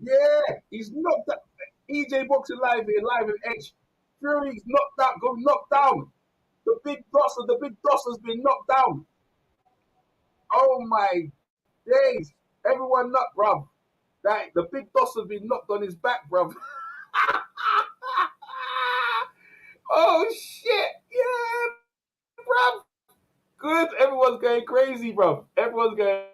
Yeah, he's knocked out. EJ Boxing live here, live in Edge. Fury's knocked out, go knocked down. The big boss has been knocked down. Oh my days. Everyone knocked, bruv. That the big boss has been knocked on his back, bruv. Oh shit. Yeah, bruv. Good. Everyone's going crazy, bruv. Everyone's going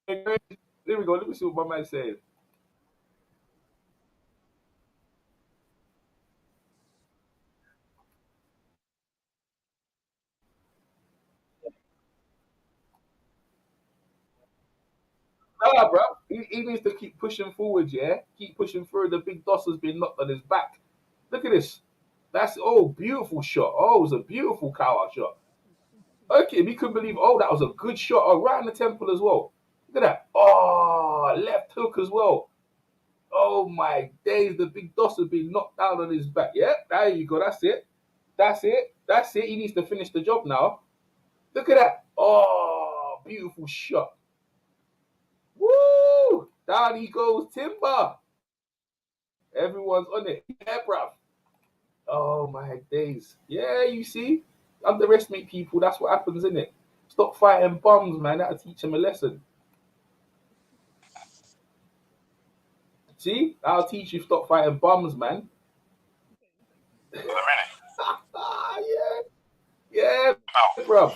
crazy. There we go. Let me see what my man says. Nah, bro. He needs to keep pushing forward, yeah? Keep pushing through. The big boss has been knocked on his back. Look at this. That's beautiful shot. Oh, it was a beautiful cow out shot. Okay, we couldn't believe. Oh, that was a good shot. Oh, right in the temple as well. Look at that. Oh, left hook as well. Oh my days, the big boss has been knocked down on his back. Yeah, there you go. That's it. That's it. That's it. He needs to finish the job now. Look at that. Oh, beautiful shot. Woo! Down he goes, Timber. Everyone's on it. Yeah, bruv. Oh my days. Yeah, you see? Underestimate people, that's what happens, isn't it? Stop fighting bums, man. That'll teach them a lesson. See? I'll teach you stop fighting bums, man. Yeah. Yeah, bruv.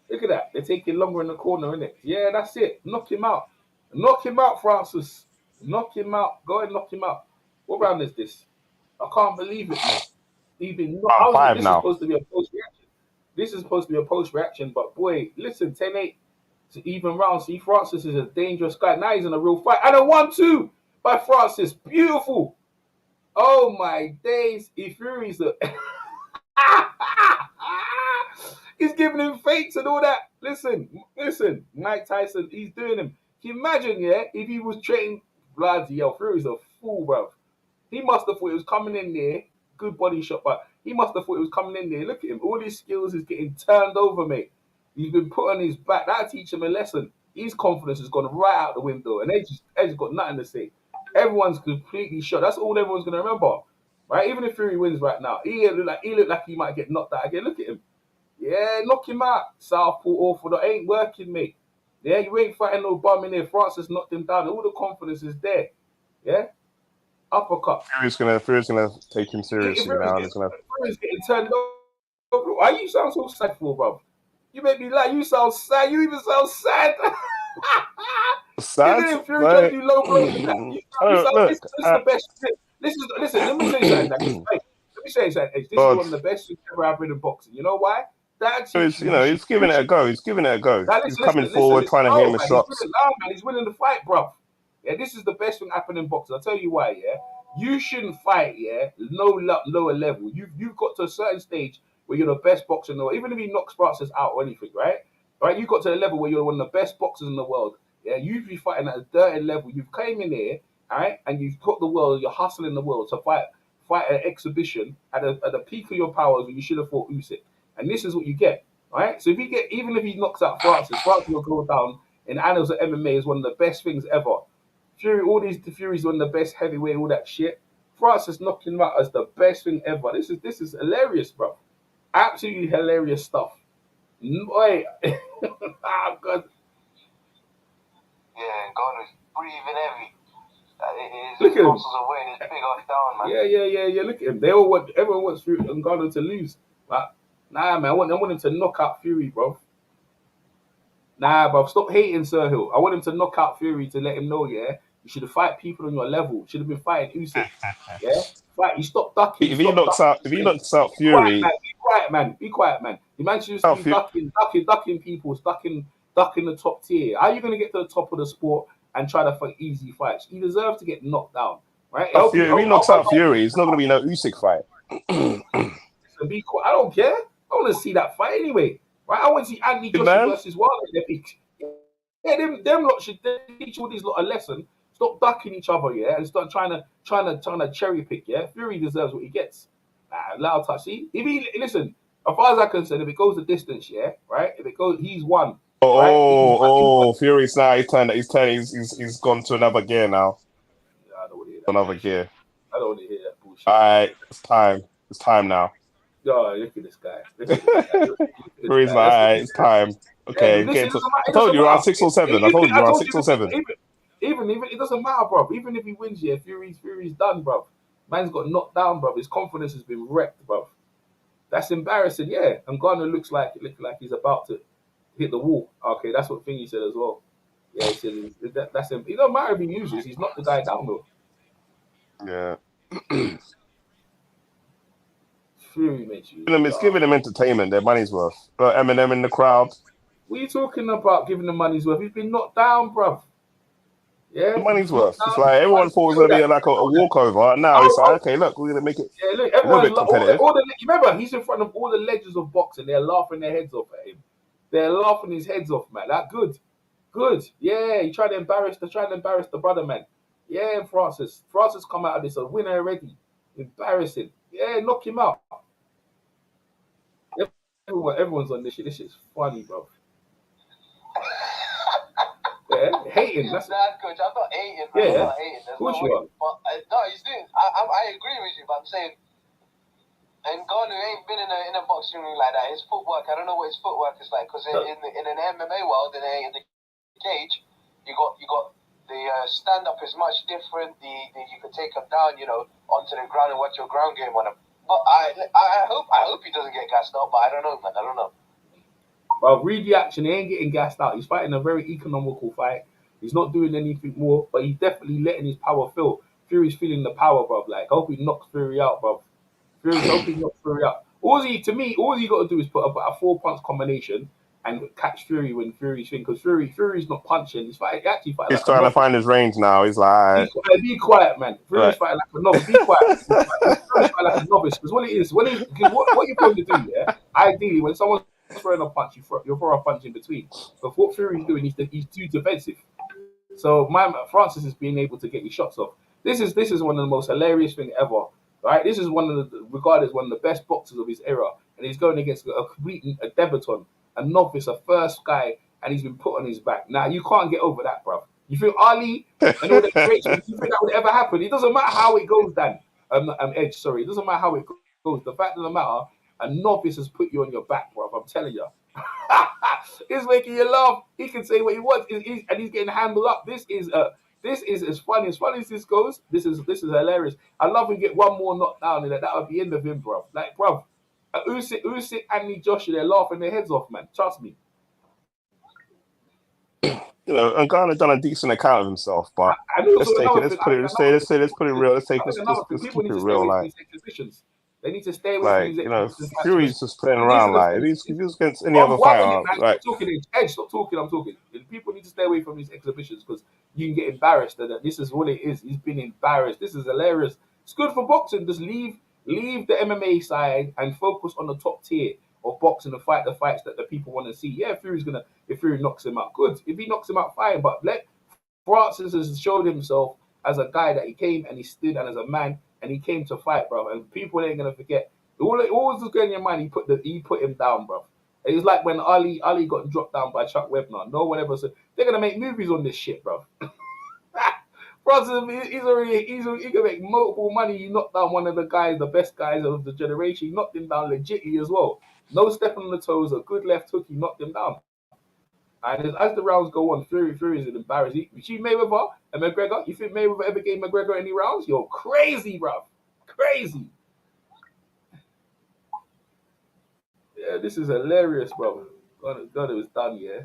Look at that. They're taking longer in the corner, innit? Yeah, that's it. Knock him out. Knock him out, Francis. Knock him out. Go and knock him out. What round is this? I can't believe it, man. He's been Round five this is now. supposed to be a post reaction. This is supposed to be a post reaction, but boy, listen, 10-8 to even round. See, Francis is a dangerous guy. Now he's in a real fight. And a 1-2 by Francis. Beautiful. Oh my days. He Fury's a he's giving him fakes and all that. Listen, Mike Tyson, he's doing him. Can you imagine, yeah, if he was training bloody hell, Fury's a fool, bro. He must have thought it was coming in there. Good body shot, but he must have thought it was coming in there. Look at him. All his skills is getting turned over, mate. He's been put on his back. That'll teach him a lesson. His confidence has gone right out the window, and Edge got nothing to say. Everyone's completely shot. That's all everyone's going to remember, right? Even if Fury wins right now, he looked like he might get knocked out again. Look at him. Yeah, knock him out. Southpaw awful. That ain't working, mate. Yeah, you ain't fighting no bum in there. Francis knocked him down. All the confidence is there. Yeah, uppercut. Fury's gonna take him If seriously now, and he's gonna. Fury's getting turned over, why you sound so sad for, bro? You make me laugh. You sound sad. You even sound sad. Isn't Sad? it Fury trying to Like, do low blows and that? You oh, sound, look, this is the best. Listen. Let me say something. Let me say something. This is God, one of the best things ever happened in boxing. You know why? That teaches he's you he's giving it a go. He's giving it a go. now He's listen, coming listen, listen, forward, listen. trying to hit No, him with man, he's shots. winning. No, man, he's winning the fight, bro. Yeah, this is the best thing happening in boxing. I'll tell you why. Yeah, you shouldn't fight. Yeah, lower level. You've got to a certain stage where you're the best boxer in the world. Even if he knocks boxers out or anything, right? Right, you got to the level where you're one of the best boxers in the world. Yeah, you'd be fighting at a dirty level. You've came in here, all right, and you've put the world. You're hustling the world to fight an exhibition at the peak of your powers. When you should have fought Usyk, and this is what you get. Right? So even if he knocks out Francis, Francis will go down in the annals of MMA as one of the best things ever. Fury, all these Fury's one of the best heavyweight, all that shit. Francis knocking him out as the best thing ever. This is hilarious, bro. Absolutely hilarious stuff. Wait, oh god. Yeah, Ngannou is breathing heavy. Look His at him. muscles are weighing his big ass down, man. Yeah. Look at him. Everyone wants Fury and Ngannou to lose. But nah, man, I want him to knock out Fury, bro. Nah, bro, stop hating Sir Hill. I want him to knock out Fury to let him know, yeah, you should have fight people on your level. You should have been fighting Usyk. Yeah? Fight, you stop ducking, If he stop knocks ducking. out, if he knocks out Be quiet, Fury, man. Be quiet, man. Be quiet, man. The man should just out be ducking people, ducking the top tier. How are you gonna get to the top of the sport and try to fight easy fights? He deserves to get knocked down. Right? If he knocks out Fury, it's not gonna be no Usyk fight. Be quiet. I don't care. I want to see that fight anyway. Right? I want to see Anthony Joshua Man, versus Wilder at their peak. Yeah, them lot should teach all these lot a lesson. Stop ducking each other, yeah, and start trying to cherry pick, yeah. Fury deserves what he gets. Loud touch. See, if he listen, as far as I'm concerned, if it goes the distance, yeah, right. If it goes, he's won. right? This is what he wants. Fury's now. He's gone to another gear now. I don't want to hear that Another bullshit. gear. I don't want to hear that bullshit. All right, it's time. It's time now. Oh, look at this guy. Listen to this guy. Look at this Fury's guy. like, That's all what right, he it's said. time. Yeah, Okay, listen, get it to. doesn't matter. I It told doesn't you around matter. 6 or 7. I Even told you I around told 6 you, or 7. even it doesn't matter, bro. Even if he wins, yeah, Fury's done, bro. Man's got knocked down, bro. His confidence has been wrecked, bro. That's embarrassing, yeah. And Ngannou looks like he's about to hit the wall. Okay, that's what Thingy said as well. Yeah, he said that's him. It don't matter if he loses. He's knocked the guy down though. Yeah. Fury makes you It's laugh. giving them entertainment. Their money's worth. But Eminem in the crowd. What are you talking about? Giving the money's worth? He's been knocked down, bruv. The Yeah, money's he's knocked worth. It's down. like everyone thought it was Show gonna be that. like a Show that. walkover. And now it's Oh, like, okay, look, we're gonna make it yeah, look, a little everyone's bit competitive. you remember he's in front of all the legends of boxing. They're laughing their heads off at him. They're laughing his heads off, man. That good, good. Yeah, he tried to embarrass the brother, man. Yeah, Francis come out of this a winner already. Embarrassing. Yeah, knock him out. Everyone's on this shit. This shit's funny, bro. Yeah, hating. That's Nah, coach, I'm not hating, man. Yeah, I'm not hating. There's of course no you way. are. But no, he's doing. I agree with you, but I'm saying, and Ngannou ain't been in a boxing ring like that. His footwork, I don't know what his footwork is like, because in an MMA world, in the cage, you got the stand up is much different. You can take him down, onto the ground and watch your ground game on him. But I hope he doesn't get gassed out. But I don't know, man. I don't know. Well, read the action. He ain't getting gassed out. He's fighting a very economical fight. He's not doing anything more, but he's definitely letting his power feel. Fury's feeling the power, bro. Like, I hope he knocks Fury out, bro. Hope he knocks Fury out. All he got to do is put a 4 punch combination and catch Fury when Fury's thing. Because Fury's not punching. He actually fighting He's like a trying to novice. find his range now. He's like, all right. Be quiet, man. Fury's Right. fighting like a novice. Be quiet. Fury's fighting like a novice. Because what it is, because what you're supposed to do, yeah, ideally, when someone's throwing a punch, you throw a punch in between. But what Fury's doing, he's too defensive. So Francis is being able to get his shots off. This is one of the most hilarious thing ever. Right? This is regarded as one of the best boxers of his era, and he's going against a debutant, a novice, a first guy, and he's been put on his back. Now you can't get over that, bro. You think Ali and all the greats, you think that would ever happen? It doesn't matter how it goes, Dan. Edge, sorry. It doesn't matter how it goes. The fact of the matter, a novice has put you on your back, bro. I'm telling you. He's making you laugh. He can say what he wants, and he's getting handled up. This is as funny as this goes. This is hilarious. I love him get one more knockdown, and that would be the end of him, bro. Like, bro, Usyk, Anthony Joshua, they're laughing their heads off, man. Trust me. Ngannou done a decent account of himself, but And also let's take it. another Let's thing. put it. Let's put it real. Let's People keep it need to stay real. away from these exhibitions. They need to stay away from Like these exhibitions. Fury's just playing These are around. the Like things. if he was against any other Why fighter, man, like stop talking, Edge. Stop talking. I'm talking. People need to stay away from these exhibitions because you can get embarrassed. And this is what it is. He's been embarrassed. This is hilarious. It's good for boxing. Just leave the MMA side and focus on the top tier of boxing and fight the fights that the people want to see. Yeah, if Fury knocks him out, good. If he knocks him out, fine. But let Francis has showed himself as a guy that he came and he stood and as a man and he came to fight, bro. And people ain't gonna forget. Always was going in your mind. He put him down, bro. It's like when Ali got dropped down by Chuck Webner. No one ever said they're gonna make movies on this shit, bro. Francis, he can make multiple money. He knocked down one of the guys, the best guys of the generation. He knocked him down legitly as well. No stepping on the toes, a good left hook. He knocked him down. And as the rounds go on, Fury is an embarrassment. You see Mayweather and McGregor? You think Mayweather ever gave McGregor any rounds? You're crazy, bro. Crazy. Yeah, this is hilarious, bro. God, it was done, yeah.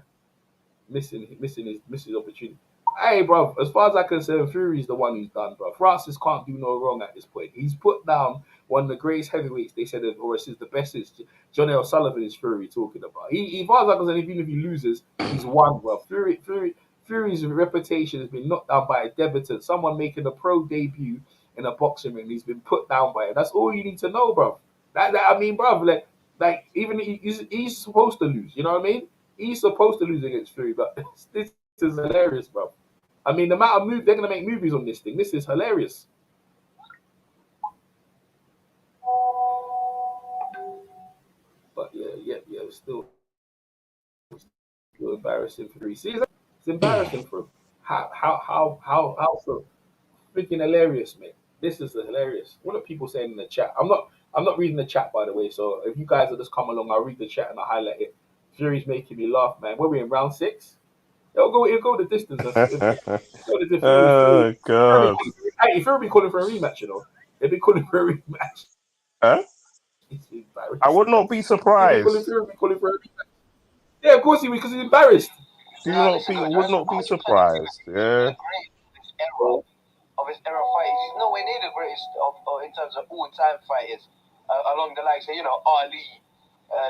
Missing his opportunity. Hey, bro, as far as I can say, Fury's the one who's done, bro. Francis can't do no wrong at this point. He's put down one of the greatest heavyweights they said, or since the best is John L. Sullivan is Fury talking about. As far as I can say, even if he loses, he's won, bro. Fury's reputation has been knocked down by a debutant, someone making a pro debut in a boxing ring. He's been put down by it. That's all you need to know, bro. I mean, bro, like even he's supposed to lose. You know what I mean? He's supposed to lose against Fury, but this is hilarious, bro. I mean, the amount of they're gonna make movies on this thing. This is hilarious. But yeah, still You're embarrassing for Fury. See, it's embarrassing for him. How so? Freaking hilarious, mate. This is hilarious. What are people saying in the chat? I'm not reading the chat, by the way. So if you guys will just come along, I'll read the chat and I'll highlight it. Fury's making me laugh, man. What are we in round 6? It'll go the distance. Go the distance. Oh God. If Fury be calling for a rematch, you know, they'd be calling for a rematch. Huh? It's embarrassing. I would not be surprised. Fury be calling for a rematch. Yeah, of course he would, because he's embarrassed. Would not be surprised. Yeah. Of his era fighters. He's nowhere near the greatest in terms of all-time fighters. Along the likes of, Ali,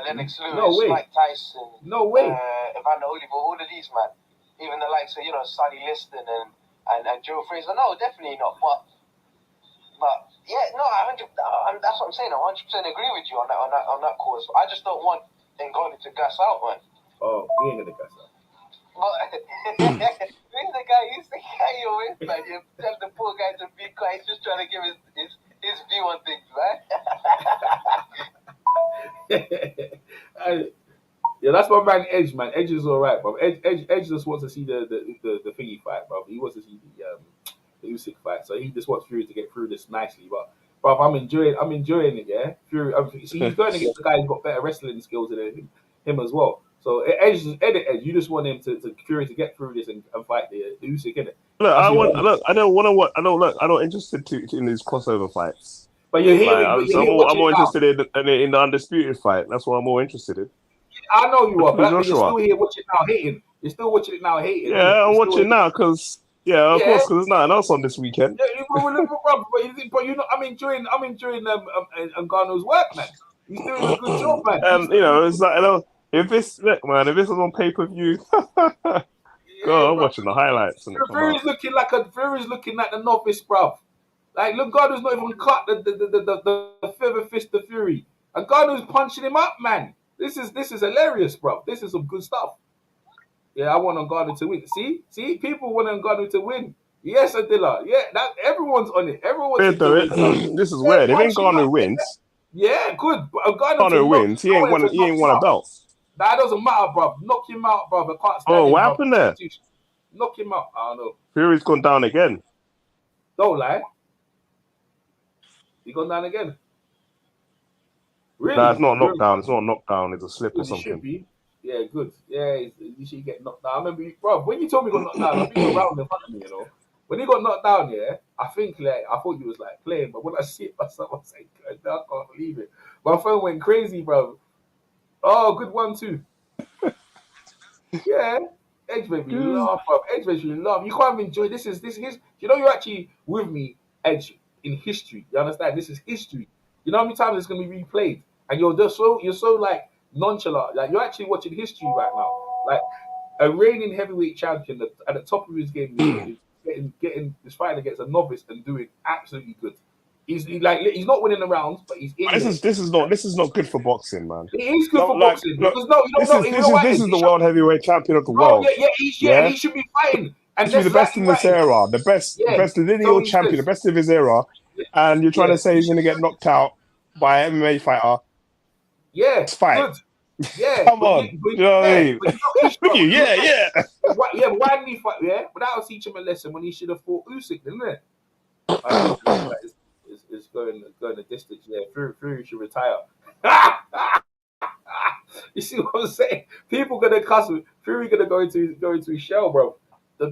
Lennox Lewis, Mike Tyson, Evander Holyfield, all of these, man. Even the likes of, Sonny Liston and Joe Frazier. No, definitely not. But yeah, no, that's what I'm saying. I 100% agree with you on that course. I just don't want Ngannou to gas out, man. Oh, he ain't gonna gas out. But who's the guy you're with, man? You tell the poor guy to be quiet. He's just trying to give his view on things, man. Yeah, that's my man Edge, man. Edge is alright, bro. Edge just wants to see the thingy fight, bro. He wants to see the Usyk fight, so he just wants Fury to get through this nicely. But bro, I'm enjoying it. Yeah, Fury. See, he's going against the guy who's got better wrestling skills than him as well. So Edge, you just want him to Fury to get through this and fight the Usyk, innit? I don't interested in these crossover fights. But you're here. I'm more interested in the undisputed fight. That's what I'm more interested in. I know you are, but you're still here watching now hating. You're still watching it now hating. Yeah, I'm watching now because of course, because there's nothing else on this weekend. Yeah, but you know, I'm enjoying Ngannou's work, man. He's doing a good job, man. It's like if this is on pay-per-view, God, I'm watching the highlights. Fury's looking like the novice, bruv. Like, look, Ngannou's not even cut the feather fist of Fury, and Ngannou's punching him up, man. This is hilarious, bro. This is some good stuff. Yeah, I want Ngannou to win. See, people want Ngannou to win. Yes, Adila. Yeah, everyone's on it. This is weird. If Ngannou wins, yeah, good. But Ngannou wins. He ain't won a belt. That doesn't matter, bro. Knock him out, bro. I can't stand him, what happened there? Knock him out. I don't know. Fury's gone down again. Don't lie. He gone down again. Really? Nah, it's not a knockdown. It's not a knockdown. It's a slip or something. It should be. Yeah, good. Yeah, you should get knocked down. I remember, bro, when you told me he got knocked down, I think you were around in front of me, When he got knocked down, yeah, I thought you was playing, but when I see it myself, I was like, I can't believe it. My phone went crazy, bro. Oh, good 1-2. Yeah, Edge made me laugh, bro. Edge made me laugh. You can't even enjoy this. You're actually with me, Edge, in history. You understand? This is history. You know how many times it's gonna be replayed, and you're so nonchalant. Like, you're actually watching history right now. Like, a reigning heavyweight champion at the top of his game is getting this fight against a novice and doing absolutely good. He's not winning the rounds, but he's in. This is not good for boxing, man. It is good for boxing. This is the world heavyweight champion of the world. Yeah, he should be fighting. And he should be the best in this era, the best lineal champion, the best of his era. And you're trying to say he's going to get knocked out by an MMA fighter? Yeah, it's fine. Good. Yeah, come on. You know what I mean? Yeah. But why didn't he fight? Yeah, but that'll teach him a lesson when he should have fought Usyk, didn't it? It's going the distance. Yeah, Fury should retire. You see what I'm saying? People gonna cuss me. Fury gonna go into his shell, bro. The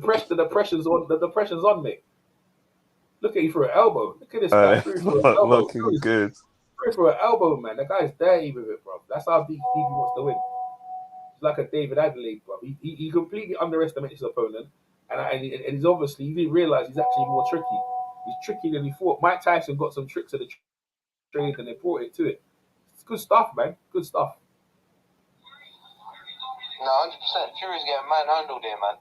pressure's on me. Look at you for an elbow. Look at this guy. Looking good. For an elbow, man. The guy's dirty with it, bro. That's how deep he wants to win. He's like a David Adelaide, bro. He completely underestimates his opponent, and he's obviously, he didn't realize he's actually more tricky. He's trickier than he thought. Mike Tyson got some tricks of the trade, and they brought it to it. It's good stuff, man. Good stuff. No, 100%. Fury's getting manhandled here, man.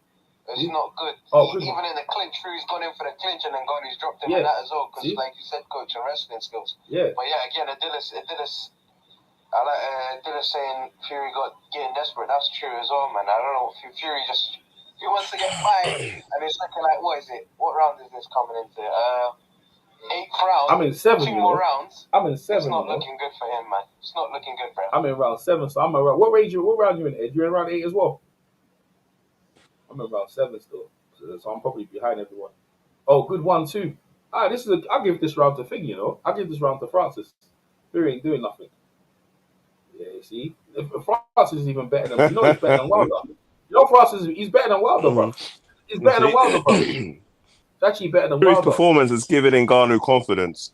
It's not good. Even in the clinch, Fury's gone in for the clinch and then Nganou's dropped him in that as well. Because, like you said, coach, and wrestling skills. Yeah. But yeah, again, Adilas, I like Adilas saying Fury getting desperate. That's true as well, man. I don't know. Fury he wants to get fired. And it's looking like, what is it? What round is this coming into? 8th round. I'm in 7. 2 more rounds. I'm in 7. It's not looking good for him, man. It's not looking good for him. I'm in round 7, so I'm around. What round you in, Ed? You're in round 8 as well? I'm in round 7 still, so I'm probably behind everyone. Oh, good 1-2. I'll give this round to Thing, you know. I'll give this round to Francis. Fury ain't doing nothing. Yeah, you see, if Francis is even better than he's better than Wilder. Francis he's better than Wilder, bro. He's better than Wilder, bro. It's actually better than Fury's Wilder. performance has given Ngannou confidence.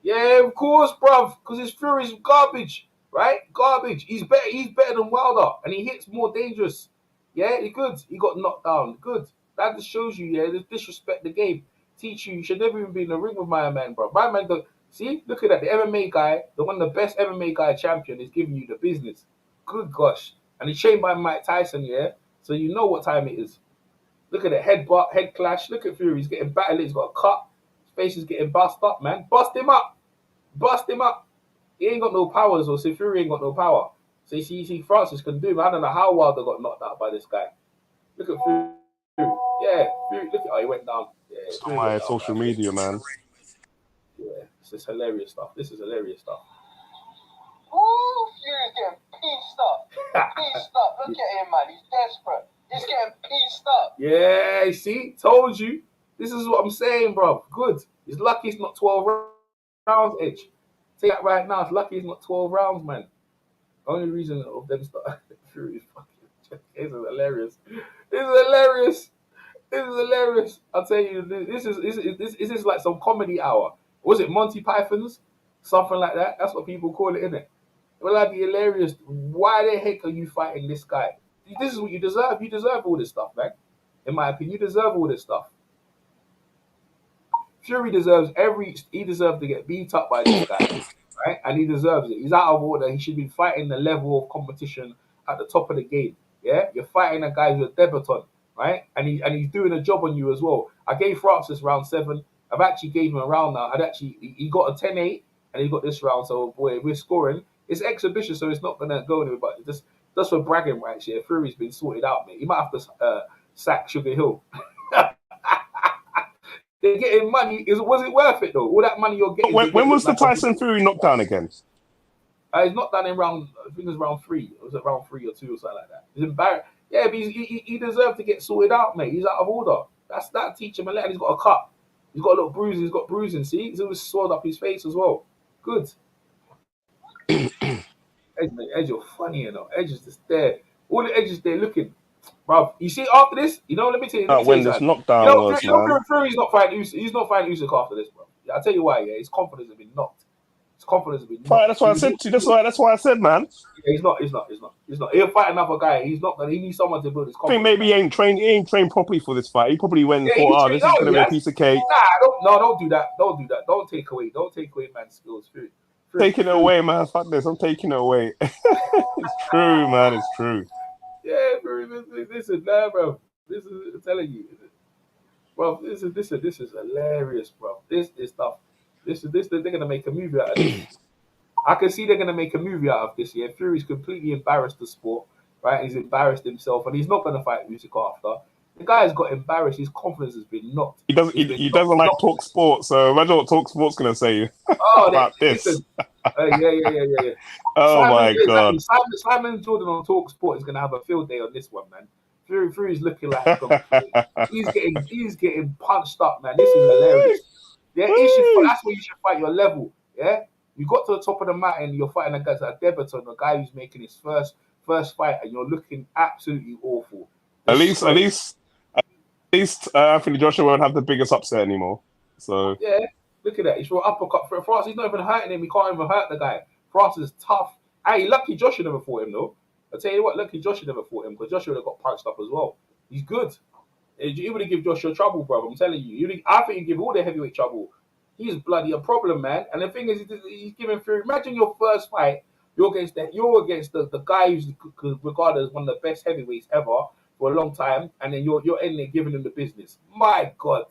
Yeah, of course, bruv. Because his Fury's garbage, right? Garbage. He's better. He's better than Wilder, and he hits more dangerous. Yeah, he good. He got knocked down. Good. That just shows you, yeah, they disrespect the game. Teach you should never even be in the ring with my man, bro. My man, see, look at that. The MMA guy, the one of the best MMA guy champion, is giving you the business. Good gosh. And he's trained by Mike Tyson, yeah. So you know what time it is. Look at the headbutt, head clash. Look at Fury. He's getting battered. He's got a cut. His face is getting bust up, man. Bust him up. Bust him up. He ain't got no powers, or Fury ain't got no power. So you see, Francis can do him. I don't know how Wilder got knocked out by this guy. Look at Fury. Yeah, Fury. Look at he went down. Yeah, It's on my social media, man. Yeah, this is hilarious stuff. This is hilarious stuff. Ooh, Fury's getting pieced up. Pieced up. Look at him, man. He's desperate. He's getting pieced up. Yeah, you see? Told you. This is what I'm saying, bro. Good. He's lucky it's not 12 rounds, Edge. Say that right now. It's lucky it's not 12 rounds, man. Only reason of them start Fury is fucking. This is hilarious. This is hilarious. This is hilarious. I'll tell you, this is like some comedy hour. Was it Monty Python's? Something like that. That's what people call it, innit? Well, that'd be hilarious. Why the heck are you fighting this guy? This is what you deserve. You deserve all this stuff, man. In my opinion, you deserve all this stuff. Fury deserves he deserves to get beat up by this guy, right? And he deserves it. He's out of order. He should be fighting the level of competition at the top of the game. Yeah, you're fighting a guy who's a debutant, right? And he's doing a job on you as well. I gave Francis round 7. I've actually gave him a round now. He got a 10-8 and he got this round. So boy, we're scoring. It's exhibition, so it's not gonna go anywhere. But just for bragging rights, yeah, Fury's been sorted out, mate. He might have to sack Sugar Hill. They're getting money. Was it worth it though? All that money you're getting. When was the Tyson Fury knockdown again? He's not done in round. I think it was round 3. It was at round 3 or 2 or something like that. He's embarrassed. Yeah, but he deserved to get sorted out, mate. He's out of order. That teach him a lesson. He's got a cut. He's got a little bruising. He's got bruising. See, he's always swelled up his face as well. Good. Edge, you're funny, you know. Edge is just there. All the edges there looking. Bro, you see after this, let me tell you. When this knockdown was, man. Fury's not fighting Usyk. He's not fighting Usyk after this, bro. Yeah, I'll tell you why. Yeah, his confidence has been knocked. His confidence has been knocked. That's why I said to you. That's why I said, man. Yeah, he's not. He'll fight another guy. He's not gonna. He needs someone to build his confidence. I think maybe he ain't trained properly for this fight. He probably went and thought, this is gonna be a piece of cake. Don't do that. Don't do that. Don't take away man's skills. Fury. Taking it away, man. Fuck this. I'm taking it away. It's true, man. It's true. Yeah, listen, nah, bro. This is I'm telling you, bro. This is hilarious, bro. This stuff. They're gonna make a movie out of this. I can see they're gonna make a movie out of this. Yeah, Fury's completely embarrassed the sport, right? He's embarrassed himself, and he's not gonna fight Usyk after. The guy's got embarrassed. His confidence has been knocked. He doesn't like talk sports. So imagine what talk sports gonna say about this. Listen, yeah. Oh my god! Simon Jordan on Talk Sport is gonna have a field day on this one, man. Fury's looking like he's getting punched up, man. This is hilarious. Yeah, that's where you should fight your level. Yeah, you got to the top of the mountain. You're fighting a debutant, a guy who's making his first fight, and you're looking absolutely awful. At least, Anthony Joshua won't have the biggest upset anymore. So yeah, look at that. He's for uppercut for France. He's not even hurting him. He can't even hurt the guy. France is tough. Hey, lucky Joshua never fought him though. I tell you what, lucky Joshua never fought him because Joshua would have got punched up as well. He's good. You would have given Joshua trouble, bro. I'm telling you. I think you give all the heavyweight trouble. He's bloody a problem, man. And the thing is, he's giving Fury. Imagine your first fight. You're against the guy who's regarded as one of the best heavyweights ever for a long time, and then you're in there giving him the business. My God,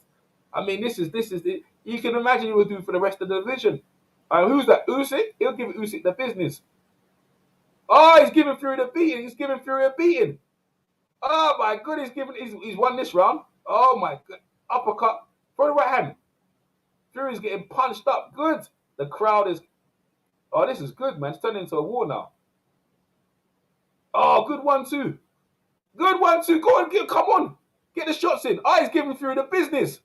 I mean, this is the. You can imagine what he'll do for the rest of the division. Who's that? Usyk? He'll give Usyk the business. Oh, he's giving Fury the beating. He's giving Fury a beating. Oh my God, he's won this round. Oh my God, uppercut for the right hand. Fury's getting punched up. Good. The crowd is. Oh, this is good, man. It's turning into a war now. Oh, good 1-2. Good 1-2. Go on, come on. Get the shots in. Oh, he's giving Fury the business.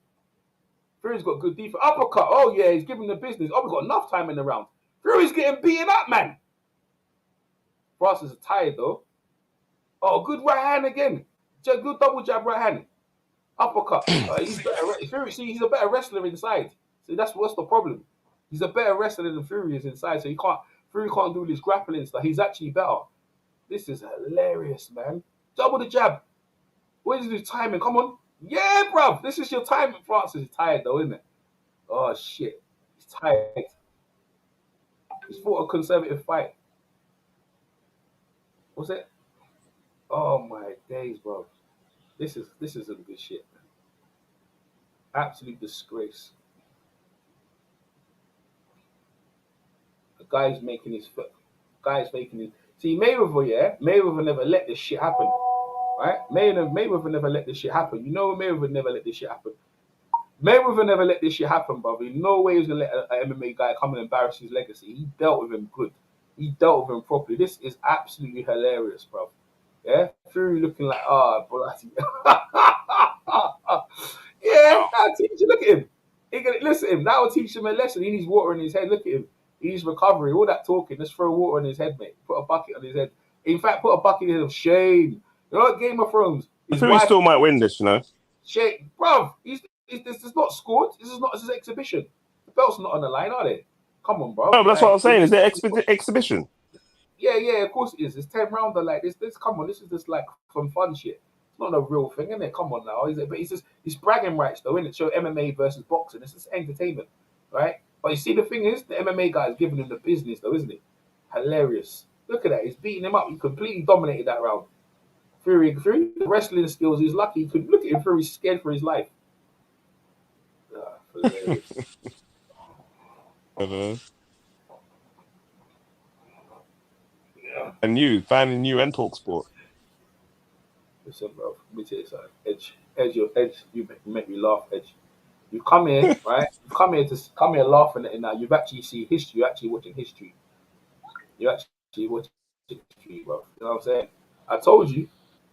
Fury's got good defense. Uppercut. Oh, yeah, he's giving the business. Oh, we've got enough time in the round. Fury's getting beaten up, man. Francis is tired, though. Oh, good right hand again. Good double jab right hand. Uppercut. He's better. Fury, see, he's a better wrestler inside. See, what's the problem. He's a better wrestler than Fury is inside, so Fury can't do this grappling stuff. He's actually better. This is hilarious, man. Double the jab. Where's his timing? Come on. Yeah, bruv. This is your timing. Francis is tired, though, isn't it? Oh, shit. He's tired. He's fought a conservative fight. What's it? Oh, my days, bro. This isn't good shit, man. Absolute disgrace. The guy's making his foot. See, Mayweather, yeah? Mayweather never let this shit happen. Right? Mayweather never let this shit happen. You know Mayweather never let this shit happen. Mayweather never let this shit happen, brother. In no way he was going to let an MMA guy come and embarrass his legacy. He dealt with him good. He dealt with him properly. This is absolutely hilarious, bro. Yeah? Fury looking like, bloody. Yeah, that'll teach you. Look at him. Listen to him. That will teach him a lesson. He needs water in his head. Look at him. He needs recovery. All that talking. Let's throw water on his head, mate. Put a bucket on his head. In fact, put a bucket in his head of shame. You know what, Game of Thrones? Fury still might win this, you know? Shame. Bruv, this is not scored. This is exhibition. The belt's not on the line, are they? Come on, bro. No, but that's what I'm saying. Is there exhibition? Yeah, of course it is. It's 10 rounder like this. Come on, this is just like some fun shit. It's not a real thing, isn't it? Come on now. Is it? But it's bragging rights though, isn't it? Show MMA versus boxing. It's just entertainment, right? But you see, the thing is, the MMA guy is giving him the business though, isn't it? Hilarious. Look at that. He's beating him up. He completely dominated that round. Fury, the wrestling skills, he's lucky. He could look at him. Fury's scared for his life. Hilarious. And you, finding new and talk sport. Listen, bro, let me tell you something. Edge, you make me laugh, Edge. You come here, right? You come here laughing at it now. You've actually seen history. You're actually watching history. You're actually watching history, bro. You know what I'm saying? I told you,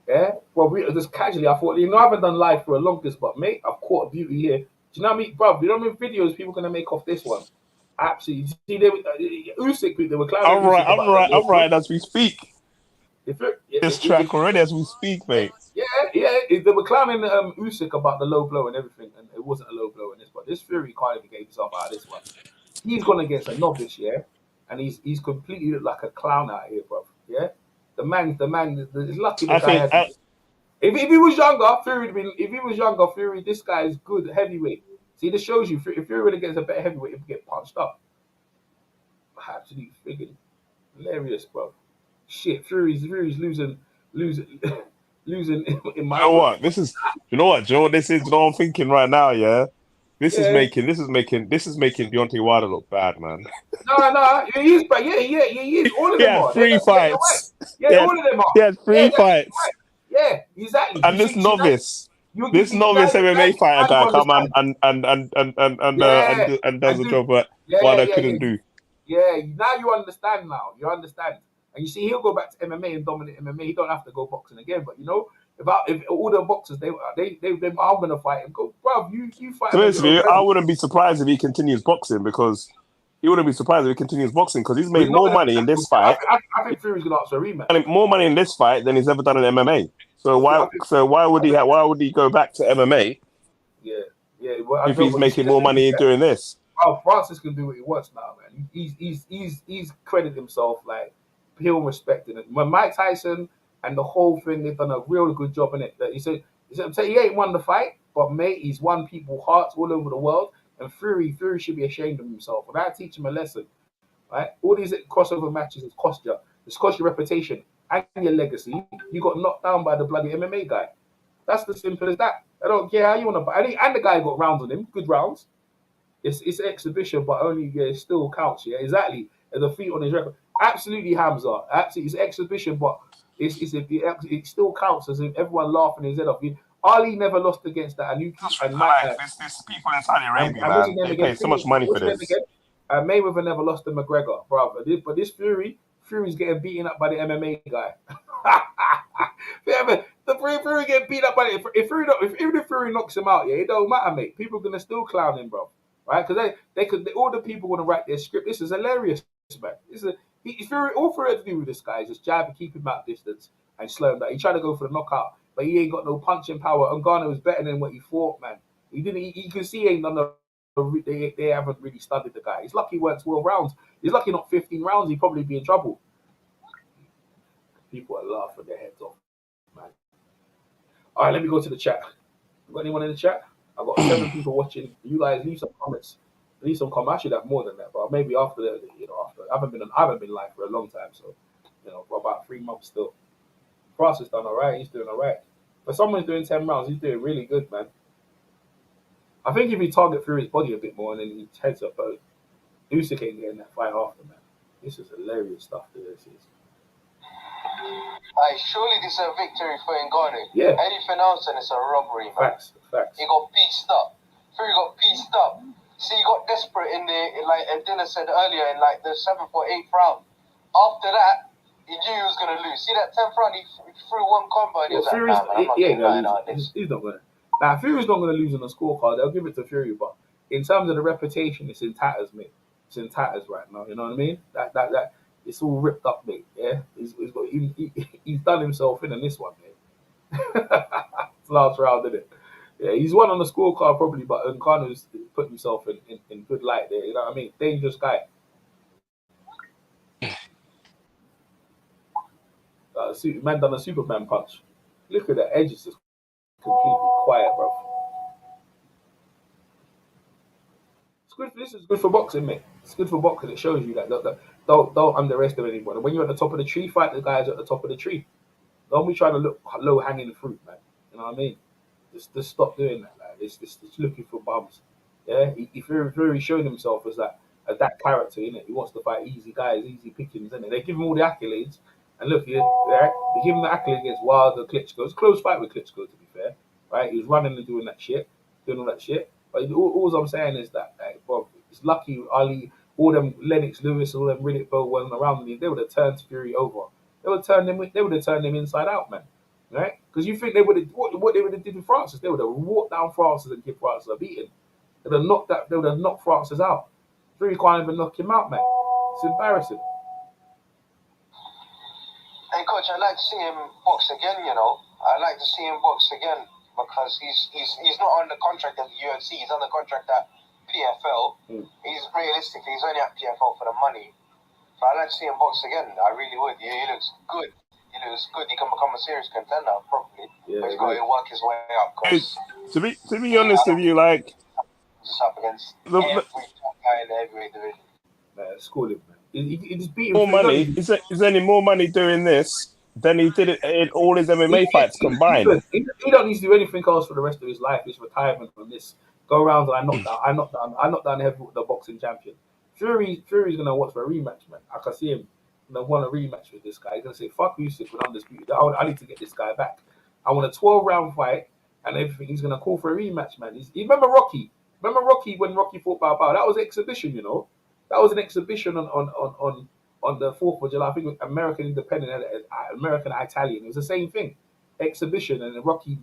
yeah? Well, just casually, I thought, I haven't done live for a longest, but mate, I've caught a beauty here. Do you know what I mean, bro? You know how many videos people are going to make off this one? Absolutely. See, Usyk, they were clowning. I'm right as we speak. This track already as we speak, mate. Yeah. They were clowning Usyk about the low blow and everything, and it wasn't a low blow in this, but this Fury can't even get himself out of this one. He's gone against a novice, yeah, and he's completely looked like a clown out here, bro. Yeah, the man is lucky the guy had. If he was younger, Fury, this guy is good heavyweight. See, this shows you, if Fury really gets a better heavyweight, he'll get punched up. Absolutely friggin' hilarious, bro. Shit, Fury's losing in my. You know what? You know what this is? You know what I'm thinking right now, yeah? This is making Deontay Wilder look bad, man. No, he is, but yeah, he is. All of them are. 3 fights. Yeah, all of them are. He had 3 fights. Right. Yeah, exactly. And this novice MMA fighter guy come and does a job that Wilder couldn't do. Yeah, now you understand. You understand. And you see, he'll go back to MMA and dominate MMA. He don't have to go boxing again. But you know, if all the boxers they are gonna fight him. Go, bro, you fight. So basically, I wouldn't be surprised if he continues boxing because he's made more money in this fight. I think Fury's gonna ask for a rematch. More money in this fight than he's ever done in MMA. So why would he go back to MMA? Yeah. Well, if he's making more money doing this. Oh, Francis can do what he wants now, man. He's credited himself like he'll respect it. When Mike Tyson and the whole thing, they've done a real good job in it. He said he ain't won the fight, but mate, he's won people's hearts all over the world. And Fury should be ashamed of himself. And I teach him a lesson, right? All these crossover matches has cost you. It's cost your reputation and your legacy. You got knocked down by the bloody MMA guy. That's as simple as that. I don't care how you want to. And the guy got rounds on him, good rounds. It's an exhibition, but only it still counts. Yeah, exactly. A defeat on his record. Absolutely, Hamza. Absolutely, it's an exhibition, but it still counts as if everyone laughing his head off. Ali never lost against that, and this people in Saudi Arabia, man, they pay so much money for this. Mayweather never lost to McGregor, brother. But this Fury's getting beaten up by the MMA guy. The Fury get beat up by it. Even if Fury knocks him out, yeah, it don't matter, mate. People are gonna still clown him, bro. Right? Because all the people want to write their script. This is hilarious, man. All Fury had to do with this guy is just jab and keep him out distance and slow him down. He tried to go for the knockout, but he ain't got no punching power. Ngannou was better than what he thought, man. He didn't. You can see he ain't done no. They haven't really studied the guy. He's lucky he went 12 rounds. He's lucky not 15 rounds. He'd probably be in trouble. People are laughing their heads off, man. All right, let me go to the chat. Got anyone in the chat? I've got 7 people watching. You guys leave some comments. Leave some comments. I should have more than that, but maybe after I haven't been live for a long time, so for about 3 months still. Frost has done all right. He's doing all right. For someone who's doing 10 rounds, he's doing really good, man. I think if he target through his body a bit more and then he heads up, Usyk ain't getting that fight after, man. This is hilarious stuff. This is. Surely this is a victory for Ngannou. Yeah. Anything else, and it's a robbery, man. Facts. He got pieced up. Fury got pieced up. See, he got desperate like Adila said earlier, in like the 7th or 8th round. After that, he knew he was gonna lose. See that 10th round, he threw one combo and he was like, he's not gonna. Now, Fury's not gonna lose on the scorecard. They'll give it to Fury, but in terms of the reputation, it's in tatters, mate. It's in tatters right now. You know what I mean? That. It's all ripped up, mate. Yeah, he's done himself in this one, mate. It's last round, isn't it? Yeah, he's won on the scorecard probably, but Ngannou's put himself in good light there. You know what I mean? Dangerous guy. Man done a Superman punch. Look at that edge is just completely quiet, bro. This is good for boxing, mate. It's good for boxing. It shows you that don't underestimate anyone. When you're at the top of the tree, fight the guys at the top of the tree. Don't be trying to look low hanging fruit, man. You know what I mean? Just stop doing that. Like, it's looking for bums. Yeah, he Fury showed himself as that character, innit? He wants to fight easy guys, easy pickings, innit? They give him all the accolades, and look, they give him the accolade against Wilder, Klitschko. It's a close fight with Klitschko, to be fair, right? He was running and doing all that shit. But all I'm saying is that, like, bro, it's lucky Ali, all them Lennox Lewis, all them Riddick Bowe wasn't around me. They would have turned Fury over. They would have turned him inside out, man. Right? Because you think they would have what they would have did with Francis? They would have walked down Francis and give Francis a beating. They would have knocked Francis out. Fury can't even knock him out, man. It's embarrassing. Hey, coach, I'd like to see him box again. I'd like to see him box again because he's not on the contract at the UFC. He's on the contract at PFL. He's only at PFL for the money. So I'd like to see him box again. I really would. He looks good. He can become a serious contender, probably. Yeah, but he's got to work his way up. To be honest with you, like, just up against every top guy in the heavyweight division. It's cool, man. He just beat him. More money. He's earning more money doing this than he did it in all his MMA fights combined. He don't need to do anything else for the rest of his life. His retirement from this. Go around and I knocked down the boxing champion. Fury's gonna watch for a rematch, man. I can see him gonna want a rematch with this guy. He's gonna say, "Fuck Usyk with undisputed. I need to get this guy back. I want a 12-round fight and everything." He's gonna call for a rematch, man. You remember Rocky? Remember Rocky when Rocky fought Balboa? That was an exhibition, That was an exhibition on the 4th of July. I think American Independent, American Italian. It was the same thing, exhibition, and Rocky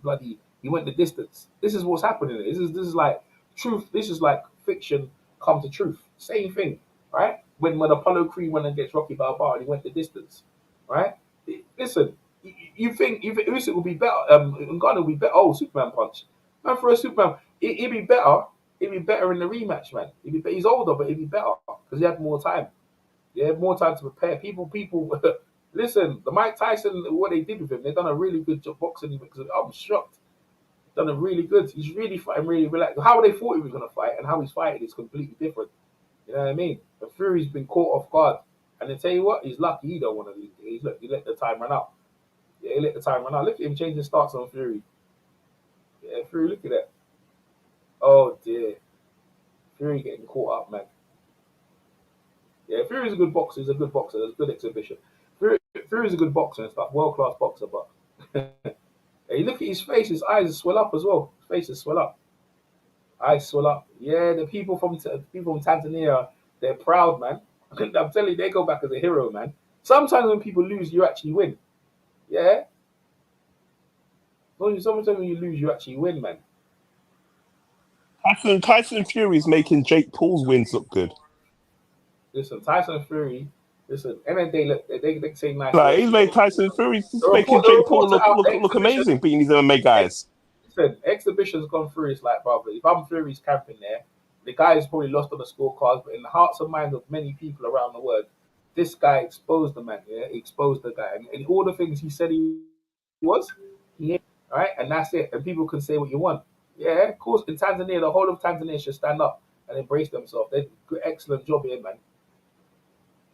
he went the distance. This is what's happening. This is like truth. This is like fiction come to truth. Same thing, right? When Apollo Creed went against Rocky Balboa and he went the distance, right? Listen, you think Usyk will be better? Ngannou will be better. Oh, Superman punch, man! For a Superman, he'd be better. He'd be better in the rematch, man. He's older, but he'd be better because he had more time. He had more time to prepare. People. Listen, the Mike Tyson, what they did with him, they've done a really good job boxing. Because I'm shocked. Done a really good. He's really fighting really relaxed. How they thought he was going to fight and how he's fighting is completely different. You know what I mean? But Fury's been caught off guard. And then tell you what, he's lucky he don't want to lose. He let the time run out. Yeah, he let the time run out. Look at him changing starts on Fury. Yeah, Fury, look at that. Oh dear. Fury getting caught up, man. Yeah, Fury's a good boxer. He's a good boxer. There's a good exhibition. Fury's a good boxer and stuff. World-class boxer, but hey, look at his face. His eyes swell up as well. His face is swell up. Eyes swell up. Yeah, the people from Tanzania, they're proud, man. I'm telling you, they go back as a hero, man. Sometimes when people lose, you actually win. Yeah. Sometimes when you lose, you actually win, man. Tyson Fury's making Jake Paul's wins look good. Listen, Tyson Fury. Listen, and then they say nice Like words he's to made Jake. Tyson Fury, he's making The Jake Paul reports are out. look amazing, beating these MMA guys. Listen, exhibition's gone through. It's like, brother, if I'm Fury's camping there, the guy is probably lost on the scorecards, but in the hearts and minds of many people around the world, this guy exposed the man. Yeah, he exposed the guy, and all the things he said he was, he all right, and that's it. And people can say what you want. Yeah, of course. In Tanzania, the whole of Tanzania should stand up and embrace themselves. They did an excellent job here, man.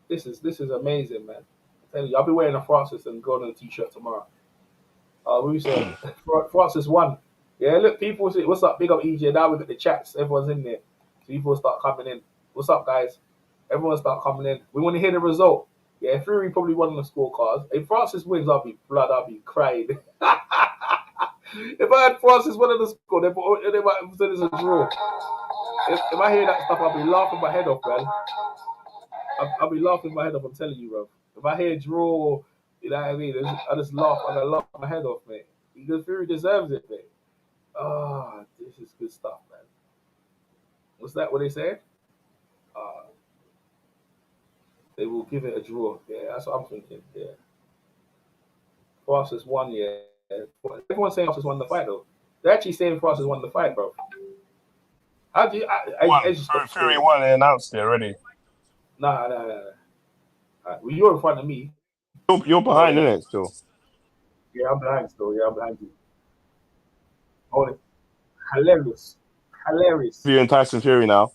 This is amazing, man. I tell you, I'll be wearing a Francis and going on a t-shirt tomorrow. We said Francis won. Yeah, look, people say, "What's up? Big up EJ." Now we got the chats. Everyone's in there. So people start coming in. What's up, guys? Everyone start coming in. We want to hear the result. Yeah, Fury probably won on the scorecards. If Francis wins, I'll be crying. If I had Francis win on the score, they might have said it's a draw. If I hear that stuff, I'll be laughing my head off, man. I'll be laughing my head off. I'm telling you, bro. If I hear draw, you know what I mean? I just laugh. I laugh my head off, mate. Because Fury deserves it, mate. Ah, this is good stuff, man. What's that? What they said? Uh, they will give it a draw. Yeah, that's what I'm thinking. Yeah, Francis won. Yeah, everyone's saying Francis won the fight though. They're actually saying Francis won the fight, bro. How do you? I just stop Fury won. They announced it already. Nah. Well, you're in front of me. You're behind, isn't it? Still. Yeah, I'm behind still. Yeah, I'm behind you. Oh, hilarious. You and Tyson Fury now.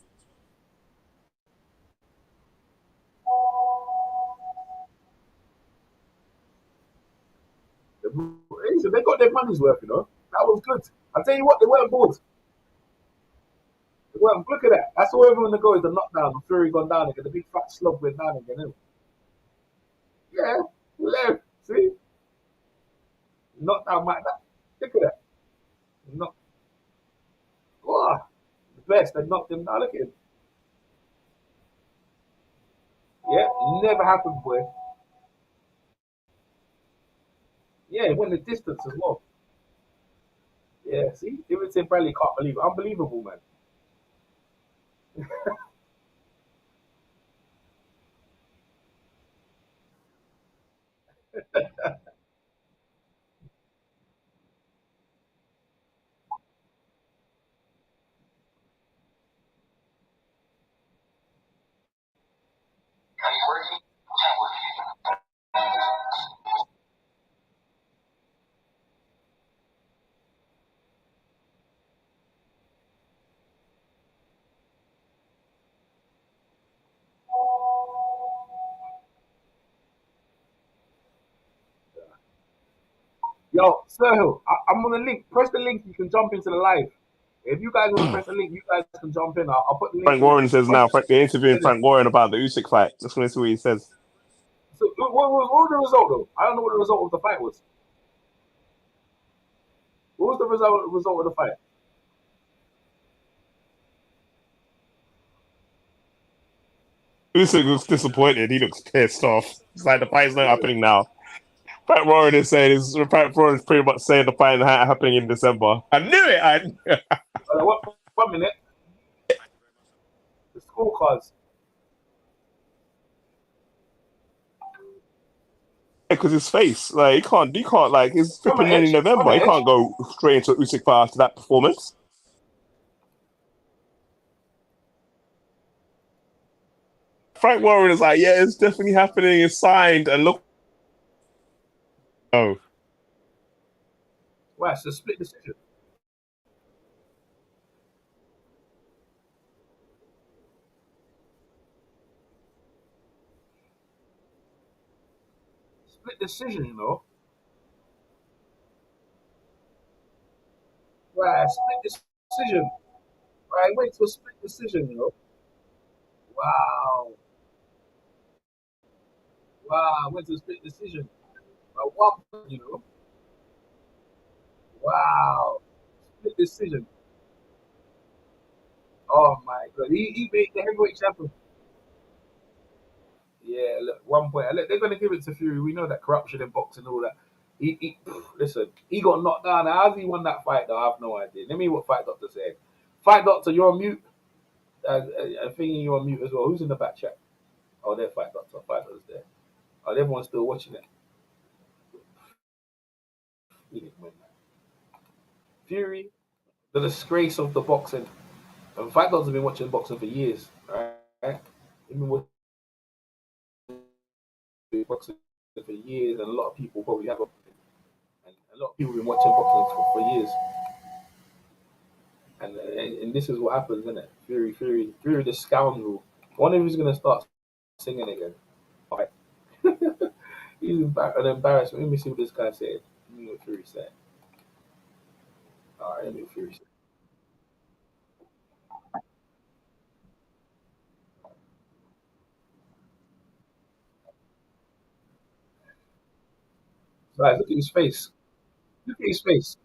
Listen, they got their money's worth, you know. That was good. I tell you what, they weren't bored. They weren't. Look at that. That's all everyone to go is the knockdown. The Fury gone down again. The big fat slug went down again. Isn't it? Yeah, left. See, knockdown like that. Look at that. Knock. Wow, the best. They knocked him down. Look at him. Yeah, never happened, boy. Yeah, he went the distance as well. Yeah, see, even Tim Bradley can't believe it. Unbelievable, man. Yo, Sir, I'm on the link. Press the link. You can jump into the live. If you guys want to press the link, you guys can jump in. I'll put the link. Frank Warren says now. They're interviewing Frank Warren about the Usyk fight. Just want to see what he says. So, what was the result though? I don't know what the result of the fight was. What was the result of the fight? Usyk looks disappointed. He looks pissed off. It's like the fight's not happening now. Frank Warren is saying Frank Warren is pretty much saying the fight happening in December. I knew it. One minute. The scorecards. Because his face, like he can't like he's flipping in November. He can't go straight into Usyk fight after that performance. Frank Warren is like, yeah, it's definitely happening. It's signed, and look. Oh. Wow, it's a split decision. Split decision, you know. Right, split decision. Right, wait to a split decision, you know. Wow. Wow, went to a split decision. By 1 point, you know. Wow. Split decision. Oh my god. He beat the heavyweight champion. Yeah, look, 1 point. Look, they're gonna give it to Fury. We know that corruption in boxing and all that. Listen, he got knocked down. How's he won that fight? Though I have no idea. Let me hear what Fight Doctor said. Fight Doctor, you're on mute. I think you're on mute as well. Who's in the back chat? Oh, there, Fight Doctor. Fight Doctor's there. Oh, everyone's still watching it. He didn't win that. Fury, the disgrace of the boxing. And Fight Doctor's been watching boxing for years. Right? He's been watching boxing for years, and a lot of people probably have. And a lot of people have been watching boxing for years. And this is what happens, isn't it? Fury, the scoundrel. I wonder if he's going to start singing again. Right. He's an embarrassment. Let me see what this guy said. Let me see what Fury said. All right, let me see what Fury said. Guys, look at his face. Look at his face.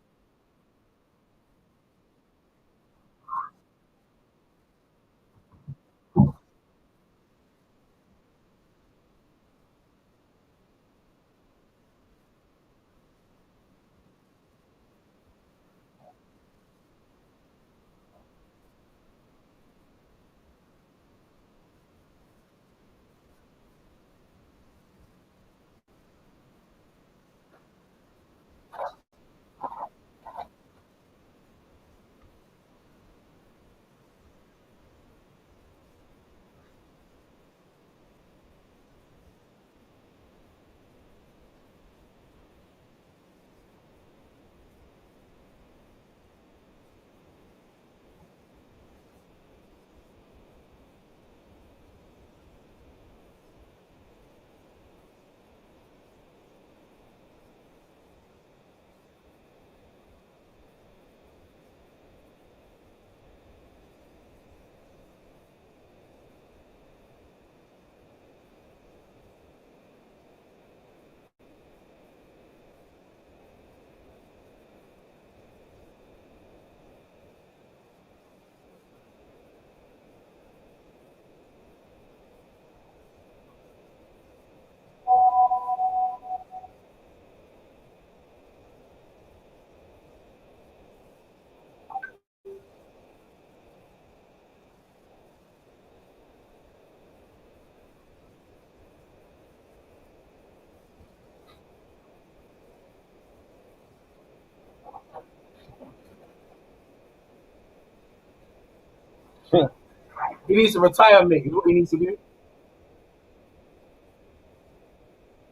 He needs to retire, mate. Is what he needs to do.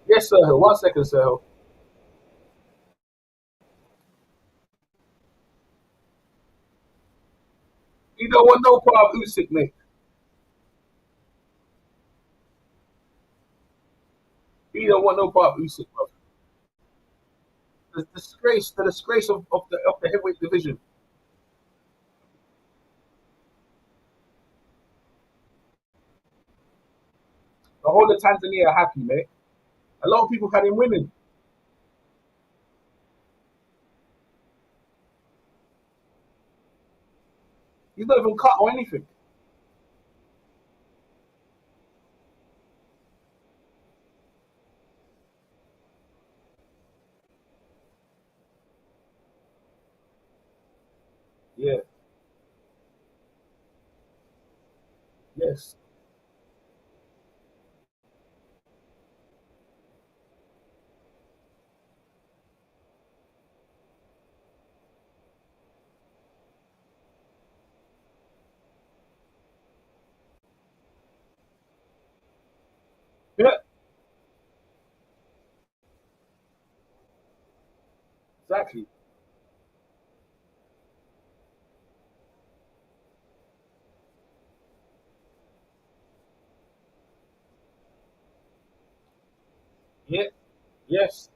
Yes, sir. Hill. 1 second, sir. Hill. You don't want no part of Usyk, mate. You don't want no part of Usyk, bro. The disgrace of the heavyweight division. The whole of Tanzania are happy, mate. A lot of people had him winning. He's not even cut or anything. Yeah. Yes. Yeah. Exactly. Yeah. Yes.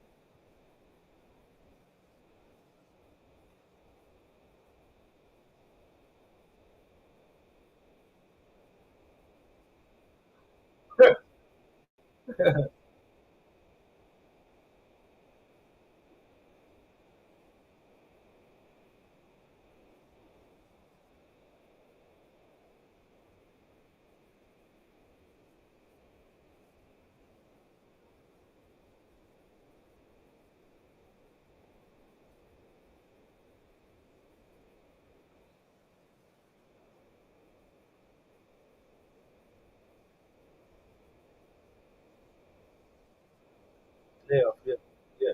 Layoff, yeah, yeah.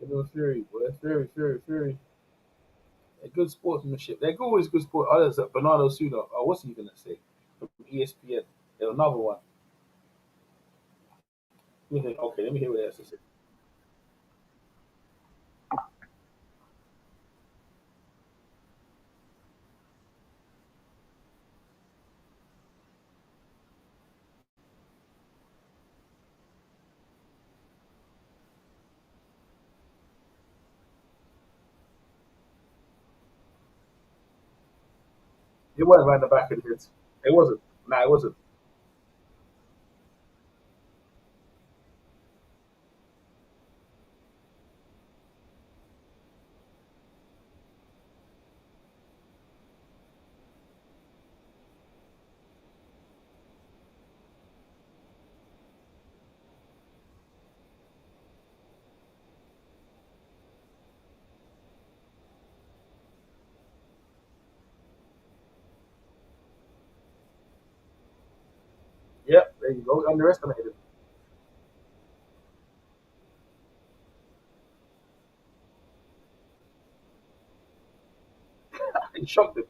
You know, Fury, boy, Fury. They're good sportsmanship. They're always good sport. Others, Bernardo Suda. Oh, what's he gonna say? From ESPN. There's another one. Let me think. Okay, let me hear what he has to say. It wasn't around the back of the head. It wasn't. Nah, it wasn't. Yep, there you go. Underestimated him. He shocked him.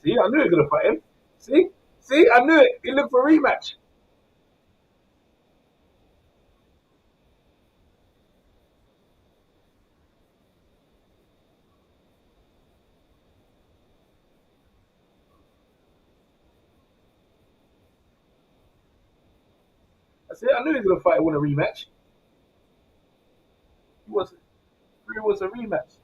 See, I knew he was gonna fight him. See, I knew it. He looked for a rematch. I said, I knew he was gonna fight and win a rematch. He was. It was a rematch.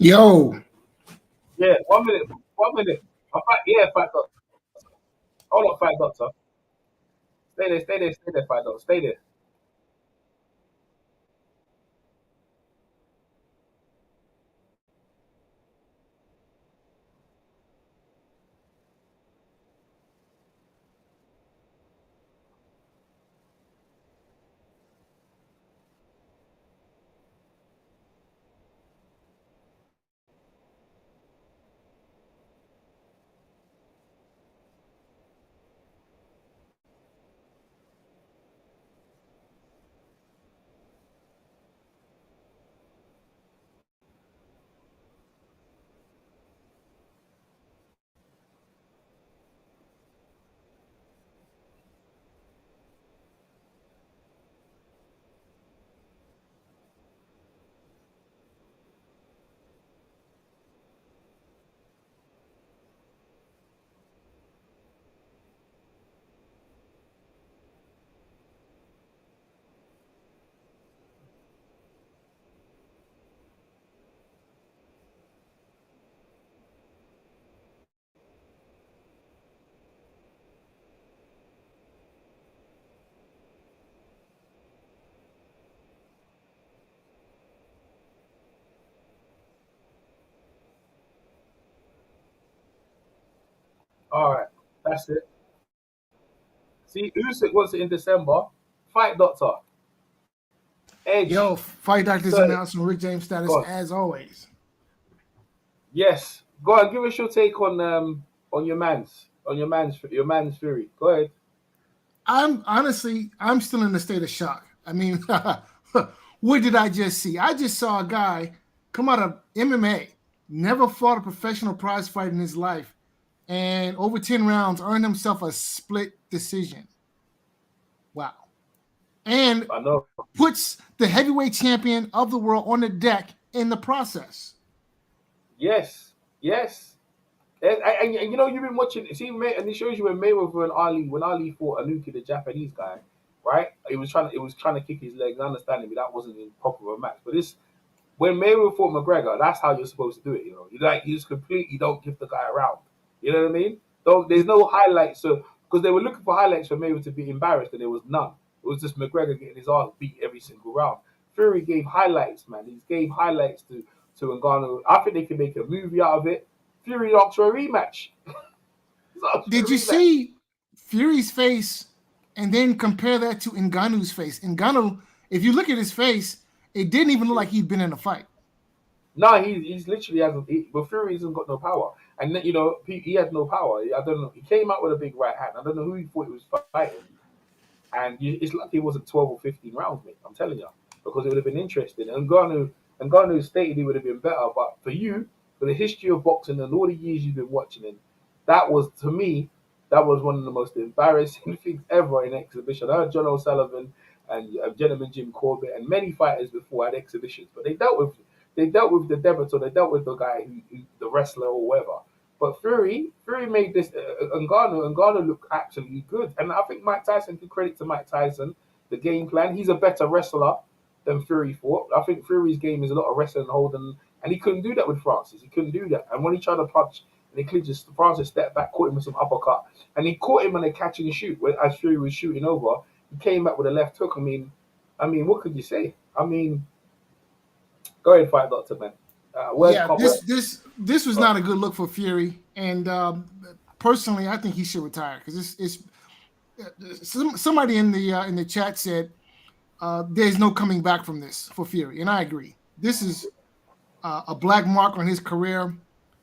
Yo, Yeah, 1 minute. 1 minute. Yeah, Fight Doctor. Hold on, Fight Doctor. Stay there, Fight Doctor. Stay there. All right, that's it. See, Usyk wants it in December. Fight Doctor. Edge. yo, Fight Doctor's 30. announcing Rick James Go status on. as always. Yes. Go on. Give us your take on your man's Fury. Go ahead. I'm still in a state of shock. I mean, what did I just see? I just saw a guy come out of MMA, never fought a professional prize fight in his life, and over 10 rounds earned himself a split decision. Wow. And I know. puts the heavyweight champion of the world on the deck in the process. Yes. Yes. And you know you've been watching. See, and it shows you when Ali fought Anuki, the Japanese guy, right? It was trying to kick his legs. I understand it, but that wasn't in proper of a match. But this when Mayweather fought McGregor, that's how you're supposed to do it. You just completely don't give the guy around. You know what I mean? There's no highlights. So because they were looking for highlights for Mayweather to be embarrassed, and there was none. It was just McGregor getting his ass beat every single round. Fury gave highlights, man. He gave highlights to Ngannou. I think they can make a movie out of it. Fury asked for a rematch. Did you see Fury's face and then compare that to Ngannou's face? Ngannou, if you look at his face, it didn't even look like he'd been in a fight. No, he's literally hasn't. But Fury hasn't got no power, and he has no power. I don't know. He came out with a big right hand. I don't know who he thought he was fighting, and it's like it wasn't 12 or 15 rounds, mate. I'm telling you, because it would have been interesting. And Ngannou stated he would have been better, but for the history of boxing and all the years you've been watching it, that was to me, that was one of the most embarrassing things ever in exhibition. I heard John O'Sullivan and gentleman Jim Corbett and many fighters before had exhibitions, but they dealt with the debutant, they dealt with the guy who the wrestler or whatever. But Fury made this Ngannou look absolutely good, and I think Mike Tyson can credit to Mike Tyson the game plan. He's a better wrestler than Fury fought. I think Fury's game is a lot of wrestling and holding, and he couldn't do that with Francis. He couldn't do that, and when he tried to punch, and he clinches, Francis stepped back, caught him with some uppercut, and he caught him on a catch and shoot as Fury was shooting over. He came back with a left hook. What could you say? Go ahead, Fight Doctor, man. This was not a good look for Fury, and personally, I think he should retire because somebody in the chat said there's no coming back from this for Fury, and I agree. This is a black mark on his career.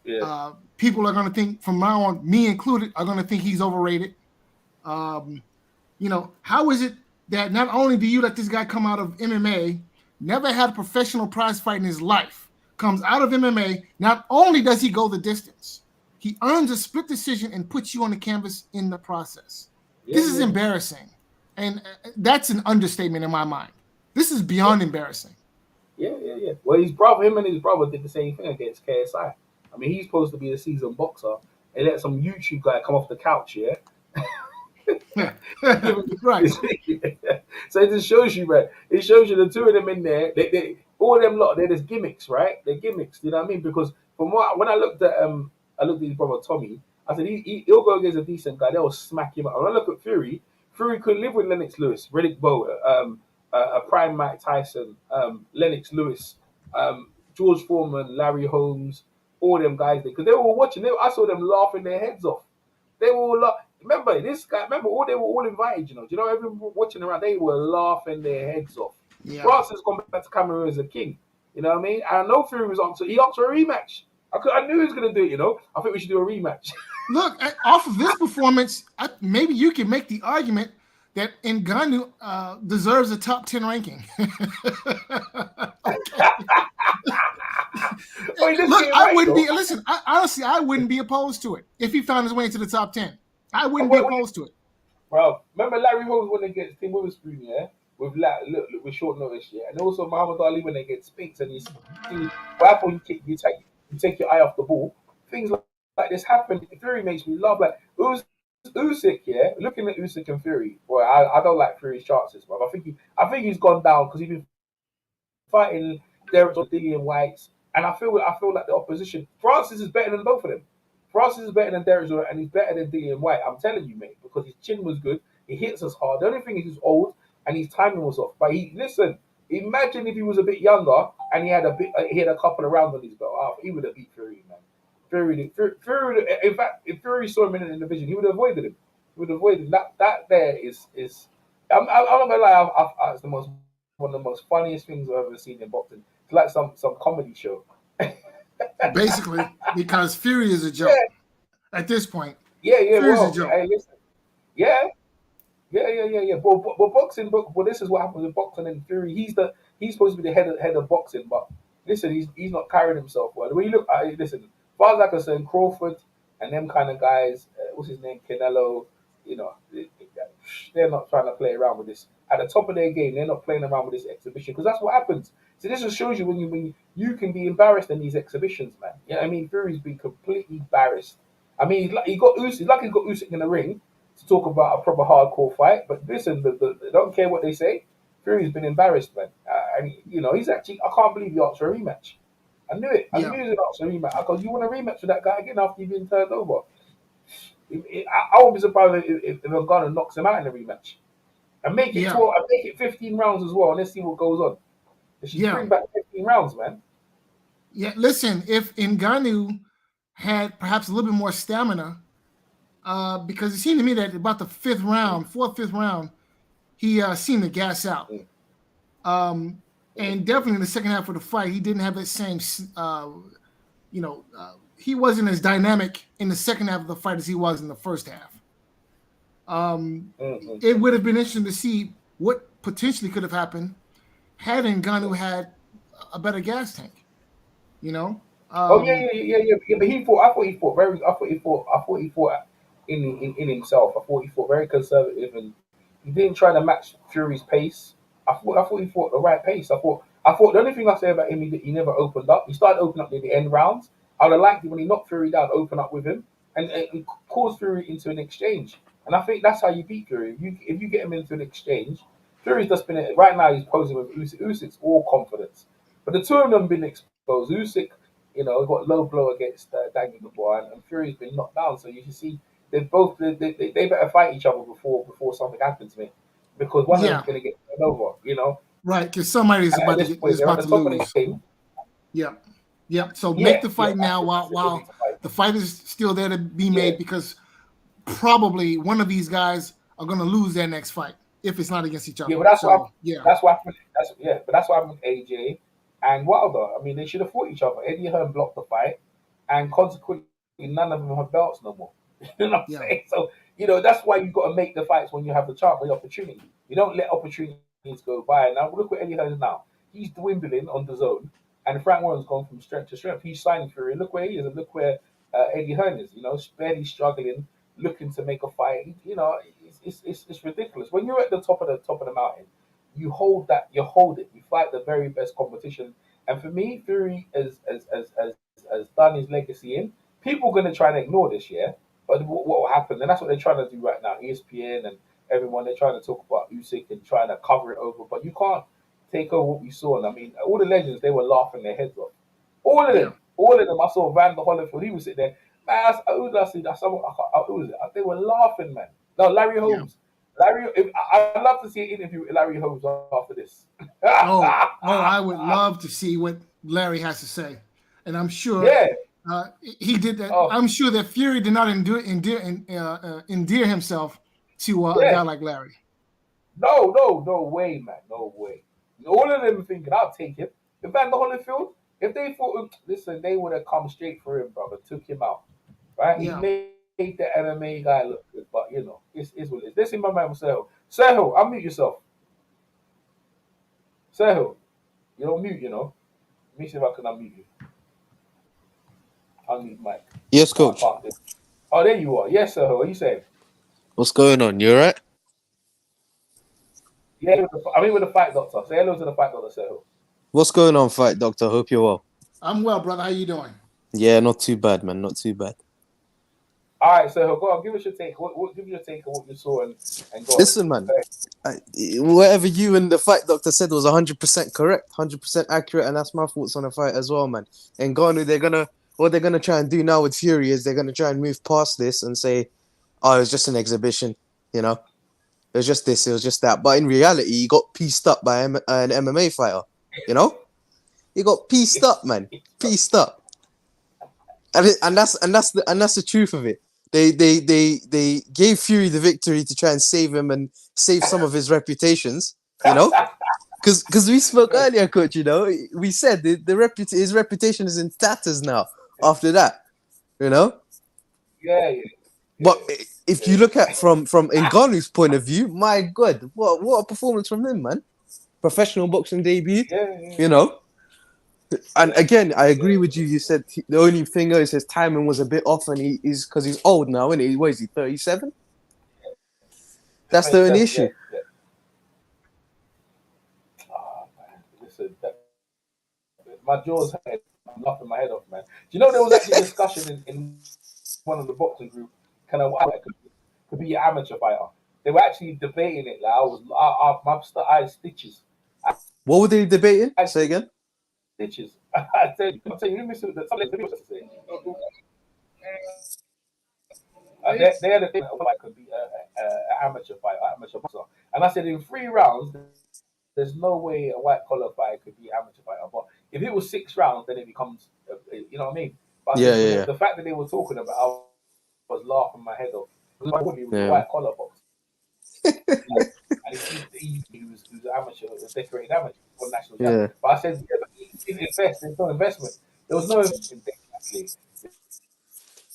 Yeah. People are going to think, from now on, me included, are going to think he's overrated. How is it that not only do you let this guy come out of MMA, never had a professional prize fight in his life, comes out of MMA, not only does he go the distance, he earns a split decision and puts you on the canvas in the process. This is embarrassing. And that's an understatement in my mind. This is beyond embarrassing. Yeah. Well, him and his brother did the same thing against KSI. He's supposed to be a seasoned boxer. They let some YouTube guy come off the couch, yeah? Right. So it just shows you, man. It shows you the two of them in there. all them lot, they're just gimmicks, right? They're gimmicks. You know what I mean? Because when I looked at his brother Tommy, I said he'll go against a decent guy. They'll smack him up. When I look at Fury, Fury could live with Lennox Lewis, Riddick Bowe, a prime Mike Tyson, Lennox Lewis, George Foreman, Larry Holmes, all them guys. Because they were all watching. I saw them laughing their heads off. They were all remember this guy. Remember, they were all invited. Everyone watching around. They were laughing their heads off. Yeah. Francis gone back to Cameroon as a king. You know what I mean? And I know Fury was up to. He asked for a rematch. I knew he was going to do it. I think we should do a rematch. Look, off of this performance, maybe you can make the argument that Ngannou deserves a top 10 ranking. Look, I wouldn't be. Listen, honestly, I wouldn't be opposed to it if he found his way into the top 10. I wouldn't be opposed to it. Bro, remember Larry Holmes when they get Tim Witherspoon, yeah, with short notice, yeah, and also Muhammad Ali when they get spinks and you see right before you take your eye off the ball. Things like this happen. Fury makes me laugh. Like Usyk, yeah, looking at Usyk and Fury, boy, I don't like Fury's chances, bro. I think he's gone down because he's been fighting Derek Dillian Whites, and I feel like the opposition. Francis is better than both of them. Francis is better than Derek Dillian, and he's better than Dillian White. I'm telling you, mate, because his chin was good. He hits us hard. The only thing is he's old and his timing was off. But listen. Imagine if he was a bit younger and he had a couple of rounds on his belt. He would have beat Fury, man. Fury. In fact, if Fury saw him in the division, he would have avoided him. He would have avoided that. That there is. I'm not gonna lie. It's one of the most funniest things I've ever seen in boxing. It's like some comedy show. Basically, because Fury is a joke at this point. Yeah. Fury's a joke. Hey, listen. Yeah. But boxing, but this is what happens with boxing and Fury. He's supposed to be the head of boxing, but listen, he's not carrying himself well. When you look at listen, as far as I'm concerned, Crawford and them kind of guys, what's his name, Canelo, they're not trying to play around with this. At the top of their game, they're not playing around with this exhibition because that's what happens. So this just shows you when you can be embarrassed in these exhibitions, man. You know what I mean? Fury's been completely embarrassed. I mean, he got Usyk, like he's got Usyk in the ring to talk about a proper hardcore fight. But listen, they don't care what they say. Fury's been embarrassed, man. And he's actually. I can't believe he asked for a rematch. I knew it. I knew he was going to ask for a rematch. Because you want a rematch with that guy again after you've been turned over. I won't be surprised if Ngannou knocks him out in a rematch. And make it 12, and make it 15 rounds as well, and let's see what goes on. They should bring back 15 rounds, man. Yeah, listen, if Ngannou had perhaps a little bit more stamina, because it seemed to me that about the fifth round, he seemed to gas out. And definitely in the second half of the fight, he didn't have that same, he wasn't as dynamic in the second half of the fight as he was in the first half. It would have been interesting to see what potentially could have happened had Ngannou had a better gas tank. But he fought. I thought he fought in himself. I thought he fought very conservative, and he didn't try to match Fury's pace. I thought he fought the right pace. I thought the only thing I say about him is that he never opened up. He started opening up near the end rounds. I would have liked it when he knocked Fury down, open up with him, and cause Fury into an exchange. And I think that's how you beat Fury. If you get him into an exchange, Fury's just been right now. He's posing with Usyk. Usyk's all confidence, but the two of them been exposed. Usyk, got low blow against Daniel Dubois, and Fury's been knocked down. So you can see they better fight each other before something happens, mate. Because one of them's going to get turned over, Right, because somebody's about to lose. Yeah. So make the fight now while the fight is still there to be made, because probably one of these guys are going to lose their next fight if it's not against each other. Yeah, but that's what happened. But that's what happened with AJ and Wilder. I mean, they should have fought each other. Eddie Hearn blocked the fight, and consequently, none of them have belts no more. You know what I'm saying? So, that's why you've got to make the fights when you have the chance, the opportunity. You don't let opportunities go by. Now, look what Eddie Hearn is now. He's dwindling on the zone, and Frank Warren's gone from strength to strength. He's signing Fury. Look where he is, and look where Eddie Hearn is. Barely struggling, looking to make a fight. It's ridiculous. When you're at the top of the mountain, you hold that. You hold it. You fight the very best competition. And for me, Fury has done his legacy in. People are going to try and ignore this, but what will happen? And that's what they're trying to do right now. ESPN and everyone, they're trying to talk about Usyk and trying to cover it over. But you can't take over what we saw. And I mean, all the legends, they were laughing their heads off. All of them. All of them. I saw Van der Holyfield. He was sitting there. Man, who did I see? Who was it? They were laughing, man. No, Larry Holmes. I'd love to see an interview with Larry Holmes after this. I would love to see what Larry has to say. And I'm sure he did that. I'm sure that Fury did not endear himself to a guy like Larry. No way, man. No way. All of them thinking, I'll take him. If Van der Holyfield, if they thought, listen, they would have come straight for him, brother, took him out. Right? Yeah. He made the MMA guy look good, but you know, it's what it is. Listen, my man, Sergio. Sergio, unmute yourself. Sergio, you don't mute, you know. Let me see if I can unmute you. Unmute Mike. Yes, coach. Oh, there you are. Yes, Sergio. What are you saying? What's going on? You alright? Yeah, I'm here with the Fight Doctor. Say hello to the Fight Doctor, Sergio. What's going on, Fight Doctor? Hope you're well. I'm well, brother. How you doing? Yeah, not too bad, man. Not too bad. All right, so go on. Give us your take. Give your take on what you saw and go. Listen, man. Whatever you and the Fight Doctor said was 100% correct, 100% accurate, and that's my thoughts on the fight as well, man. And Ngannou, what they're gonna try and do now with Fury is they're gonna try and move past this and say, "Oh, it was just an exhibition," you know. It was just this, it was just that. But in reality, he got pieced up by an MMA fighter, you know. He got pieced up, man. Pieced up. And that's the truth of it. They gave Fury the victory to try and save him and save some of his reputations, you know? Because we spoke earlier, coach, you know, we said his reputation is in tatters now after that, you know? Yeah. But if you look at from Ngannou's point of view, my God, what a performance from him, man. Professional boxing debut, you know? And again, I agree with you. You said the only thing is his timing was a bit off, and he's because he's old now, isn't he? What is he, 37? That's the only issue. Yeah. Oh, man. Listen, my jaws hurt. I'm laughing my head off, man. Do you know there was actually a discussion in one of the boxing group, kind of what could be an amateur fighter. They were actually debating it. Like I had stitches. What were they debating? Say again. Stitches. I tell you, you miss it. Something to say. They had a thing like could be an amateur fighter, amateur boxer, and I said in 3 rounds, there's no way a white collar fighter could be an amateur fighter. But if it was 6 rounds, then it becomes, you know what I mean? But Yeah. The fact that they were talking about, I was laughing my head off. He was a white collar boxer. And he was an amateur, a decorated amateur for national champion. But I said, there's no investment. There was no investment, actually.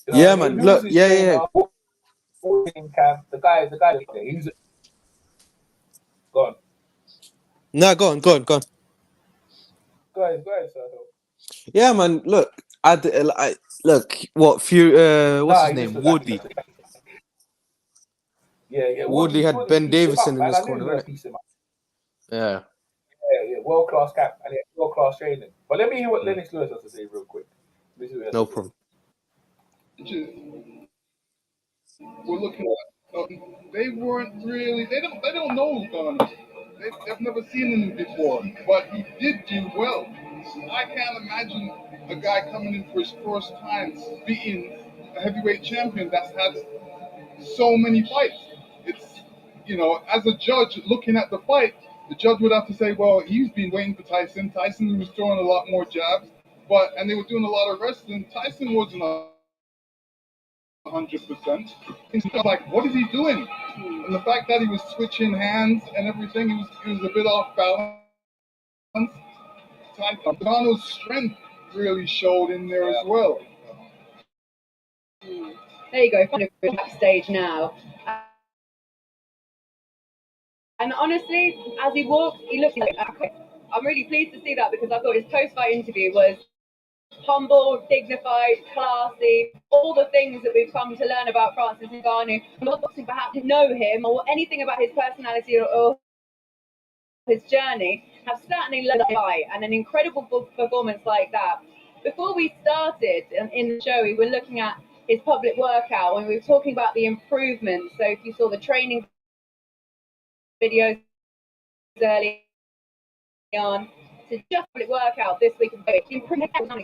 You know, man. Look, yeah. The guy there, he's gone. No, go on. Go ahead, sir. Yeah, man. Look, look. What few? What's his name? Woodley. Yeah. Woodley had Ben Davison in his corner, right? Yeah. World class cap and world class training. But let me hear what Lennox Lewis has to say real quick. No problem. We're looking at. They weren't really. They don't know Ngannou. They've never seen him before, but he did do well. I can't imagine a guy coming in for his first time beating a heavyweight champion that's had so many fights. It's, as a judge looking at the fight, the judge would have to say, well, he's been waiting for Tyson. Tyson was throwing a lot more jabs, and they were doing a lot of wrestling. Tyson wasn't 100%. It's like, what is he doing? And the fact that he was switching hands and everything, he was a bit off balance. Ngannou's strength really showed in there as well. There you go, kind of backstage now. And honestly, as he walks, he looks like, okay. I'm really pleased to see that because I thought his post-fight interview was humble, dignified, classy, all the things that we've come to learn about Francis Ngannou. Not boxing perhaps know him or anything about his personality or his journey, have certainly learned by, and an incredible performance like that. Before we started in the show, we were looking at his public workout and we were talking about the improvements. So if you saw the training videos earlier, on to just work out this week. I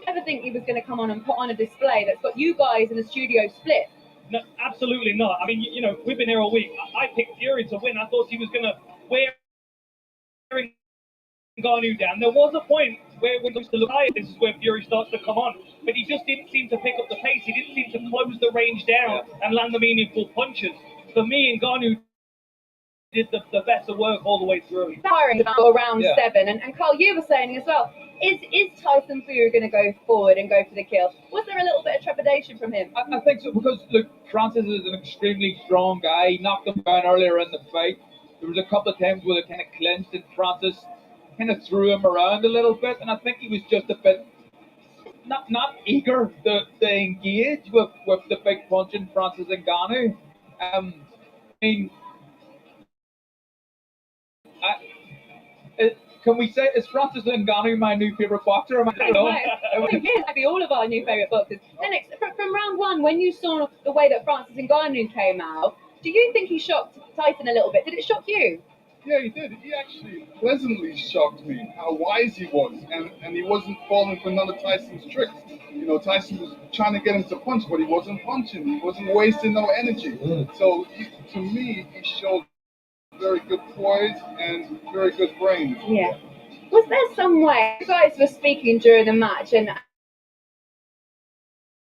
never think he was going to come on and put on a display that's got you guys in the studio split. No, absolutely not. I mean, you know, we've been here all week. I picked Fury to win. I thought he was going to wear Ngannou down. There was a point where when it to look higher, this is where Fury starts to come on. But he just didn't seem to pick up the pace. He didn't seem to close the range down and land the meaningful punches. For me, Ngannou did the better work all the way through. Firing around 7. And Carl, you were saying as well, is Tyson Fury going to go forward and go for the kill? Was there a little bit of trepidation from him? I think so, because look, Francis is an extremely strong guy. He knocked him down earlier in the fight. There was a couple of times where they kind of clinched and Francis kind of threw him around a little bit, and I think he was just a bit not eager to engage with the big punching Francis Ngannou. I mean, can we say, is Francis Ngannou my new favourite boxer? I don't know. It might be all of our new favourite boxers. Lennox, from round 1, when you saw the way that Francis Ngannou came out, do you think he shocked Tyson a little bit? Did it shock you? Yeah, he did. He actually pleasantly shocked me how wise he was, and he wasn't falling for none of Tyson's tricks. You know, Tyson was trying to get him to punch, but he wasn't punching. He wasn't wasting no energy. So, to me, he showed very good poise and very good brains. Yeah. Was there some way you guys were speaking during the match, and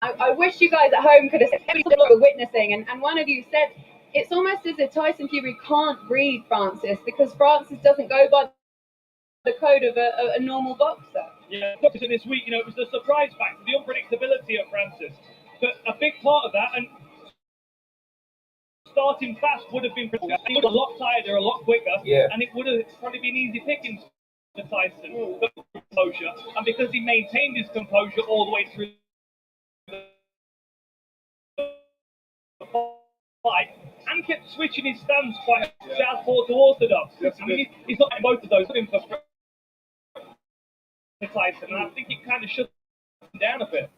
I wish you guys at home could have said every single were witnessing, and one of you said it's almost as if Tyson Fury can't read Francis because Francis doesn't go by the code of a normal boxer. Yeah, because in this week, you know, it was the surprise factor, the unpredictability of Francis. But a big part of that, and starting fast would have been, he would have a lot tighter, a lot quicker, and it would have probably been easy pickings for Tyson. But composure, and because he maintained his composure all the way through the fight, and kept switching his stance quite southpaw to orthodox. I mean, he's not in both of those for Tyson, and I think it kind of shut him down a bit.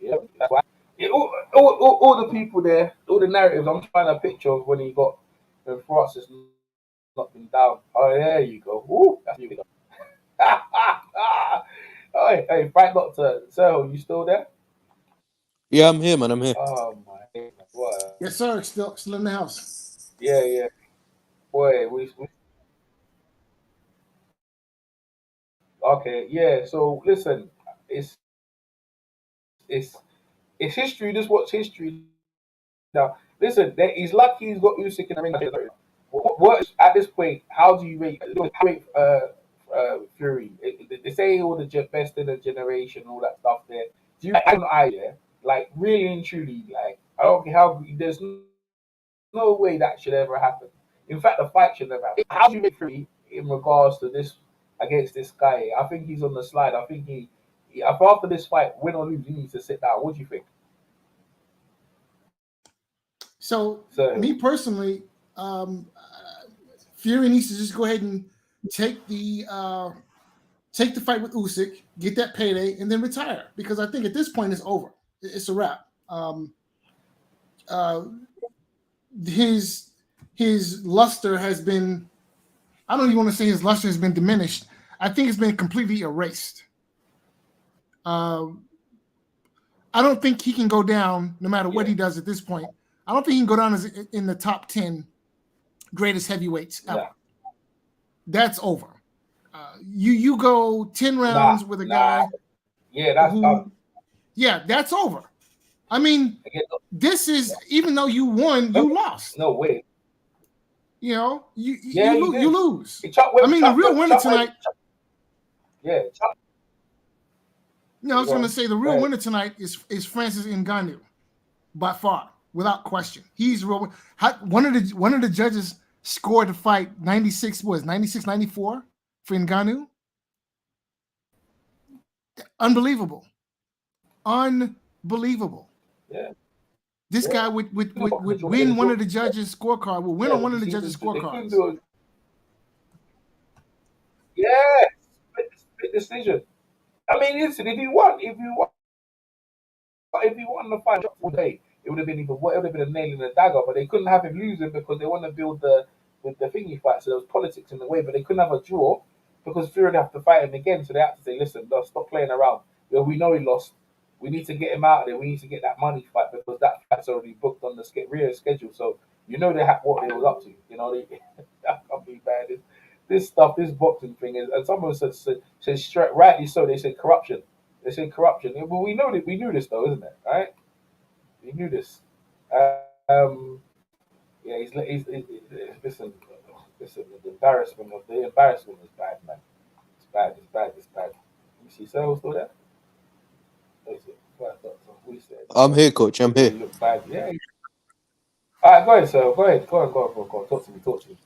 Yeah, that's why. Yeah, all the people there, all the narratives, I'm trying a picture of when Francis knocked him down. Oh, there you go. Ooh, that's you. Hey, Frank Doctor, so you still there? Yeah, I'm here, man. I'm here. Oh my goodness, what? Yes, sir. Still in the house. Yeah. Boy, we okay. Yeah. So listen, it's history. Just watch history. Now, listen, he's lucky he's got Usyk in the ring. What at this point? How do you rate Fury? They say all the best in the generation, all that stuff. There, do you have an idea? Like really and truly, like I don't care how. There's no way that should ever happen. In fact, the fight should never happen. How do you rate Fury in regards to this against this guy? I think he's on the slide. I think he after this fight, win or lose, he needs to sit down. What do you think? So me personally, Fury needs to just go ahead and take the fight with Usyk, get that payday, and then retire. Because I think at this point it's over. It's a wrap. His luster has been. I don't even want to say his luster has been diminished. I think it's been completely erased. I don't think he can go down no matter what he does at this point. I don't think he can go down as in the top 10 greatest heavyweights ever. Yeah. That's over. You go 10 rounds with a guy. Yeah, that's done. Yeah, that's over. I mean, this is even though you won, you lost. No way. You know, you lose. I mean, the real winner tonight. Yeah. No, I was going to say the real winner tonight is Francis Ngannou, by far, without question. He's real. One of the judges scored the fight 96-94 for Ngannou. Unbelievable. Yeah. This guy would win one of the judges' scorecard. Will win on one of the judges' scorecards. Yeah, split decision. I mean, listen, if you won the fight all day, it would have been a nail in the dagger. But they couldn't have him losing because they want to build the thingy fight. So there was politics in the way, but they couldn't have a draw because Fury have to fight him again. So they have to say, listen, no, stop playing around. We know he lost. We need to get him out of there. We need to get that money fight because that fight's already booked on the Rio schedule. So you know they have what they was up to. You know, that can't be bad. This stuff, this boxing thing is, and someone said straight, rightly so. They said corruption. They said corruption. Well, we know that we knew this though, isn't it? Right? We knew this. Um, yeah, listen. The embarrassment is bad, man. It's bad. Let me see. So still there? What is it? We said. I'm here, coach. I'm here. You look bad. Yeah. All right, go ahead, sir. Go ahead. Go on. Talk to me.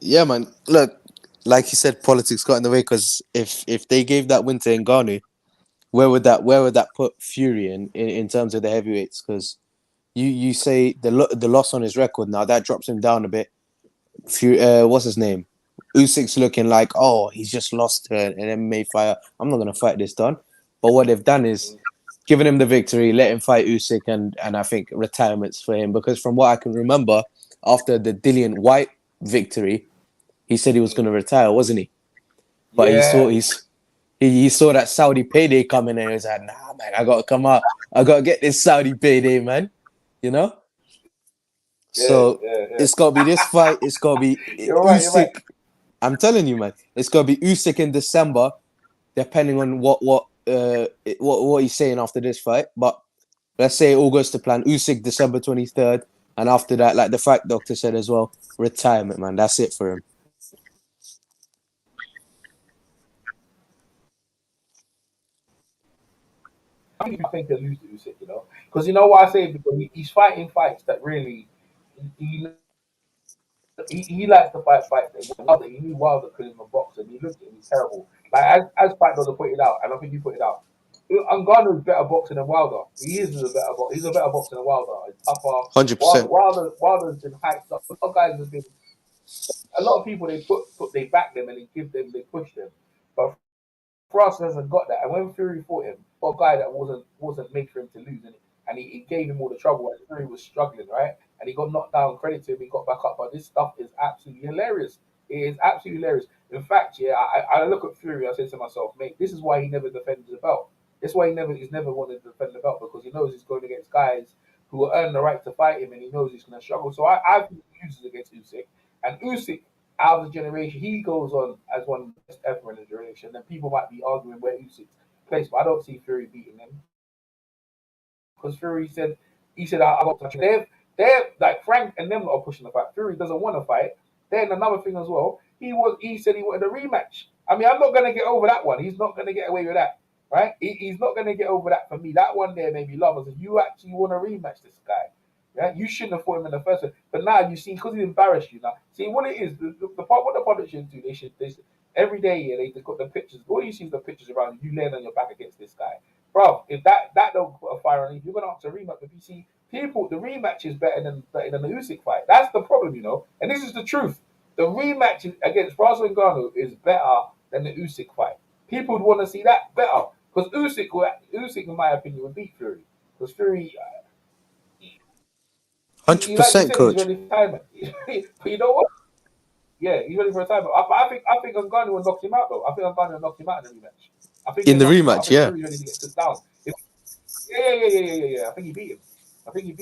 Yeah, man. Look, like you said, politics got in the way because if they gave that win to Ngannou, where would that put Fury in terms of the heavyweights? Because you say the loss on his record now that drops him down a bit. What's his name? Usyk's looking like, oh, he's just lost to an MMA fighter. I'm not gonna fight this done. But what they've done is given him the victory, let him fight Usyk, and I think retirement's for him because from what I can remember, after the Dillian White victory, he said he was gonna retire, wasn't he? But Yeah. he saw that Saudi payday coming and he was like, nah, man, I gotta come out. I gotta get this Saudi payday, man. You know? So it's gotta be this fight. It's gotta be You're right. Usyk. I'm telling you, man. It's gotta be Usyk in December, depending on what he's saying after this fight. But let's say it all goes to plan. Usyk December 23rd, and after that, like the fight doctor said as well, retirement, man. That's it for him. I think they lose to Usyk, you know, because you know why I say it? Because he's fighting fights that really he, he likes to fight fights that Wilder. He knew Wilder couldn't even box, and he looked at him. He's terrible. Like as Fight Doctor put it out, and I think you put it out. Ngannou is better boxing than Wilder. He is a better boxer. He's a better boxer than Wilder. He's tougher. 100%. Wilder's been hyped up. A lot of guys have been. A lot of people they back them and they push them, but Frost hasn't got that. And when Fury fought him, for a guy that wasn't made for him to lose, and he gave him all the trouble. And Fury was struggling, right? And he got knocked down. Credit to him, he got back up. But this stuff is absolutely hilarious. It is absolutely hilarious. In fact, yeah, I look at Fury. I said to myself, mate, this is why he never defended the belt. That's why he's never wanted to defend the belt because he knows he's going against guys who will earn the right to fight him, and he knows he's going to struggle. So I think he loses against Usyk, and Usyk out of the generation, he goes on as one of the best ever in the generation. And people might be arguing where Usyk's place, but I don't see Fury beating him because Fury said I got to touch him. They're like Frank and them are pushing the fight. Fury doesn't want to fight. Then another thing as well, he said he wanted a rematch. I mean, I'm not going to get over that one. He's not going to get away with that, right? He's not going to get over that for me. That one there made me love. I said, you actually want to rematch this guy. Yeah, you shouldn't have fought him in the first one. But now you see, because he embarrassed you now. See what it is, the part what the politicians do, they should every day, yeah, they got the pictures. All you see is the pictures around you laying on your back against this guy. Bro, if that don't put a fire on you, you're gonna have to rematch. If you see people, the rematch is better than the Usyk fight. That's the problem, you know. And this is the truth. The rematch against Russell Ngannou is better than the Usyk fight. People would want to see that better. Because Usyk, in my opinion, would beat Fury. Because Fury 100%, coach. He's ready for retirement. But you know what? Yeah, he's ready for retirement. I think Ngannou will knock him out though. I think Ngannou will knock him out in the rematch. I think in the rematch, yeah. Fury's ready to get sit down. Yeah. I think he beat him. I think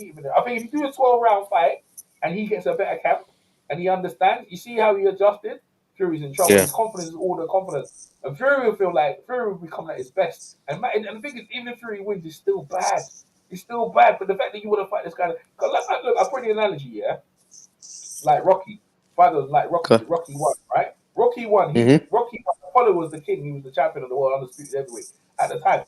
if you do a 12-round fight and he gets a better camp and he understands, you see how he adjusted. Fury's in trouble. Yeah. His confidence is all the confidence, and Fury will become at his best. And the thing is, even if Fury wins, it's still bad. It's still bad, but the fact that you want to fight this guy, look, I put the analogy, yeah, like Rocky, fighters like Rocky, Okay. Rocky won, right? Rocky won. Rocky won. Apollo was the king. He was the champion of the world, undisputed heavyweight at the time,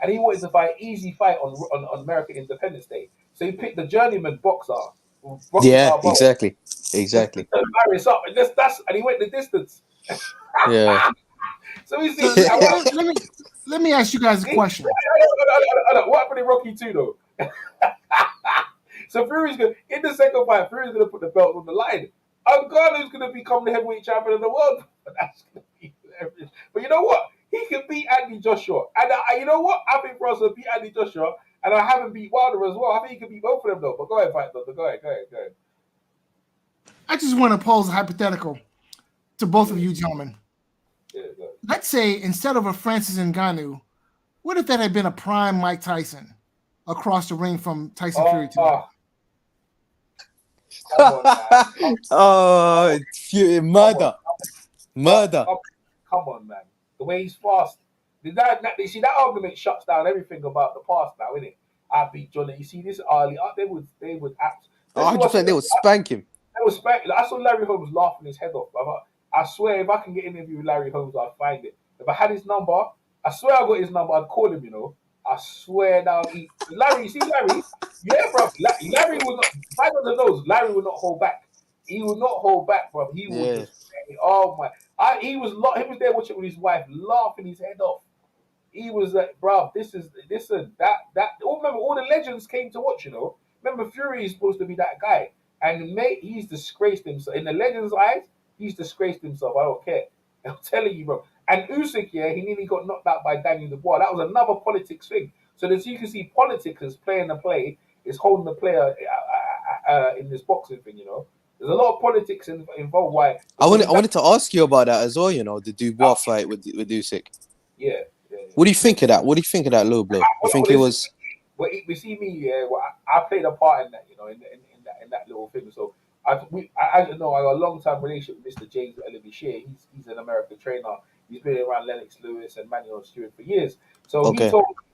and he wanted to fight easy fight on American Independence Day. So he picked the journeyman boxer. Rocky Balboa, exactly. to Paris up, and and he went the distance. Yeah. So he said, let me ask you guys a question. What happened in Rocky 2 though? So Fury's gonna in the second fight, Fury's gonna put the belt on the line. Ngannou's gonna become the heavyweight champion of the world. That's gonna be hilarious. But you know what? He can beat Andy Joshua, and you know what? I think Ross will beat Andy Joshua, and I haven't beat Wilder as well. I think he can beat both of them though. But go ahead, fight doctor. Go ahead. I just want to pose a hypothetical to both of you gentlemen. let's say instead of a Francis Ngannou, what if that had been a prime Mike Tyson across the ring from Tyson Fury tonight? Come on, man. Oh, murder. Come on, man. The way he's fast. You see, that argument shuts down everything about the past now, innit? I beat Johnny. You see, this early, they would act. 100%, they would spank him. They would spank. I saw Larry Holmes laughing his head off, brother. I swear, if I can get an interview with Larry Holmes, I'd find it. If I had his number, I swear I got his number, I'd call him, you know. I swear down. Larry, you see Larry? Yeah, bro. Larry would not, I don't know, Larry would not hold back. He would not hold back, bro. He would just, oh my. He was there watching with his wife, laughing his head off. He was like, bro, remember, all the legends came to watch, you know. Remember, Fury is supposed to be that guy. And mate, he's disgraced himself. In the legends' eyes, he's disgraced himself. I don't care. I'm telling you, bro. And Usyk, yeah, he nearly got knocked out by Daniel Dubois. That was another politics thing. So as you can see, politics is playing the play, is holding the player in this boxing thing, you know. There's a lot of politics involved. Why? I wanted to ask you about that as well, you know, the Dubois fight with Usyk. Yeah. What do you think of that? What do you think of that low blow? You think it was... Well, we see me, yeah. Well, I played a part in that, you know, in that little thing. So as you know, I got a long-time relationship with Mr. James Ellerby-Shea. He's an American trainer. He's been around Lennox Lewis and Manuel Stewart for years. So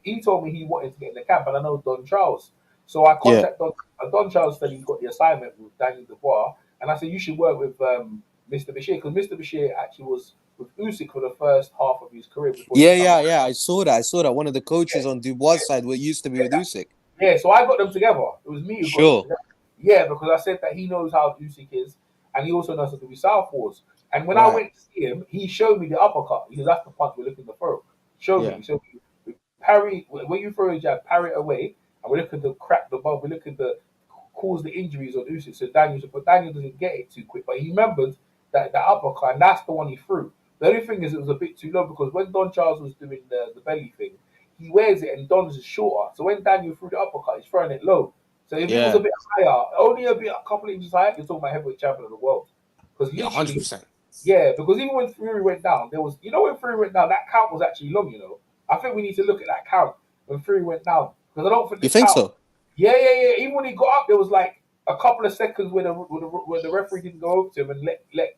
he told me he wanted to get in the camp, and I know Don Charles. So I contacted Don Charles, said he got the assignment with Daniel Dubois, and I said you should work with Mr. Bashir, because Mr. Bashir actually was with Usyk for the first half of his career. Yeah. I saw that. One of the coaches on Dubois' side used to be with Usyk. Yeah, so I got them together. It was me who got them together. Yeah, because I said that he knows how Usyk is, and he also knows how to do southpaws. And when I went to see him, he showed me the uppercut. Because that's the punch we're looking to throw. Showed me. So we parry, when you throw a jab, parry it away, and we're looking to crack the ball. We're looking to cause the injuries on Usyk. So Daniel doesn't get it too quick, but he remembered that uppercut, and that's the one he threw. The only thing is, it was a bit too low, because when Don Charles was doing the belly thing, he wears it and Don's is shorter. So when Daniel threw the uppercut, he's throwing it low. So if it was a bit higher, only a couple of inches higher, you're talking about heavyweight champion of the world. Because 100%. Yeah, because even when Fury went down, when Fury went down, that count was actually long, you know. I think we need to look at that count when Fury went down. Because I don't think you think so? Yeah. Even when he got up, there was like a couple of seconds where the referee didn't go over to him and let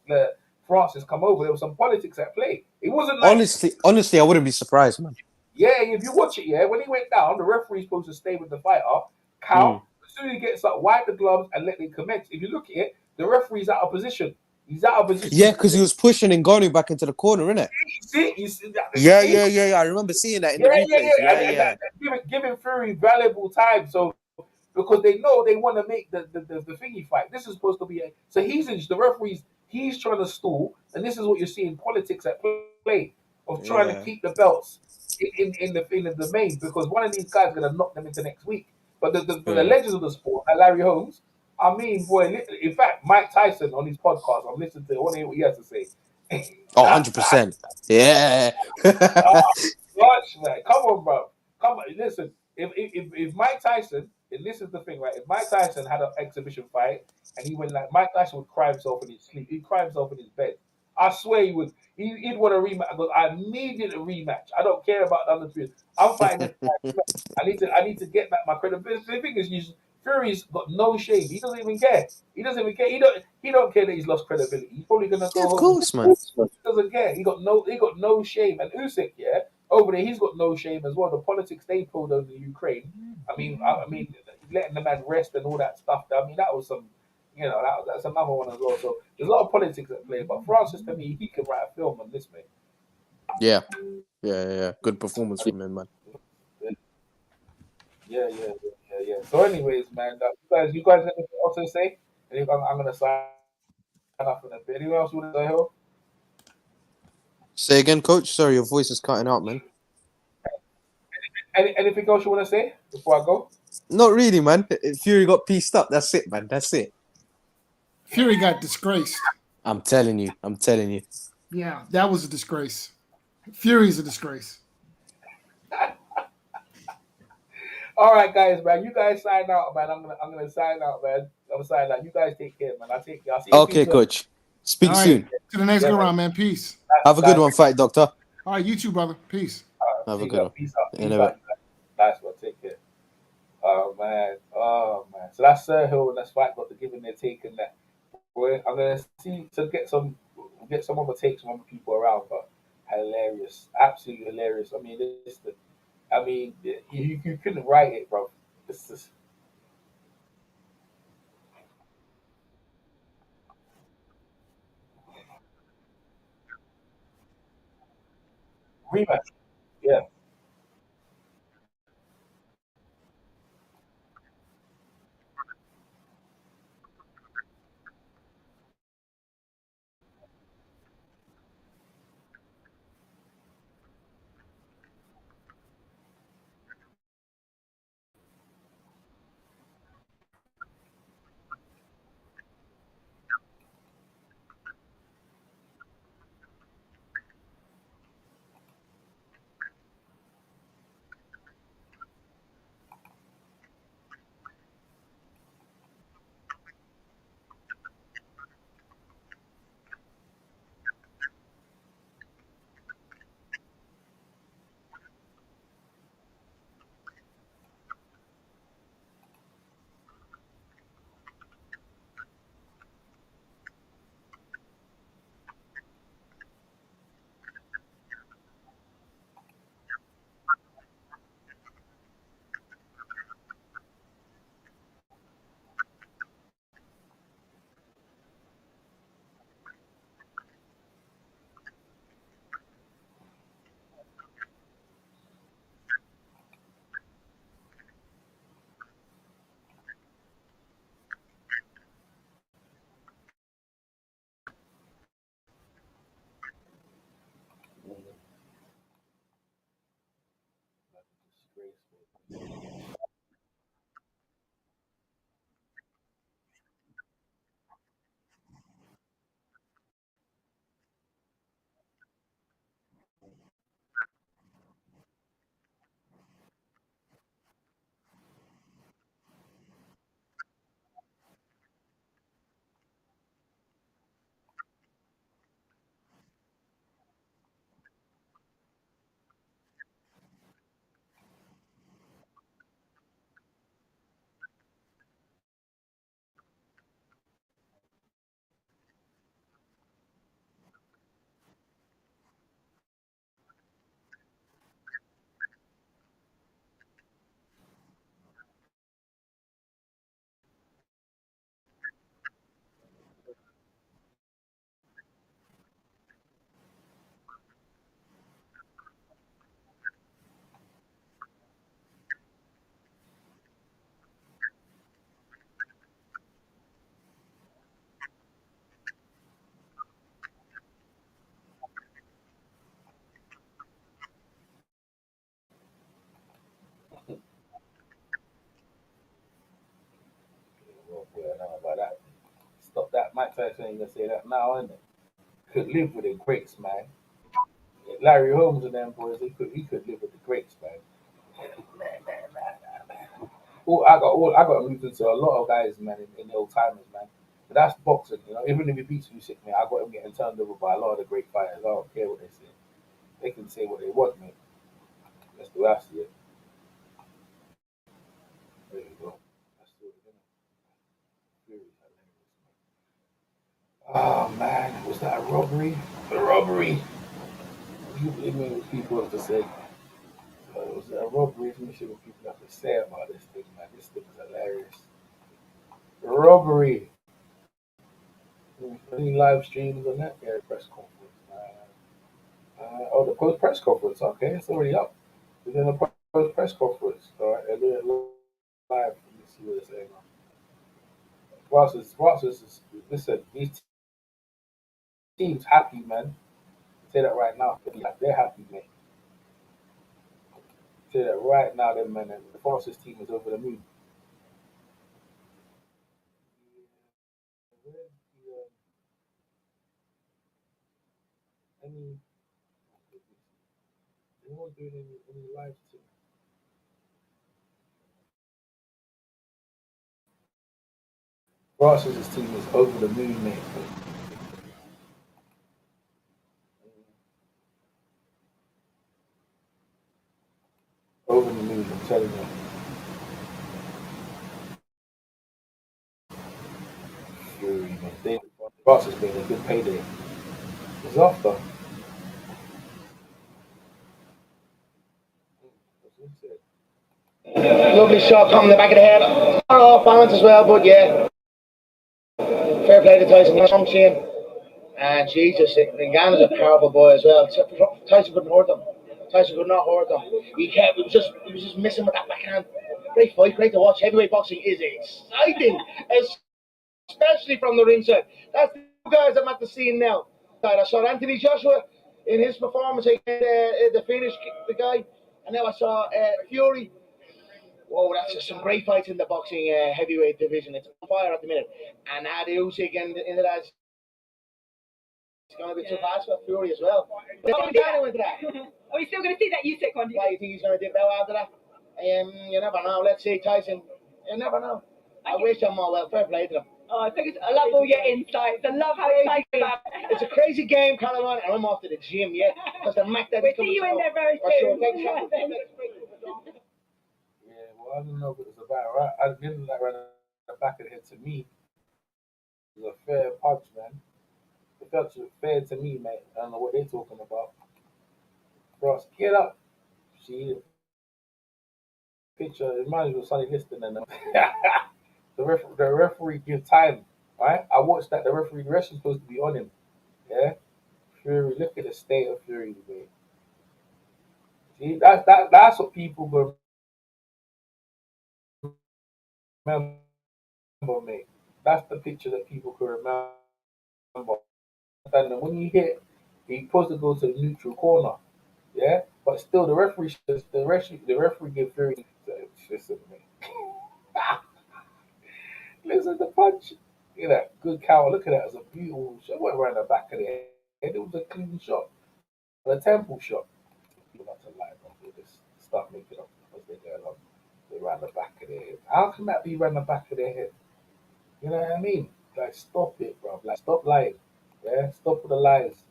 Francis come over. There was some politics at play. It wasn't like... Honestly, I wouldn't be surprised, man. Yeah, if you watch it, when he went down, the referee's supposed to stay with the fighter, count. As soon as he gets up, wipe the gloves and let them commence. If you look at it, the referee's out of position. He's out of position. Yeah, because he was pushing Ngannou back into the corner, innit? You see that? Yeah. I remember seeing that in the replays. Yeah. Giving Fury valuable time, so because they know they want to make the thingy fight. This is supposed to be so the referees. He's trying to stall, and this is what you're seeing politics at play of trying to keep the belts in the domain, because one of these guys is going to knock them into next week. But the legends of the sport, like Larry Holmes, I mean, boy, in fact, Mike Tyson on his podcast, I'm listening to what he has to say. 100%. Yeah. Gosh, man. Come on, bro. Come on. Listen, if Mike Tyson, and this is the thing, right? If Mike Tyson had an exhibition fight and he went like, Mike Tyson would cry himself in his sleep. He'd cry himself in his bed. I swear he would. He'd want a rematch. Because I needed a rematch. I don't care about the other three. I'm fighting this guy. I need to get back my credibility. The thing is, Fury's got no shame. He doesn't even care. He don't care that he's lost credibility. He's probably gonna go home. Of course, man. He doesn't care. He got no shame. And Usyk, over there, he's got no shame as well. The politics they pulled over Ukraine. I mean, letting the man rest and all that stuff. I mean, that was some, that's another one as well. So there's a lot of politics at play. But Francis, to me, he can write a film on this, mate. Yeah. Good performance from him, man. Yeah. So, anyways, man, you guys have anything else to say? I'm gonna sign off in a bit. Anyone else want to say? Say again, Coach. Sorry, your voice is cutting out, man. Anything else you want to say before I go? Not really, man. Fury got pieced up. That's it, man. That's it. Fury got disgraced. I'm telling you. Yeah, that was a disgrace. Fury's a disgrace. All right, guys, man. You guys sign out, man. I'm gonna sign out, man. I'm signing out. You guys take care, man. I'll see you. Okay, Coach. Speak All right. soon. To the next Yeah, go man. round, man. Peace. Have a good one, Fight Doctor. All right, you too, brother. Peace. Have a Big good up. one. Peace out. In Peace a out. Nice one. Take care. Oh man. Oh man. So that's Sir Hill and that's Fight got to give in their take and that. I'm gonna see to get some other takes from other people around, but hilarious, absolutely hilarious. I mean, you couldn't write it, bro. This is rematch. Yeah. Well, I don't know about that. Stop that. Mike Tyson ain't gonna say that now, innit? Could live with the greats, man. Larry Holmes and them boys, he could live with the greats, man. Man, man, man, man, man. I got moved into a lot of guys, man, in the old timers, man. But that's boxing, you know. Even if he beats Usyk, man, I got him getting turned over by a lot of the great fighters. I don't care what they say. They can say what they want, man. That's the way I see it. There you go. That's the way it is. Fury's hilarious, man. Oh man, was that a robbery? A robbery. You believe me what people have to say? It was a robbery. Let me see what people have to say about this thing, man. This thing is hilarious. Robbery. Any live streams on that? Yeah, press conference. Oh, the post press conference. Okay, it's already up. We're doing a post press conference. All right, they're doing it live. Let me see what they're saying. Listen, these teams happy, man. Say that right now. They're happy, man. Say that right now, then, man. The Francis team is over the moon. Where's the, any, they're not doing any live stream. Francis' team is over the moon, mate. Francis being a good payday. It's after. Lovely shot coming in the back of the head. Not off balance as well, but yeah. Fair play to Tyson. Function. And Jesus, Ngannou's a powerful boy as well. Tyson couldn't hurt him. Tyson could not hurt him. He was just missing with that backhand. Great fight, great to watch. Heavyweight boxing is exciting, especially from the ringside. That's the two guys I'm at the scene now. I saw Anthony Joshua in his performance against the finish, the guy, and now I saw Fury. Whoa, that's just some great fights in the boxing heavyweight division. It's on fire at the minute. And Usyk into that. It's going to be too fast for Fury as well. But Ngannou into that. Are we still going to see that Usyk one? Why do you think he's going to dip out after that? You never know. Let's see, Tyson. You never know. I wish him all well. Fair play to them. Oh, I love all your insights. I love how excited about it. It's a crazy game, Caroline, and I'm off to the gym, yeah. Because the Mac that We'll see you in there very soon. Yeah, well, I don't know what it was about, right? I didn't like right at the back of the head to me. It was a fair punch, man. It felt fair to me, mate. I don't know what they're talking about. Ross, get up. See the picture. It reminds me of Sonny Liston and the referee give time, right? I watched that. The referee, the rest is supposed to be on him. Yeah? Fury, look at the state of Fury, mate. See, that's what people go remember, mate. That's the picture that people can remember. And when you hit, he's supposed to go to the neutral corner. Yeah? But still the referee give Fury listen, mate. Listen to punch. Look at that. Good cow. Look at that. It's a beautiful shot. It went around the back of the head. It was a clean shot. A temple shot. People not to lie, bro. They just start making up as they go along. They ran the back of their head. How can that be around the back of their head? You know what I mean? Like, stop it, bro. Like, stop lying. Yeah? Stop with the lies.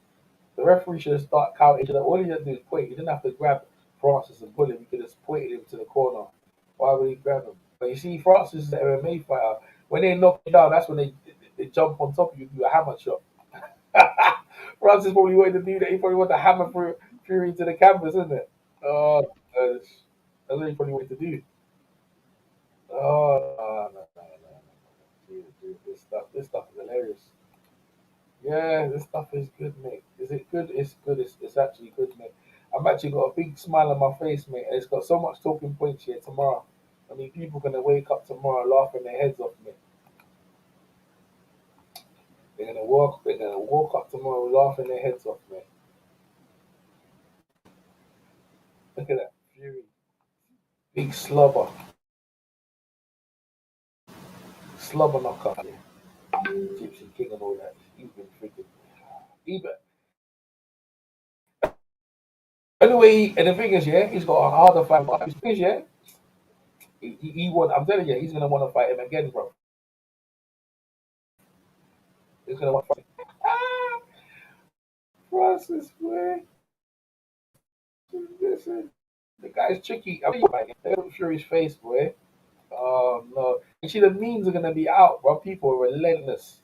The referee should have started counting. All he had to do is point. He didn't have to grab Francis and pull him. He could have pointed him to the corner. Why would he grab him? But you see, Francis is an MMA fighter. When they knock you down, that's when they jump on top of you, do a hammer shot. Francis probably wanted to do that. He probably wanted to hammer through Fury into the canvas, isn't it? Oh, gosh. That's what he probably wanted to do. Oh, no. Dude, this stuff is hilarious. Yeah, this stuff is good, mate. Is it good? It's good. It's actually good, mate. I've actually got a big smile on my face, mate. And it's got so much talking points here tomorrow. I mean, people are gonna wake up tomorrow laughing their heads off, mate. They're gonna walk up tomorrow laughing their heads off, mate. Look at that Fury, big slobber knockout. Yeah. Gypsy King and all that. He's been freaking. Even anyway, and the thing is, yeah, he's got a harder fight. But the thing is, yeah, he won. I'm telling you, he's gonna want to fight him again, bro. He's gonna want to fight. Francis, boy. Listen, the guy's tricky. I'm sure his face, boy. Oh no! You see, the memes are gonna be out, bro. People are relentless.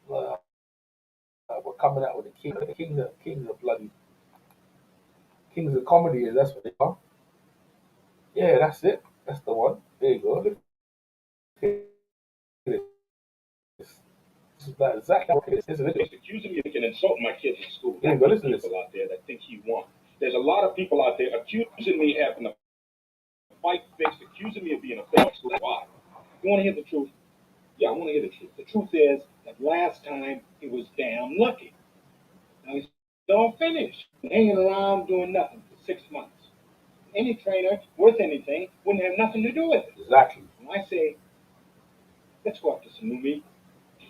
We're coming out with the king. The kings of bloody kings of comedy. That's what they are. Yeah, that's it. That's the one. There you go. Look at this. This is that exactly what it is. Accusing me of insulting my kids in school. There you go. Listen to this. People out there that think he won. There's a lot of people out there accusing me of having a fight fixed, accusing me of being a fake school. Why? You want to hear the truth? Yeah, I want to hear the truth. The truth is that last time he was damn lucky. Now he's all finished, hanging around doing nothing for 6 months. Any trainer worth anything wouldn't have nothing to do with it. Exactly. And I say, let's go after some new meat.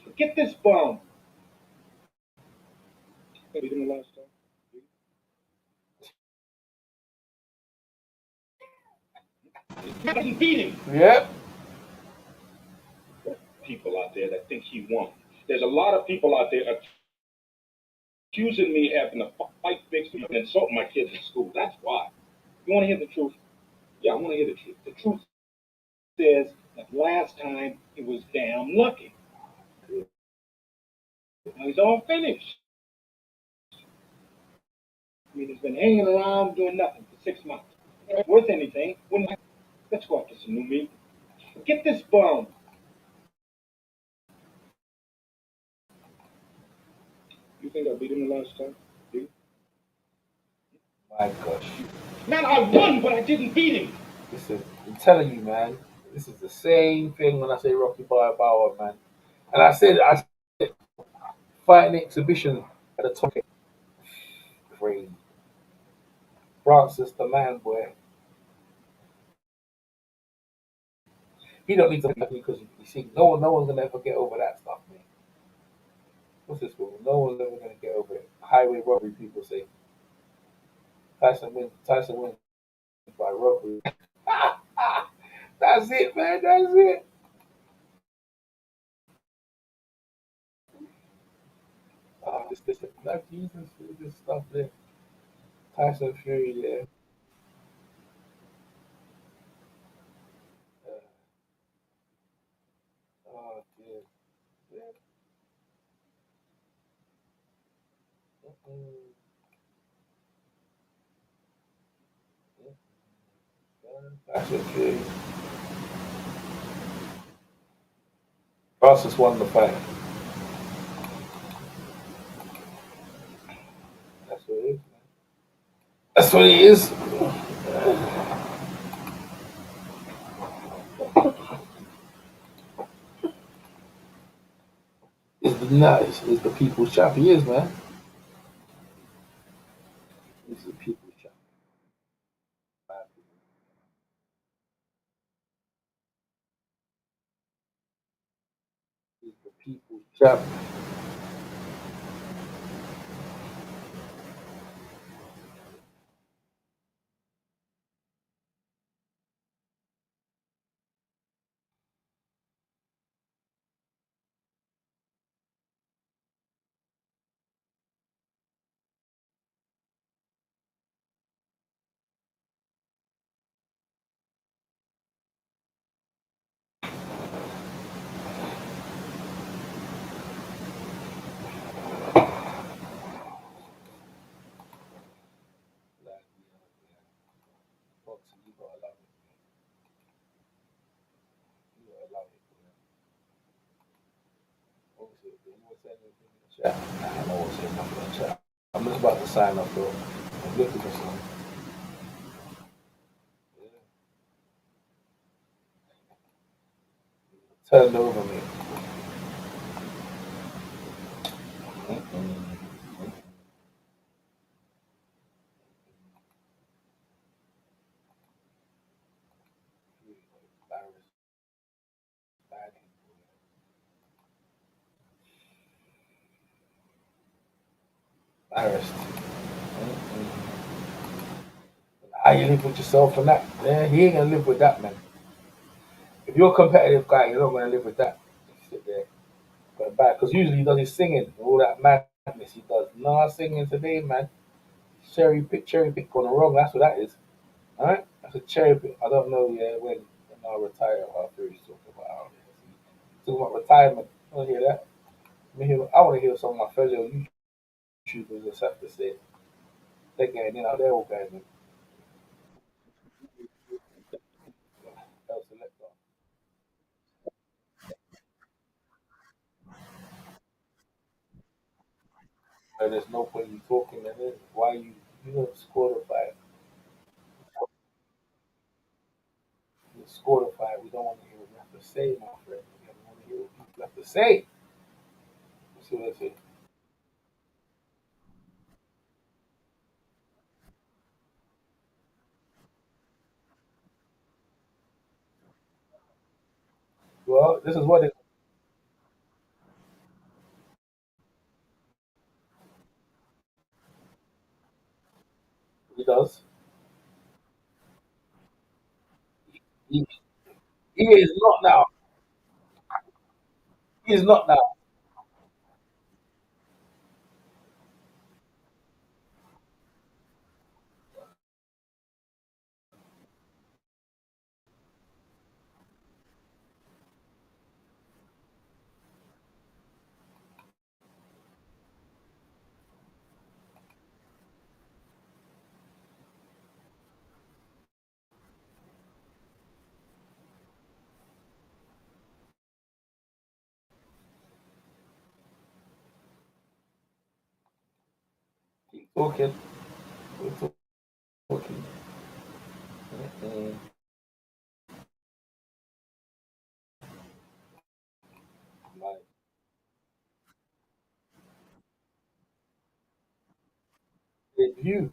Forget this bum. Beat him the last time. You didn't beat him. Yep. People out there that think he won. There's a lot of people out there accusing me of having a fight fixed and insulting my kids in school. That's why. You want to hear the truth? Yeah, I want to hear the truth. The truth is that last time he was damn lucky. Now he's all finished. I mean, he's been hanging around doing nothing for 6 months. Not worth anything. Let's go after some new meat. Get this bum. You think I beat him the last time? Do you? My gosh. Man, I won, but I didn't beat him. Listen, I'm telling you, man, this is the same thing when I say Rocky Balboa, man. And I said, fighting exhibition at the top. Crazy. Francis, the man, boy. He don't need to be because you see, no one's gonna ever get over that stuff, man. What's this for? No one's ever gonna get over it. Highway robbery, people say. Tyson wins by robbery. That's it, man. That's it. Like Jesus, this stuff there. Tyson Fury, yeah. Oh, dear. Yeah. Mm-mm. Tyson Fury. Francis won the fight. That's what it is, man. That's what it is. Is the people's champ. He is, man. He's the people's champ. He's the people's champ. Like, boxing, you gotta love it. You gotta love it, man. Obviously, you want to say anything in the chat? Nah, I don't want to say nothing in the chat. I'm just about to sign up, though. I'm looking for something. Yeah. Turned over me. Mm-mm. Embarrassed. Mm-mm. How you live with yourself and that? Yeah, he ain't gonna live with that, man. If you're a competitive guy, you're not gonna live with that. Sit there, going back. Because usually he does his singing, all that madness he does. No, I'm singing today, man. Cherry pick on the wrong. That's what that is. All right, that's a cherry pick. I don't know. Yeah, when I retire, after he's talking about talking about retirement. I want to hear that. I want to hear some of my fellow YouTubers just have to say they're getting in. They're all going in. El Selector. And there's no point in talking. And then why you don't score the fight? You score the fight. We don't want to hear what you have to say, my friend. We don't want to hear what people have to say. You see what I say? Well, this is what he does. He, he is not now. He is not now. Talking. We're talking. Mm-mm. Like, you.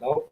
No.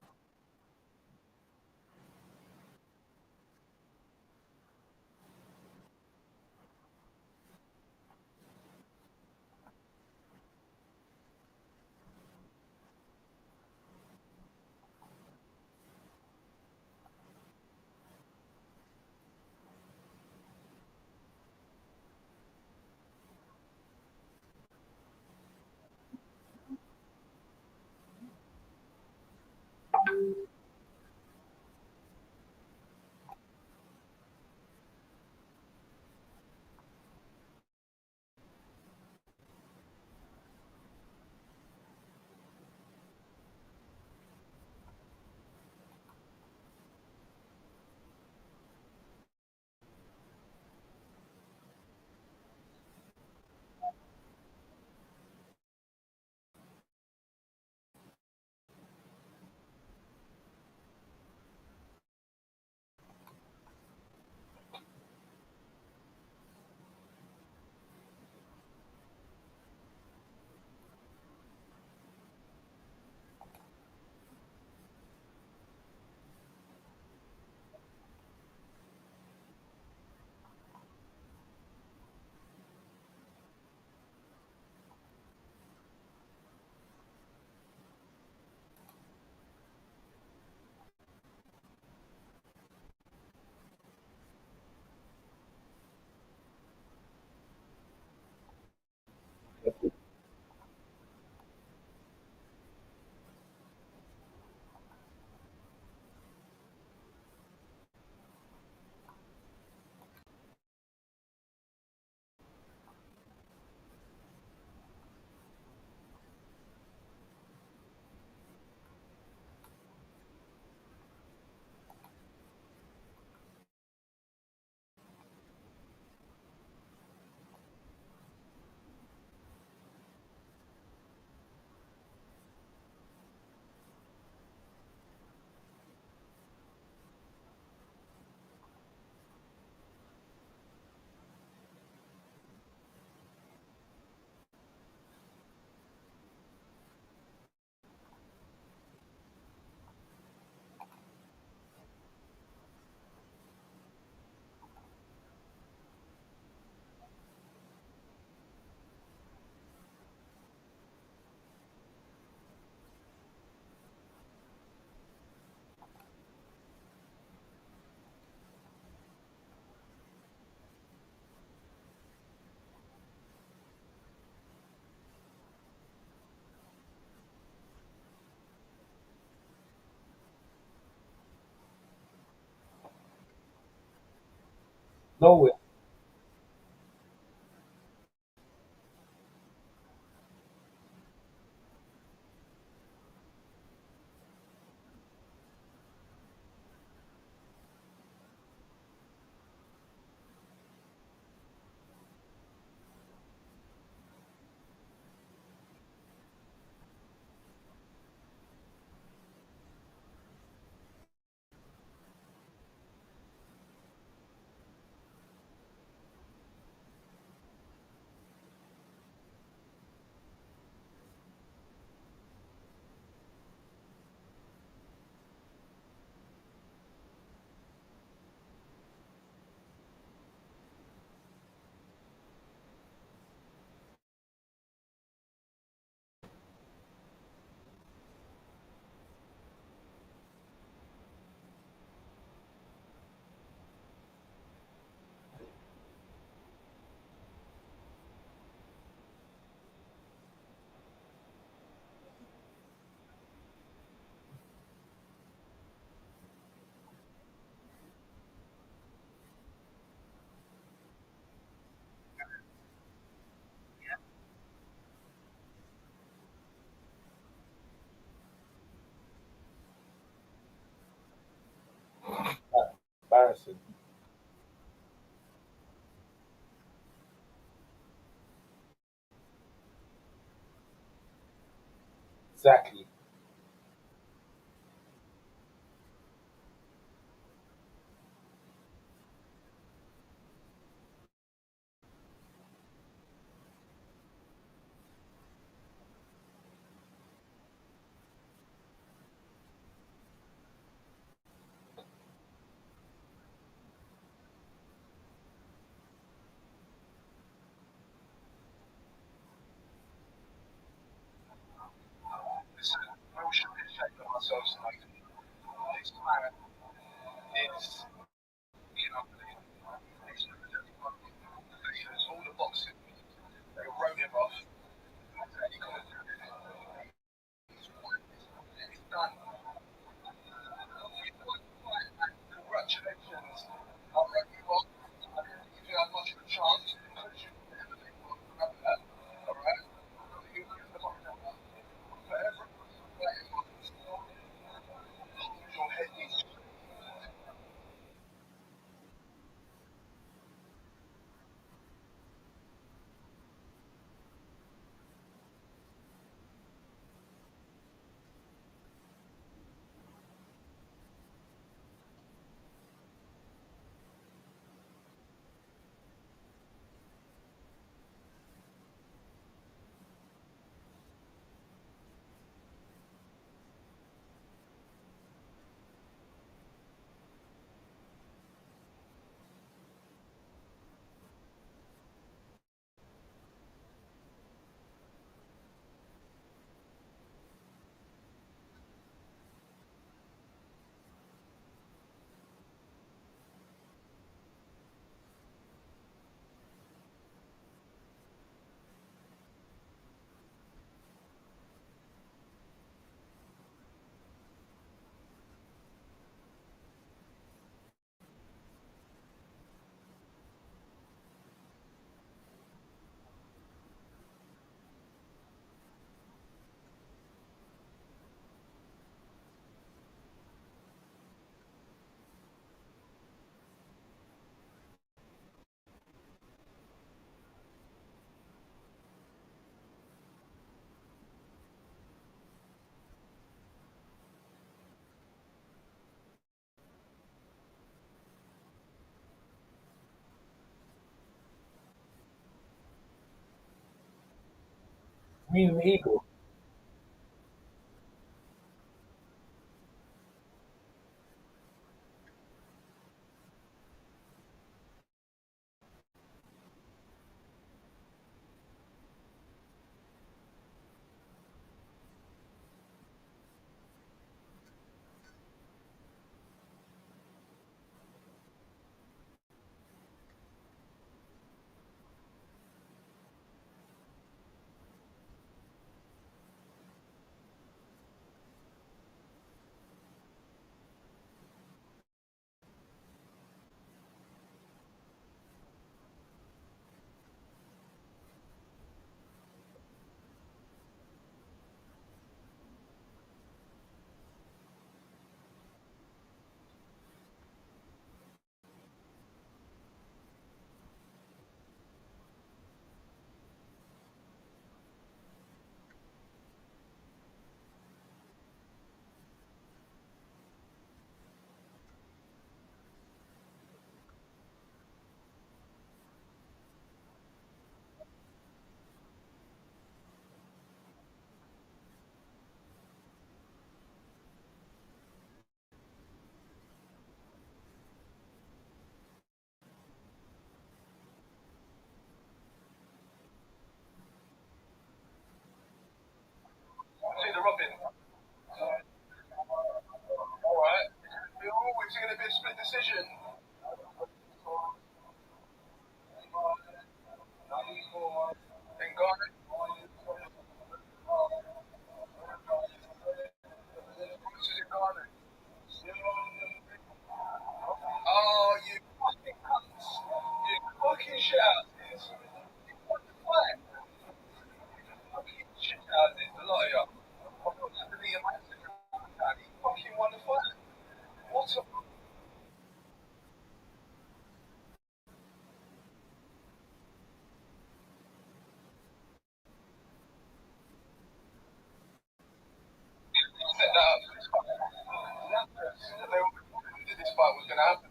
Nowhere. Tyson. Exactly. Listen, I should be ashamed of myself tonight. This man is, you know, all the boxing. They wrote him off. And he couldn't do it. It's done. Congratulations. I wrote you off. If you had much of a chance, because you never think what remember that. Alright? You give the box number. For every your head needs to Me and the Eagle. see the Robin. Alright. It's going to be a split decision. Ngannou. This is Ngannou. Oh, you fucking cunts. You fucking shit houses. You want to fight? Fucking shit houses, a lot of you. I've got to be a massacre. You fucking want to fight? What a gonna happen.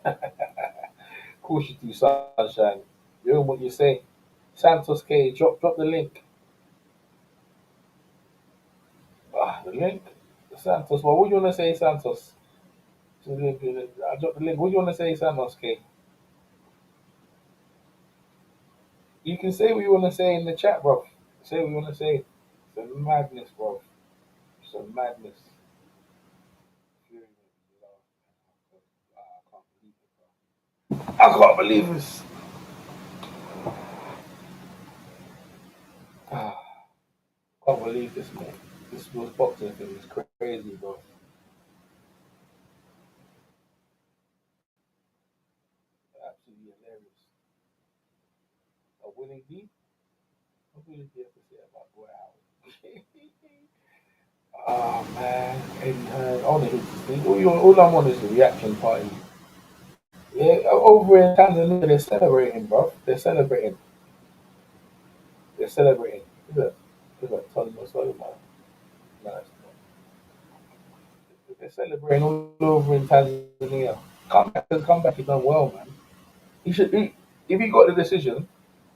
Of course you do, Sunshine. You know what you say. Santos K, drop the link. The link? Santos, what would you want to say, Santos? I dropped the link. What do you want to say, Santos K? You can say what you want to say in the chat, bro. Say what you want to say. It's a madness, bro. It's a madness. I can't believe this. I can't believe this, man. This was boxing thing is crazy, bro. Absolutely hilarious. A winning D? What do you have to say about Wow? Oh man, Eddie Hearn. All the hits. All I want is the reaction party. Yeah, over in Tanzania, they're celebrating, bro. They're celebrating. They're celebrating. Look at Tony Masola, man. Nice. They're celebrating all over in Tanzania. Comeback, he's done well, man. He should, if he got the decision,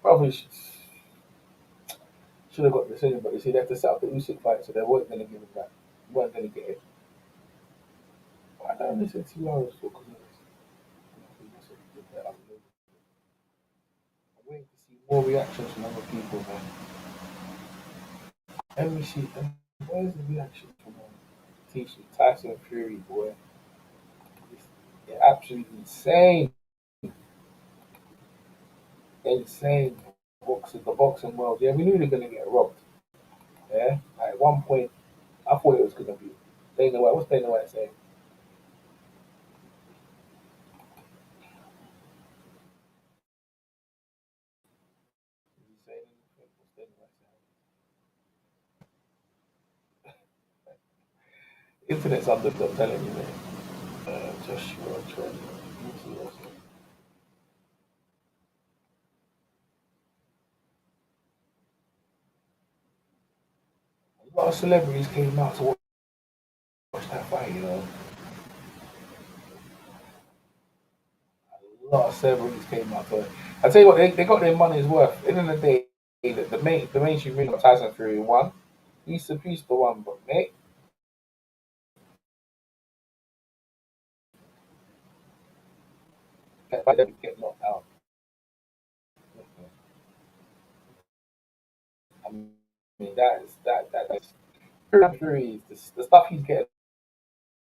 probably should have got the decision. But you see, they had to set up the Usyk fight, so they weren't going to give him that. Weren't going to get it. But I don't listen to 2 hours for I'm waiting to see more reactions from other people, man. Let me see. Where's the reaction from Tyson Fury, boy? It's absolutely insane. Insane. The boxing world. Yeah, we knew they were going to get robbed. Yeah? At one point, I thought it was going to be Dana White. What's Dana White saying? Is he saying anything? What's Dana White saying? Internet's under, I'm telling you, man. Joshua Trent. A lot of celebrities came out to watch that fight, you know. A lot of celebrities came out for it. I tell you what, they got their money's worth. At the end of the day, the mainstream media got Tyson Fury won. He's the one, but mate, that fight didn't get knocked out. I mean, that's Fury. The stuff he's getting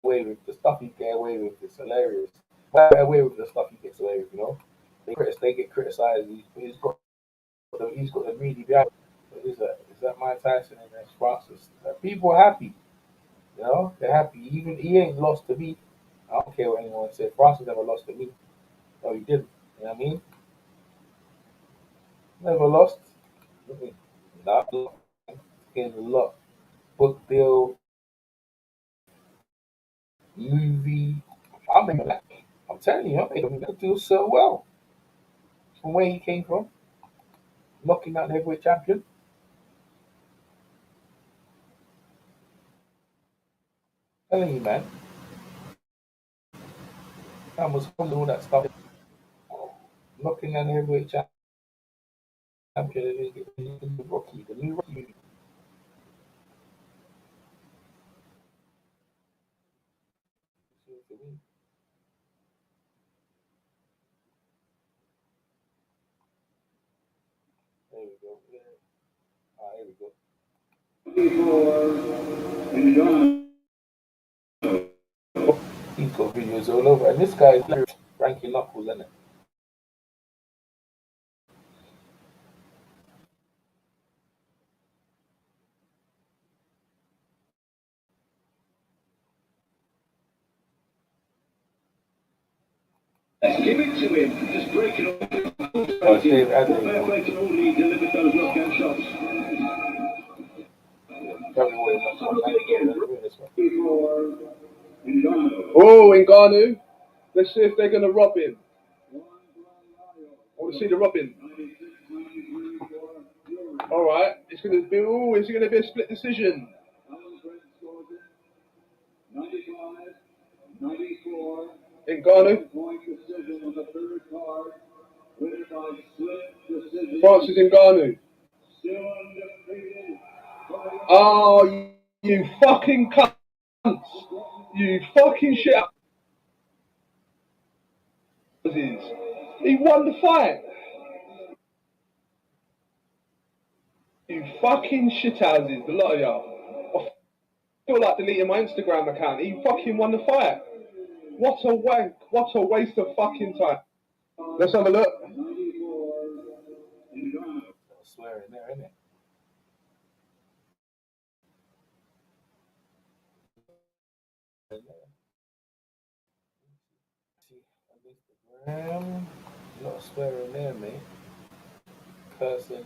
away with, is hilarious. Why get away with the stuff he gets away with, you know? They get criticized. He's got the media behind. Is that Mike Tyson and that's Francis? People are happy. You know, they're happy. Even he ain't lost to me. I don't care what anyone said. Francis never lost to me. No, he didn't. You know what I mean? Never lost. Not getting a lot. Book deal, movie. I'm making that. I'm telling you, I'm making that deal so well. From where he came from, knocking out the heavyweight champion. Telling you, man. I was from all that stuff. Knocking out the heavyweight champion. The new Rocky. The new Rocky. There we go. Yeah. Here we go. He's got videos all over. And this guy is Frankie Knuckles, isn't it? Give it to him. Just break it up. Dave Adley. Fair play to all he delivered those knockout shots. Oh, Ngannou. Let's see if they're going to rob him. I want to see the robbing. All right, it's going to be. Oh, is it going to be a split decision? 94. Ngannou. Francis Ngannou. Oh, you fucking cunts! You fucking shit. He won the fight. You fucking shithouses, the lot of y'all. I feel like deleting my Instagram account. He fucking won the fight. What a wank. What a waste of fucking time. Let's have a look. I swear in there, innit? Instagram. Not swearing there, mate. Person.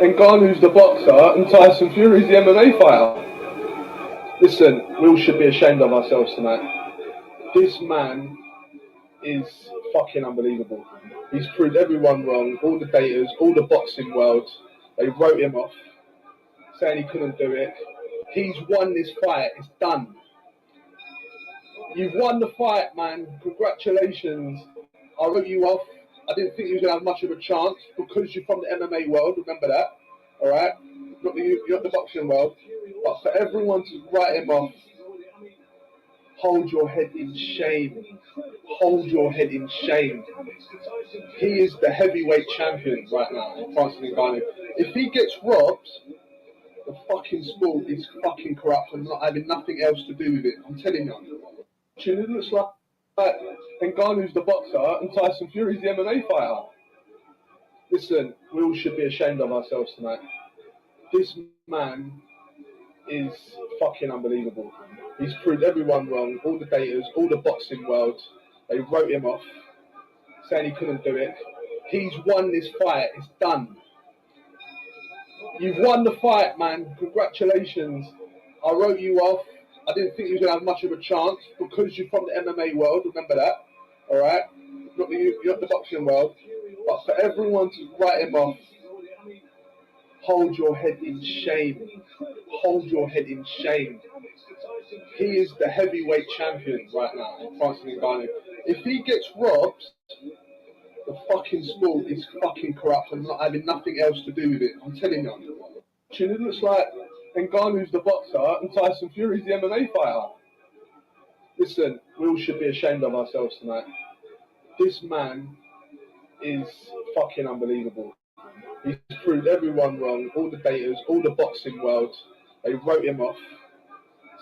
Ngannou's the boxer and Tyson Fury's the MMA fighter. Listen, we all should be ashamed of ourselves tonight. This man is fucking unbelievable. He's proved everyone wrong, all the daters, all the boxing world. They wrote him off, saying he couldn't do it. He's won this fight, it's done. You've won the fight, man. Congratulations. I wrote you off. I didn't think you was going to have much of a chance because you're from the MMA world, remember that, all right? You're not the boxing world. But for everyone to write him off, hold your head in shame. Hold your head in shame. He is the heavyweight champion right now, Francis Ngannou. If he gets robbed, the fucking sport is fucking corrupt and not having nothing else to do with it. I'm telling you. It looks like Ngannou's the boxer and Tyson Fury's the MMA fighter. Listen, we all should be ashamed of ourselves tonight. This man is fucking unbelievable. He's proved everyone wrong, all the daters, all the boxing world. They wrote him off, saying he couldn't do it. He's won this fight, it's done. You've won the fight, man. Congratulations. I wrote you off. I didn't think you was going to have much of a chance because you're from the MMA world, remember that, all right? You're not the boxing world. But for everyone to write him off, hold your head in shame. Hold your head in shame. He is the heavyweight champion right now, Francis Ngannou. If he gets robbed, the fucking sport is fucking corrupt and not having nothing else to do with it. I'm telling you. It looks like Ngannou's the boxer and Tyson Fury's the MMA fighter. Listen, we all should be ashamed of ourselves tonight. This man is fucking unbelievable. He's proved everyone wrong, all the daters, all the boxing world. They wrote him off,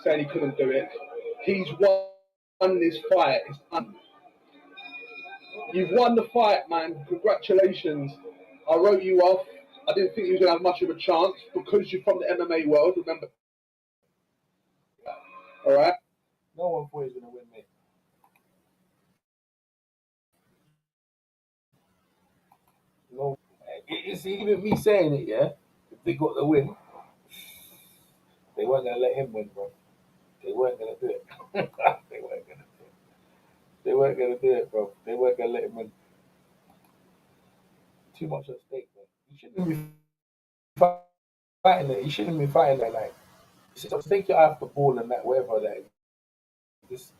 saying he couldn't do it. He's won this fight, it's done. You've won the fight, man. Congratulations. I wrote you off. I didn't think you was going to have much of a chance because you're from the MMA world, remember? All right? No one thought he was going to win, mate. No. It's even me saying it, yeah? If they got the win, they weren't going to let him win, bro. They weren't going to do it. They weren't going to do it. They weren't going to do it, bro. They weren't going to let him win. Too much at stake, man. He shouldn't be fighting it. He shouldn't be fighting that, like. Just take your eye off the ball and that, whatever that. Just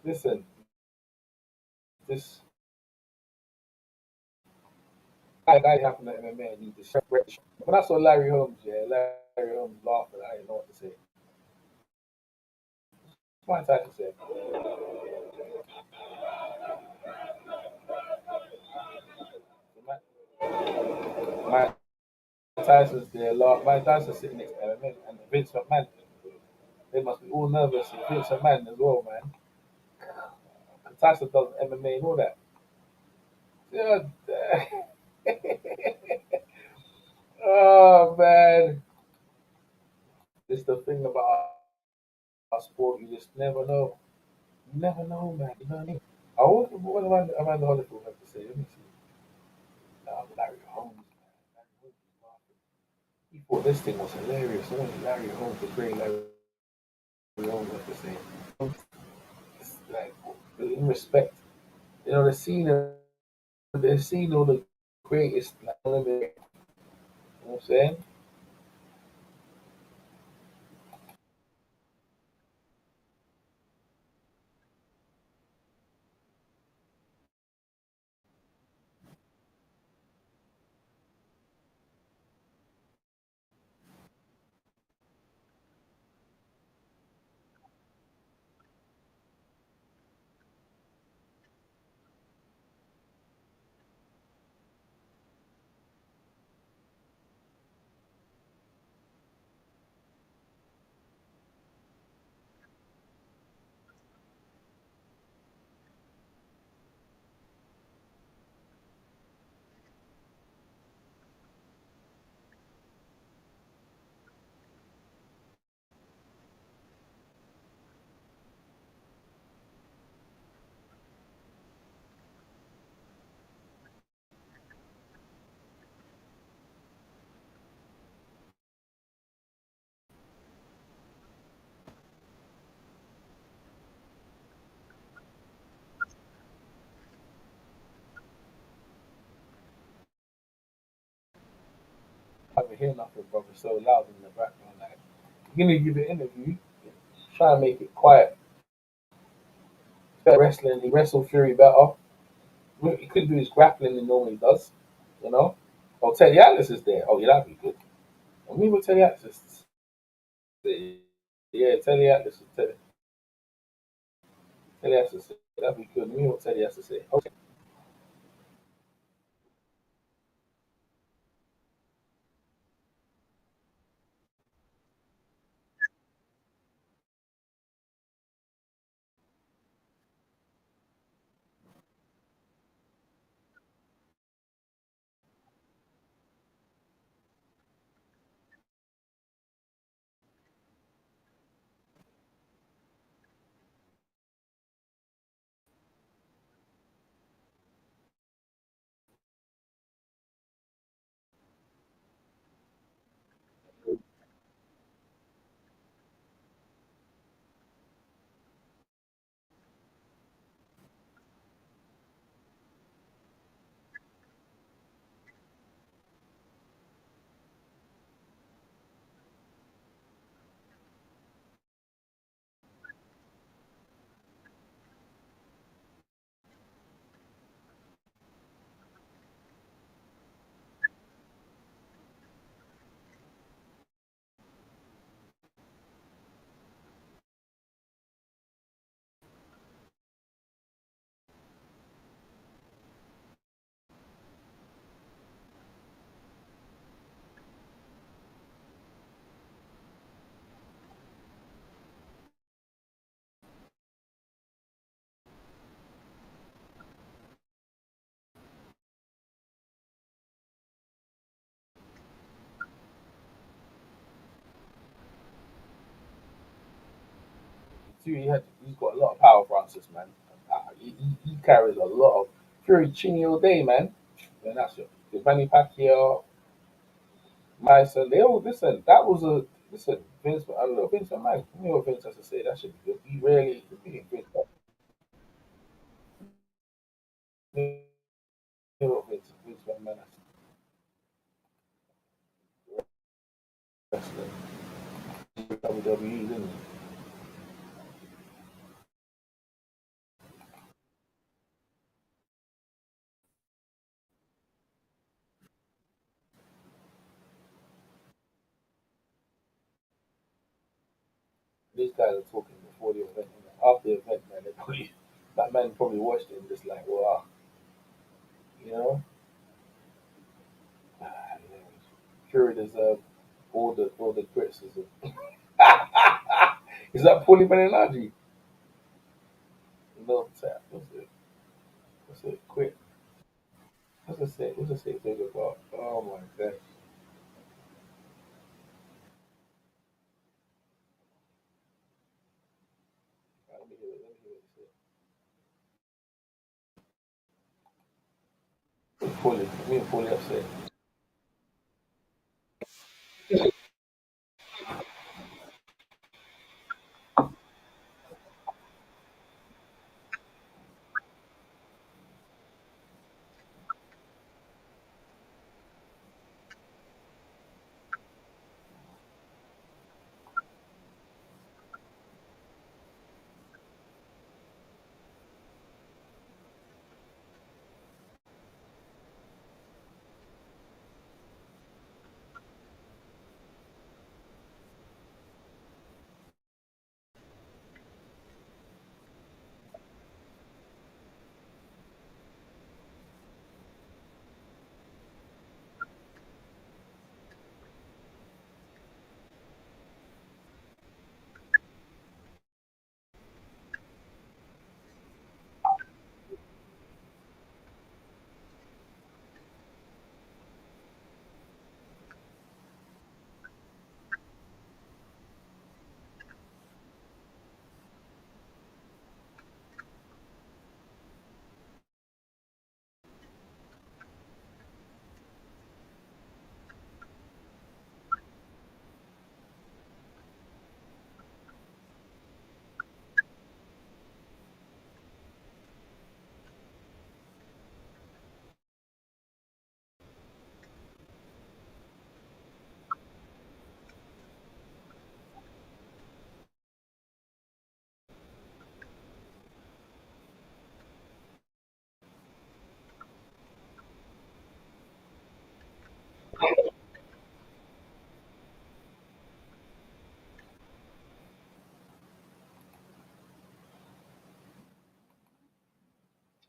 listen. This guy happened at MMA and he just when I saw Larry Holmes, Larry Holmes laughing, I didn't know what to say. Mike Tyson said. Mike Tyson's there, Mike Tyson's sitting next to MMA and Vince McMahon. They must be all nervous. And Vince McMahon as well, man. Tyson does MMA and all that. Yeah. Oh man, this the thing about our sport. You just never know. You never know, man. You know what I mean? What Amanda Holyfield have to say? Let me see. Larry Holmes, man. Larry Holmes is laughing. He thought this thing was hilarious. I wanted Larry Holmes, the great Larry Holmes, have to say. It's like, in respect, you know, they've seen all the greatest, like, you know what I'm saying? I can hear nothing, brother. So loud in the background. Like, you're gonna give an interview, try and make it quiet. Better wrestling, he wrestled Fury better. He couldn't do his grappling he normally does, you know. Oh, Teddy Atlas is there. Oh, yeah, that'd be good. I mean, what Teddy Atlas is. Yeah, Teddy Atlas is Teddy Atlas is that'd be good. I mean, what Teddy has to say. Okay. He's got a lot of power, Francis, man. He carries a lot of Fury Chinny all day, man. And that's it. Manny Pacquiao, Myson, they all listen. That was a listen. Vince, I don't know Vince McMahon. You know what Vince has to say. That should be good. He really, Vince, you know what Vince McMahon has to wrestling. WWE, didn't he? These guys are talking before the event. After the event, man, they probably that man probably watched it and just like, wow, you know. Fury deserved all the criticism. Is that Paulie Malignaggi? no tap. What's it? Quick. What's it say thing about? Oh my god. Let me hear it. Let me hear it. Fully upset.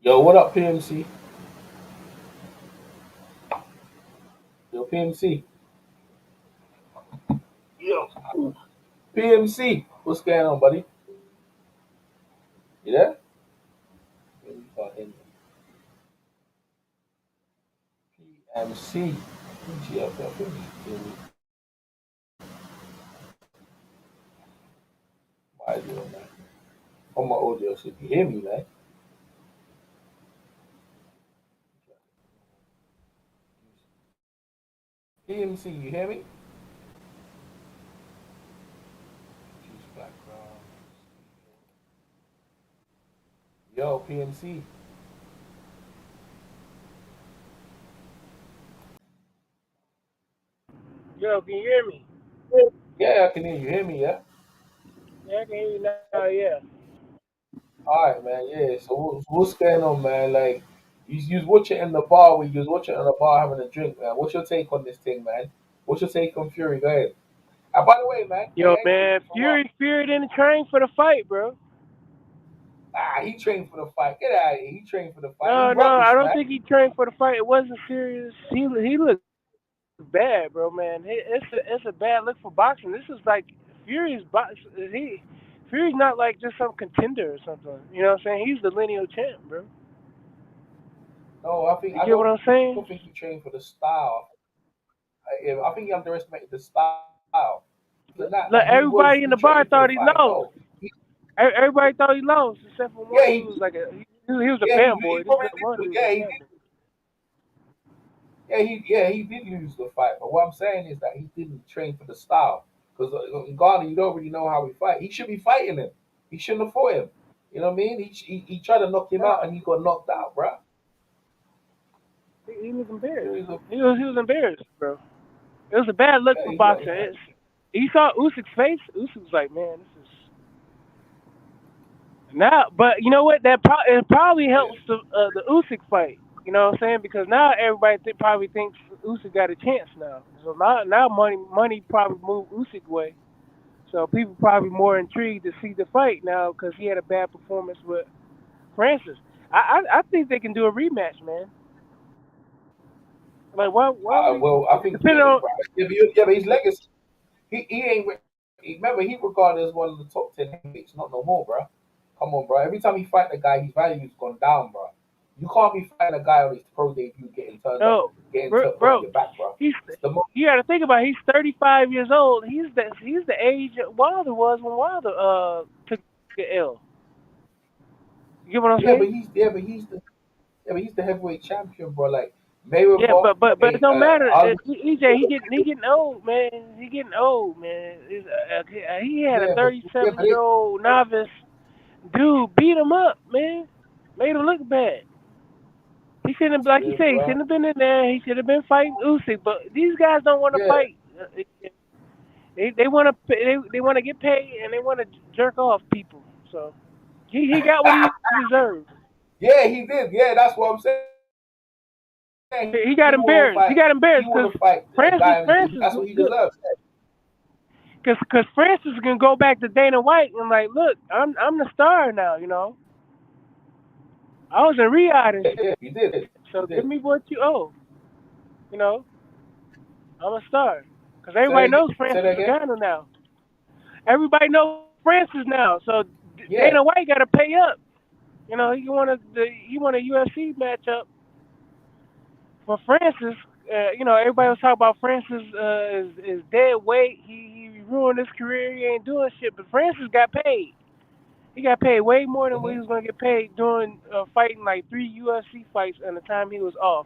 Yo, what up, PMC? Yo, PMC. Yo, PMC. What's going on, buddy? You there? PMC. Why are you doing that? On my audio, so you hear me, man. PMC, you hear me? Choose background. Yo, PMC. Yo, can you hear me? Yeah, I can hear you. Hear me, yeah? Yeah, I can hear you now. Yeah. All right, man. Yeah. So what's going on, man? Like, you was watching in the bar. You was watching in the bar having a drink, man. What's your take on this thing, man? What's your take on Fury? Go ahead. And by the way, man, Yo, I ain't man, tripping for what? Fury didn't train for the fight, bro. Ah, he trained for the fight. Get out of here. He trained for the fight. He No, I rubbish, don't man. think he trained for the fight. It wasn't serious. He looked bad, bro, man. It's a bad look for boxing. This is like Fury's box. Fury's not like just some contender or something. You know what I'm saying? He's the lineal champ, bro. No, You get what I'm saying? don't think he trained for the style. I think he underestimated the style. Than that, Look, man, everybody in he the bar trained for the thought he fight. lost. No, Everybody thought he lost, except for yeah, one dude who was like he was a he fanboy. This probably one did. dude was a fanboy. He did lose the fight. But what I'm saying is that he didn't train for the style. Because in Ghana, you don't really know how he fight. He should be fighting him. He shouldn't have fought him. You know what I mean? He tried to knock him Nah, out and he got knocked out, bro. he was embarrassed. He was He was embarrassed, bro. It was a bad look for he got boxing. You saw Usyk's face. Usyk was like, man, this is now. But you know what? It probably yeah. helps the Usyk fight. You know what I'm saying? Because now everybody probably thinks Usyk got a chance now. So now money probably moved Usyk way. So people probably more intrigued to see the fight now because he had a bad performance with Francis. I think they can do a rematch, man. Like why would Well, I think depending on but his legacy. He ain't. Remember, he regarded as one of the top 10 heavyweights, not no more, bro. Come on, bro. Every time he fight the guy, his value has gone down, bro. You can't be fighting a guy on his pro debut getting turned up, No, getting put on bro, your back, bro. he's It's the you got to think about it, he's 35 years old. He's the age Wilder was when Wilder took the L. You get what I'm yeah, saying? but he's the heavyweight champion, bro. Like Yeah, Mayweather, but it don't matter. arguably, EJ, he getting old, man. He getting old, man. He had a yeah, but 37-year-old novice dude beat him up, man. Made him look bad. He shouldn't have, like you yeah, say, he bro. shouldn't have been in there. He should have been fighting Usyk. But these guys don't want to Yeah, fight. They want to they want to get paid and they want to jerk off people. So he got what he deserved. yeah, he did. Yeah, that's what I'm saying. He got He want to embarrassed. He fight. got He embarrassed want because to fight a Francis guy. That's what he look, deserves. because Francis can go back to Dana White and like, look, I'm the star now. You know, I was in Riyadh and shit. Yeah, he did. So He give did. me what you owe. You know, I'm a star. Because Say that everybody again. knows Say Francis that again. Ngannou now. Everybody knows Francis now. So Yeah. Dana White got to pay up. You know, he want a UFC matchup for Francis. You know, everybody was talking about Francis is dead weight. He ruined his career. He ain't doing shit. But Francis got paid. He got paid way more than what he was going to get paid doing fighting like 3 UFC fights in the time he was off.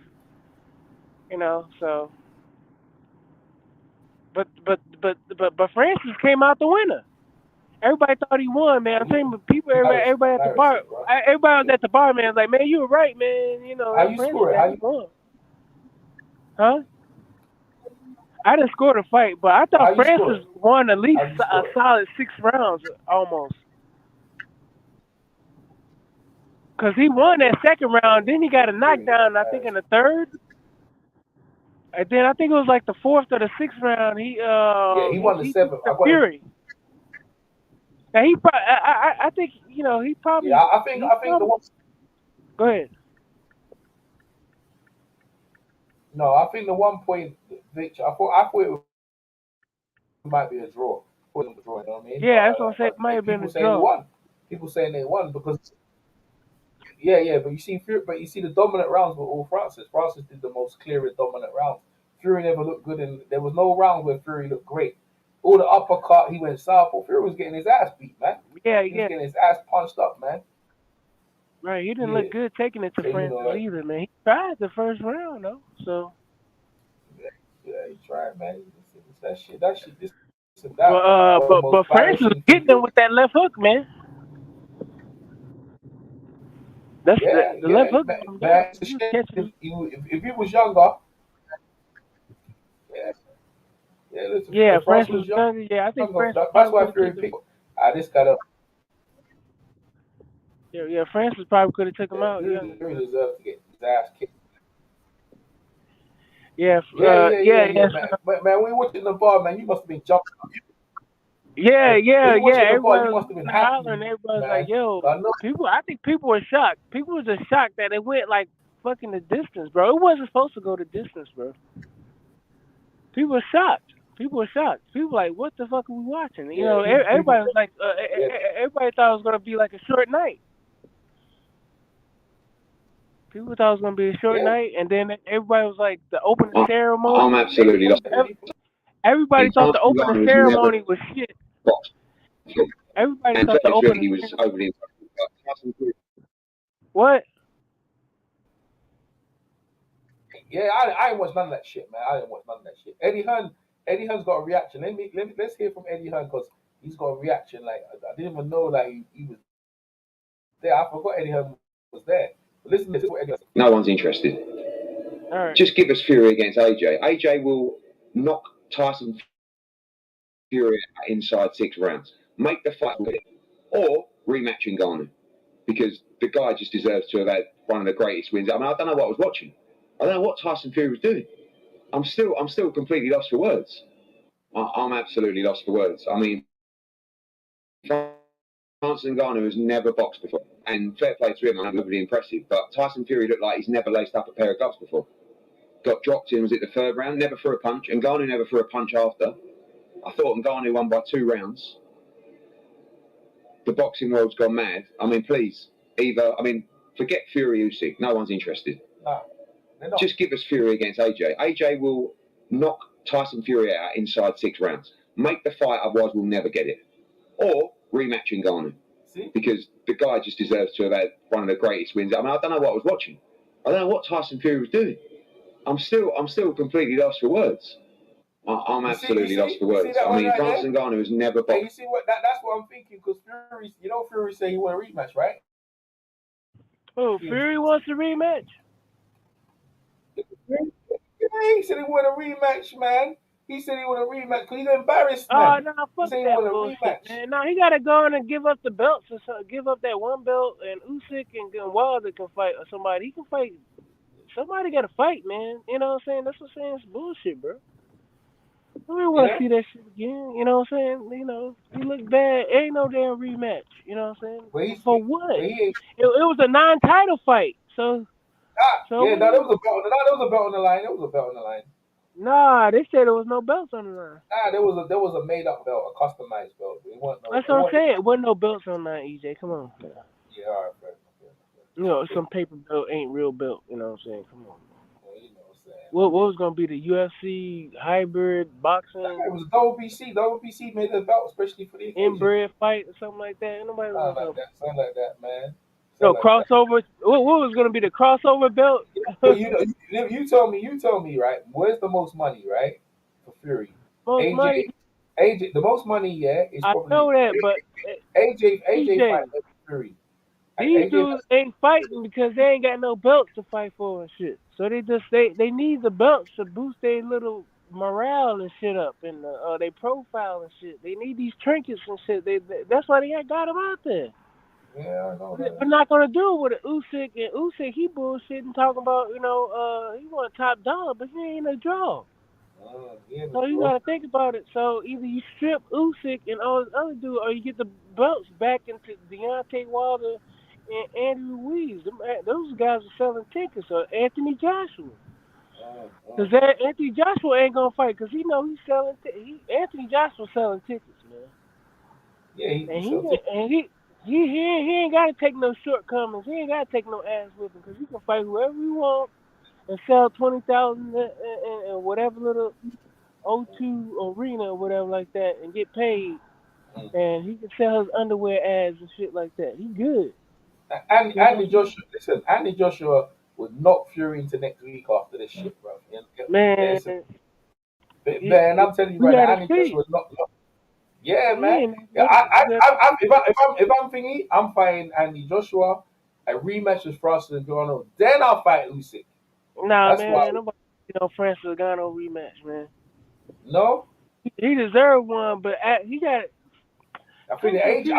You know, so. But Francis came out the winner. Everybody thought he won, man. I'm saying, but everybody at the bar, Bro. everybody was at the bar, man. Was like, man, you were right, man. You know, How you Francis, score it? man, he won. Huh? I didn't score the fight, but I How thought you score Francis it? won at least How you a score it? solid 6 rounds, almost. Cause he won that second round, then he got a knockdown. I think in the third, and then I think it was like the 4th or the 6th round. Yeah, he won the he seventh. took the I got him. Fury. Now he probably, I think, you know, he probably. Yeah, I think the one. Go ahead. No, I think the 1 point victory. I thought it might be a draw. I thought it was a draw. You know what I mean? Yeah, that's what I'm saying. It But might have been people a saying he draw. won. People saying they won because. Yeah, but you see the dominant rounds were all Francis. Francis did the most clearest dominant rounds. Fury never looked good, and there was no round where Fury looked great. All the uppercut, he went southpaw. Fury was getting his ass beat, man. Yeah, He was getting his ass punched up, man. Right, he didn't Yeah. look good taking it to So, Francis like, either, man. He tried the first round though, so. yeah, he tried, man. It's that shit, this and that. One of the most But Francis was embarrassing getting things. them with that left hook, man. That's Yeah, the left hook. man. It's a He was shame. catching him. If he was younger, listen, Yeah, if Francis Francis was was younger. Yeah, I think younger, Francis that's probably why could have Fury took him. picked. This guy up. Yeah, Francis probably could have took him out. Yeah. Fury deserves to get his ass kicked. Yeah, Man. But man, when you watching the bar, man, you must have been jumping. Yeah. When you watching the bar, Everybody you was must have been happy, hollering. Everybody was like, man. "Yo, I know. I think people were shocked. People were just shocked that it went like fucking the distance, bro. It wasn't supposed to go the distance, bro. People were shocked. People were like, "What the fuck are we watching?" You know, everybody was like, everybody thought it was gonna be like a short night. People thought it was gonna be a short night, and then everybody was like, the opening ceremony. I'm absolutely lost. Everybody thought the opening ceremony was shit. Everybody And thought the very true, opening. he was overly impressive. What? Yeah, I ain't watched none of that shit, man. I didn't watch none of that shit. Eddie Hearn's got a reaction. Let's hear from Eddie Hearn because he's got a reaction. Like I didn't even know like he was there. I forgot Eddie Hearn was there. But listen to what Eddie Hearn said. No one's interested. All right. Just give us Fury against AJ. AJ will knock Tyson Fury inside 6 rounds. Make the fight with it. Or rematch Ngannou. Because the guy just deserves to have had one of the greatest wins. I mean, I don't know what I was watching. I don't know what Tyson Fury was doing. I'm still completely lost for words. I'm absolutely lost for words. I mean, Francis Ngannou has never boxed before. And fair play to him, I'm really impressive. But Tyson Fury looked like he's never laced up a pair of gloves before. Got dropped in, was it the 3rd round? Never threw a punch. Ngannou never threw a punch after. I thought Ngannou won by 2 rounds. the boxing world's gone mad. I mean, please, forget Fury Usyk. No one's interested. Nah, they're not. Just give us Fury against AJ. AJ will knock Tyson Fury out inside 6 rounds. Make the fight, otherwise we'll never get it. Or rematch Ngannou. See? Because the guy just deserves to have had one of the greatest wins. I mean, I don't know what I was watching. I don't know what Tyson Fury was doing. I'm still completely lost for words. I'm absolutely lost for words. I mean, Francis Ngannou has never Hey, you boxed. see what? That's what I'm thinking. Because Fury, Fury said he want a rematch, right? Oh, Fury wants a rematch. Yeah, he said he want a rematch, man. He said he want a rematch because he's embarrassed, Oh, man. no, He fuck said he that want a bullshit, rematch. man. No, he got to go in and give up the belts or something. Give up that one belt, and Usyk and Wilder can fight or somebody. He can fight. Somebody got to fight, man. You know what I'm saying? That's what I'm saying. It's bullshit, bro. I don't want to see that shit again. You know what I'm saying? You know, he look bad. Ain't no damn rematch. You know what I'm saying? For what? It was a non-title fight. So Yeah, no, there was a belt. No, there was a belt on the line. There was a belt on the line. Nah, they said there was no belts on the line. Nah, there was a made up belt, a customized belt. It wasn't That's what I'm saying. It wasn't no belts on the line, EJ. Come on. Yeah, all right, bro. You know, some paper belt ain't real belt. You know what I'm saying? Come on. Well, you know what I'm saying. What was gonna be the UFC hybrid boxing? It was WBC. WBC made a belt especially for the occasion. Inbred fight or something like that. Ain't nobody was something like that, man. No crossover. What was gonna be the crossover belt? But you tell me, right? Where's the most money, right? For Fury. Most money. AJ, the most money, yeah, is probably. I know that, but AJ fight Fury. These dudes ain't fighting because they ain't got no belts to fight for and shit. So they need the belts to boost their little morale and shit up and their profile and shit. They need these trinkets and shit. That's why they got them out there. Yeah, I know that. We're not gonna do it with Usyk, and Usyk he bullshitting talking about he want top dog, but he ain't a draw. So you gotta think about it. So either you strip Usyk and all this other dude, or you get the belts back into Deontay Wilder and Andy Ruiz. Those guys are selling tickets. Or Anthony Joshua. Because Anthony Joshua ain't gonna fight because he know he's selling. Anthony Joshua selling tickets, man. Yeah, he ain't gotta take no shortcomings. He ain't gotta take no ass whipping because he can fight whoever he want and sell 20,000 and whatever little O2 arena or whatever like that and get paid, and he can sell his underwear ads and shit like that. He good. Andy Joshua would knock Fury into next week after this shit, bro. Man, man, I'm telling you right now, Andy Joshua would knock. Yeah, man. If I'm thingy, I'm fighting Andy Joshua. A rematch with Francis Ngannou. Then I'll fight Usyk. Nah, That's man, nobody Francis Ngannou rematch, man. No, he deserved one, but he got. I think AJ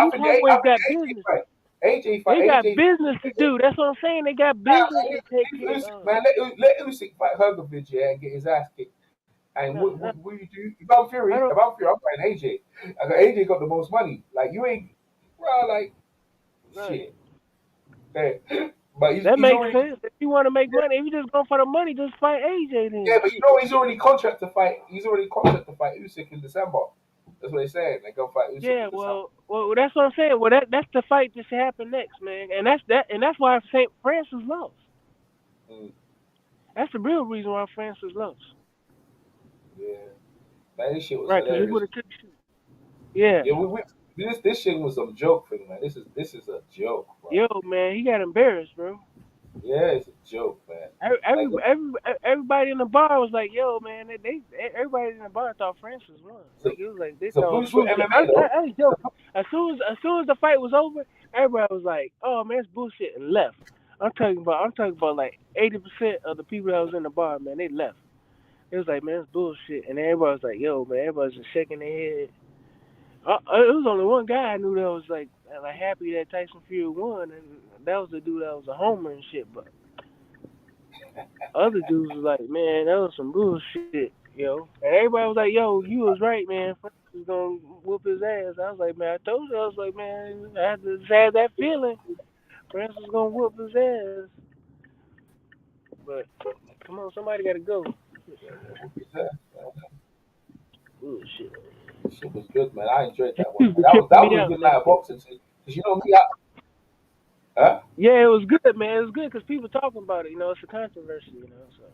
fight. They got business to do. That's what I'm saying. They got business to take care of. Man, let Usyk fight Hergovich, yeah, and get his ass kicked. And what you do? If I'm Fury, I'm fighting AJ. I got AJ got the most money. Like you ain't, bro. Like shit. Hey, but that makes sense. If you want to make money, if you just go for the money, just fight AJ then. Yeah, but he's already contract to fight. He's already contract to fight Usyk in December. That's what they're saying. They go fight Usyk. Yeah, well, that's what I'm saying. Well, that's the fight that should happen next, man. And that's why St. Francis lost. That's the real reason why Francis lost. Yeah, man, this shit was right, because he hilarious. would have took shit. Yeah. This shit was some joke thing, man. This is a joke, bro. Yo, man, he got embarrassed, bro. Yeah, it's a joke, man. Everybody in the bar was like, "Yo, man!" Everybody in the bar thought Francis won. Like it was like they thought. I was joking. As soon as the fight was over, everybody was like, "Oh man, it's bullshit," and left. I'm talking about like 80% of the people that was in the bar, man, they left. It was like, man, it's bullshit, and everybody was like, "Yo, man," everybody was just shaking their head. It was only one guy I knew that was like happy that Tyson Fury won, and that was the dude that was a homer and shit. But other dudes was like, man, that was some bullshit, yo. And everybody was like, yo, you was right, man. Francis was gonna whoop his ass. I was like, man, I told you. I was like, man, I had to have that feeling. Francis was gonna whoop his ass. But come on, somebody gotta go. Bullshit. Shit was good, man. I enjoyed that one. That was a good night of boxing. Because you know me, huh? Yeah, it was good, man. It was good because people talking about it. You know, it's a controversy. You know, so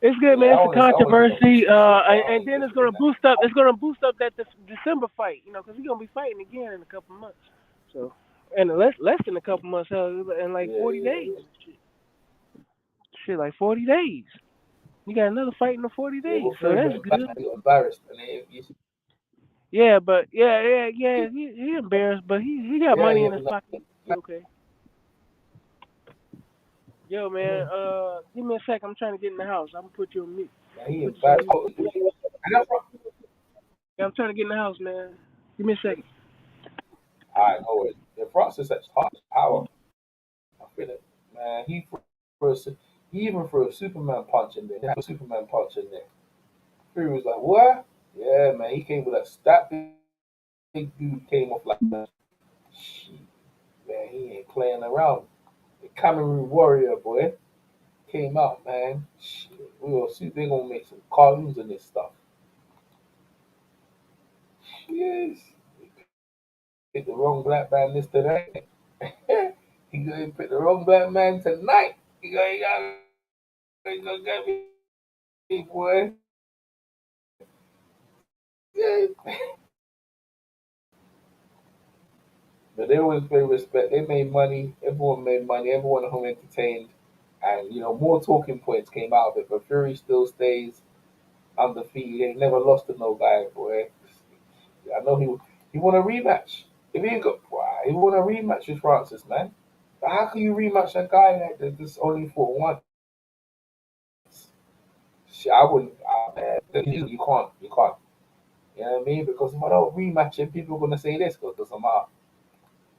it's good, Yeah, man. It's a I want to see them controversy. Usyk fight. And then it's gonna boost up. It's gonna boost up that December fight. You know, because he's gonna be fighting again in a couple months. So, and less than a couple months, in like 40 days. Shit, like 40 days. You got another fight in the 40 Yeah, days, but so Fury that's got good. embarrassed, and Yeah, but yeah. He embarrassed, but he got yeah, money yeah, in his pocket. He okay. Yo, man, give me a sec. I'm trying to get in the house. I'm gonna put you on mute. he Put you on embarrassed. mute. Yeah, I'm trying to get in the house, man. Give me a second. All right, no worries. Yeah, Francis has power. I feel it, man. Threw a, he even threw a Superman punch in there. He had a Superman punch in there. Fury was like, "What?" Yeah, man. He came with that big dude came off like that. Shit, man. He ain't playing around. The Cameroon Warrior boy came out, man. Shit, we gonna see. They gonna make some cartoons in this stuff. Yes. Picked the wrong black man this today. He gonna pick the wrong black man tonight. He gonna get me, boy. Yeah. But they always pay respect. They made money. Everyone made money. Everyone home entertained. And, more talking points came out of it. But Fury still stays undefeated. He ain't never lost to no guy, boy. I know he want a rematch. If he ain't got, he want a rematch with Francis, man. But how can you rematch a guy that just only fought once? Shit, I wouldn't. You can't. You can't. You know what I mean? Because if I don't rematch him, people are gonna say this because it doesn't matter.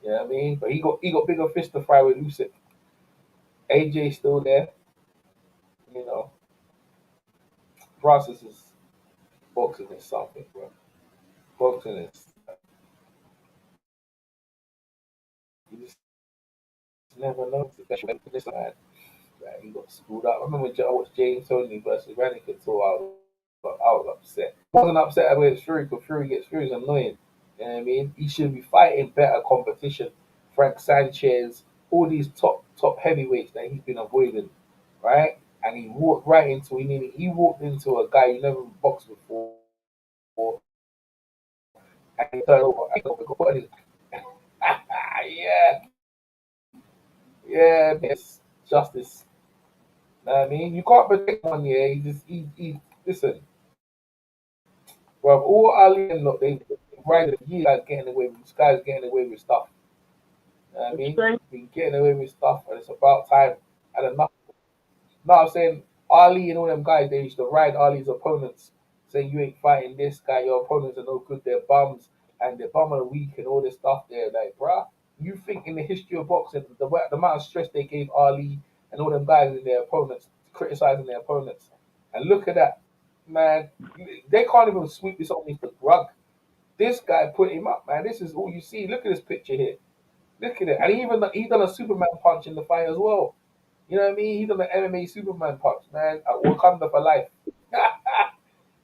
You know what I mean? But he got bigger fish to fry with Usyk. AJ still there. You know, Francis is boxing is something, bro. Boxing is you just never know. Especially this man, he got screwed up. I remember when I watched James Tony versus Rannick, so I was upset. I wasn't upset against Fury because Fury gets Fury's annoying. You know what I mean? He should be fighting better competition. Frank Sanchez, all these top heavyweights that he's been avoiding, right? And he walked right into he walked into a guy who never boxed before, and he turned over. Yeah, yeah, it's justice. Know what I mean? You can't protect one, yeah. He listen, bro. All Ali and look, they right you guys getting away with this guy's getting away with stuff. Know what I What you mean? say? Been getting away with stuff, and it's about time. And enough. No, I'm saying Ali and all them guys, they used to ride Ali's opponents, saying you ain't fighting this guy, your opponents are no good, they're bums, and they're bum of the week and all this stuff there. Like, bruh, you think in the history of boxing, the amount of stress they gave Ali and all them guys and their opponents, criticizing their opponents. And look at that, man. They can't even sweep this underneath the rug. This guy put him up, man. This is all you see. Look at this picture here. Look at it. And he done a Superman punch in the fight as well. You know what I mean? He done an MMA Superman punch, man. At Wakanda for life.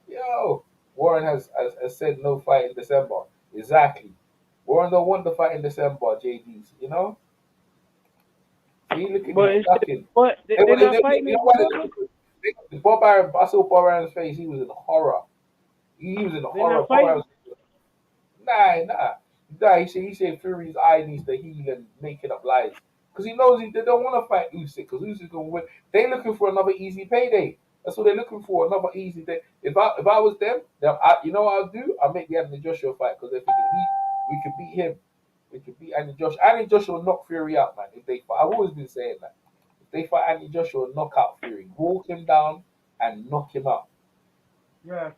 Yo, Warren has said no fight in December. Exactly. Warren don't want the fight in December, JDs. You know? See, look at But him it's, ducking. what they're not fighting You in know what? December. Bob Aaron, I saw Bob Aaron's face. He was in horror. He was in They're horror. not Bob fighting. Aaron, nah. He said Fury's eye needs to heal and making up lies. Because he knows they don't want to fight Usyk, because Usyk's going to win. They're looking for another easy payday. That's what they're looking for, another easy day. If I was them, then you know what I'll do? I'll make the Anthony Joshua fight, because they're thinking we could beat him. We could beat Anthony Joshua. Anthony Joshua will knock Fury out, man, if they fight. I've always been saying that. If they fight Anthony Joshua, knock out Fury. Walk him down and knock him out. Yeah.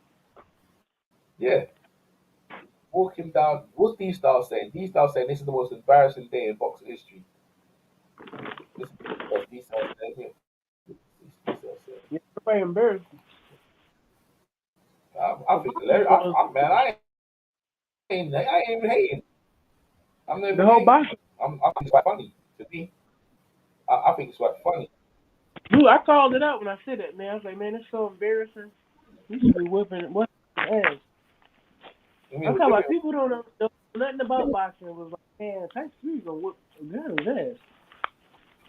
Yeah. Walk him down. What's D-Style saying? D-Style saying this is the most embarrassing day in boxing history. This is what D-Style saying here. D-Style saying. Yeah, everybody embarrassed. I think hilarious. Man, I ain't even hating. I'm not The even whole hating. boxing. I think it's quite funny to me. I think it's quite funny. Dude, I called it out when I said that, man. I was like, man, it's so embarrassing. You should be whipping ass. I I'm mean, talking about people don't know. nothing about boxing was like, man, Tyson Fury gonna whoop Ngannou's ass.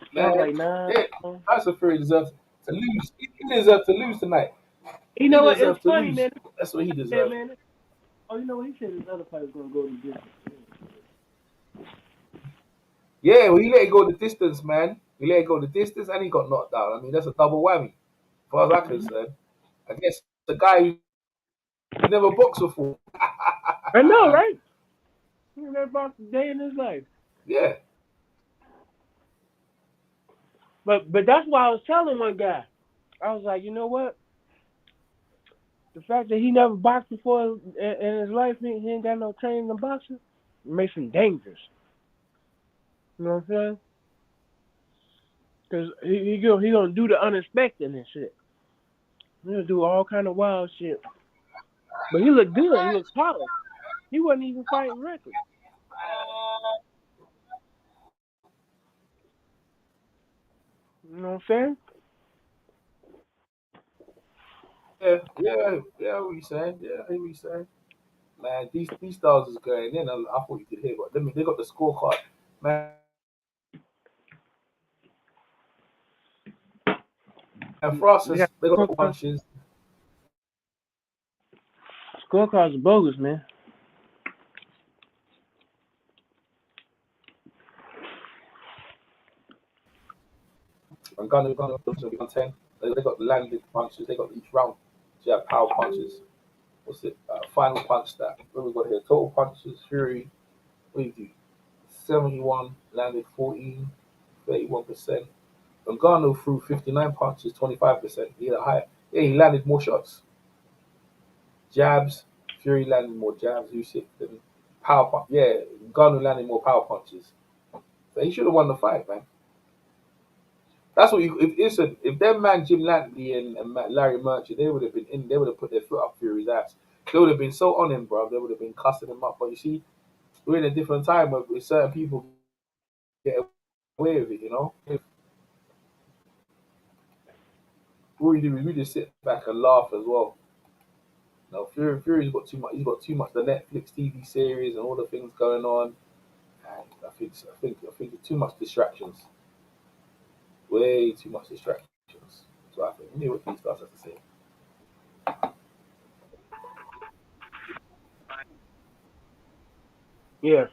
I Man, was like, nah. yeah, Tyson Fury deserves to lose. He deserves to lose tonight. You He know what? It's deserves to funny, lose. man. That's what he Yeah, deserves. man. Oh, you know what? He said his other fight was gonna go to distance. Yeah, well, he let it go the distance, man. He let it go the distance, and he got knocked out. I mean, that's a double whammy, as far as I'm concerned. I guess the guy who never boxed before. I know, right? He never boxed a day in his life. Yeah. But that's why I was telling one guy. I was like, you know what? The fact that he never boxed before in his life, he ain't got no training in boxing, makes him dangerous. You know what I'm saying? Because he gonna do the unexpected and shit. He gonna do all kind of wild shit. But he looked good. He looked polished. He wasn't even fighting reckless. You know what I'm saying? Yeah, what you saying? Yeah, I hear what you saying. Man, these stars is going in. I thought you could hear, but they got the scorecard. Man, and for us, Yeah, they got the punches. scorecards are bogus, man. And Ngannou will be on 10. They got the landed punches. They got each round. So you have power punches. What's it? Final punch stat. What we got here? Total punches. Fury. What do you do? 71 landed 14, 31%. Ngannou threw 59 punches, 25%. He had a higher. Yeah, he landed more shots. Jabs. Fury landed more jabs. Usyk than power punch. Yeah, Ngannou landed more power punches. So he should have won the fight, man. That's what you. If them man Jim Langley and Larry Merchant, they would have been in. They would have put their foot up Fury's ass. They would have been so on him, bro. They would have been cussing him up. But you see, we're in a different time where certain people get away with it. You know, what we do is we just sit back and laugh as well. No, Fury's got too much. He's got too much. The Netflix TV series and all the things going on. And I think it's too much distractions. Way too much distractions. So I think. Let me hear what these guys have to say. Yeah.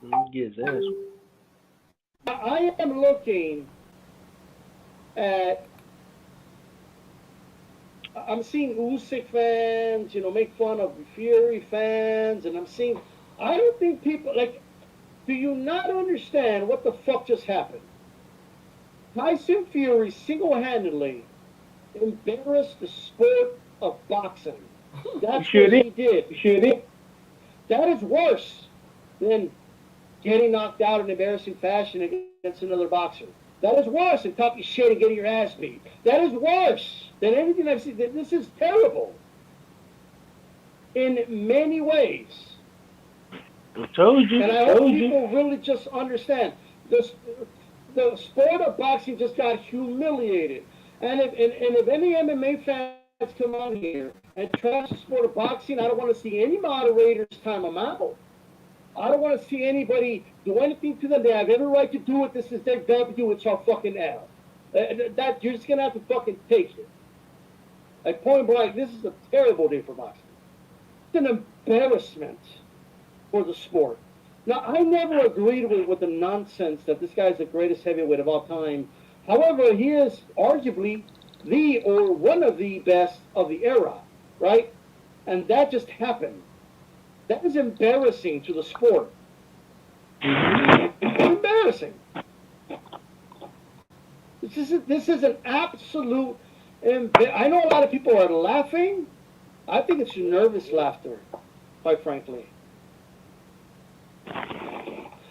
He gets ass. I am looking at. I'm seeing Usyk fans, make fun of Fury fans, and I'm seeing. I don't think people like. Do you not understand what the fuck just happened? Tyson Fury single-handedly embarrassed the sport of boxing. That's what he did. That is worse than getting knocked out in embarrassing fashion against another boxer. That is worse than talking shit and getting your ass beat. That is worse than anything I've seen. This is terrible in many ways. I told you. And I hope people really just understand. The sport of boxing just got humiliated. And if any MMA fans come on here and trash the sport of boxing, I don't want to see any moderators time them out. I don't want to see anybody do anything to them. They have every right to do it. This is their W. It's our fucking L. That you're just gonna have to fucking take it. Like point blank, this is a terrible day for boxing. It's an embarrassment for the sport. Now, I never agreed with the nonsense that this guy's the greatest heavyweight of all time. However, he is arguably the or one of the best of the era, right? And that just happened. That is embarrassing to the sport. It's embarrassing. This is an absolute. I know a lot of people are laughing. I think it's nervous laughter, quite frankly.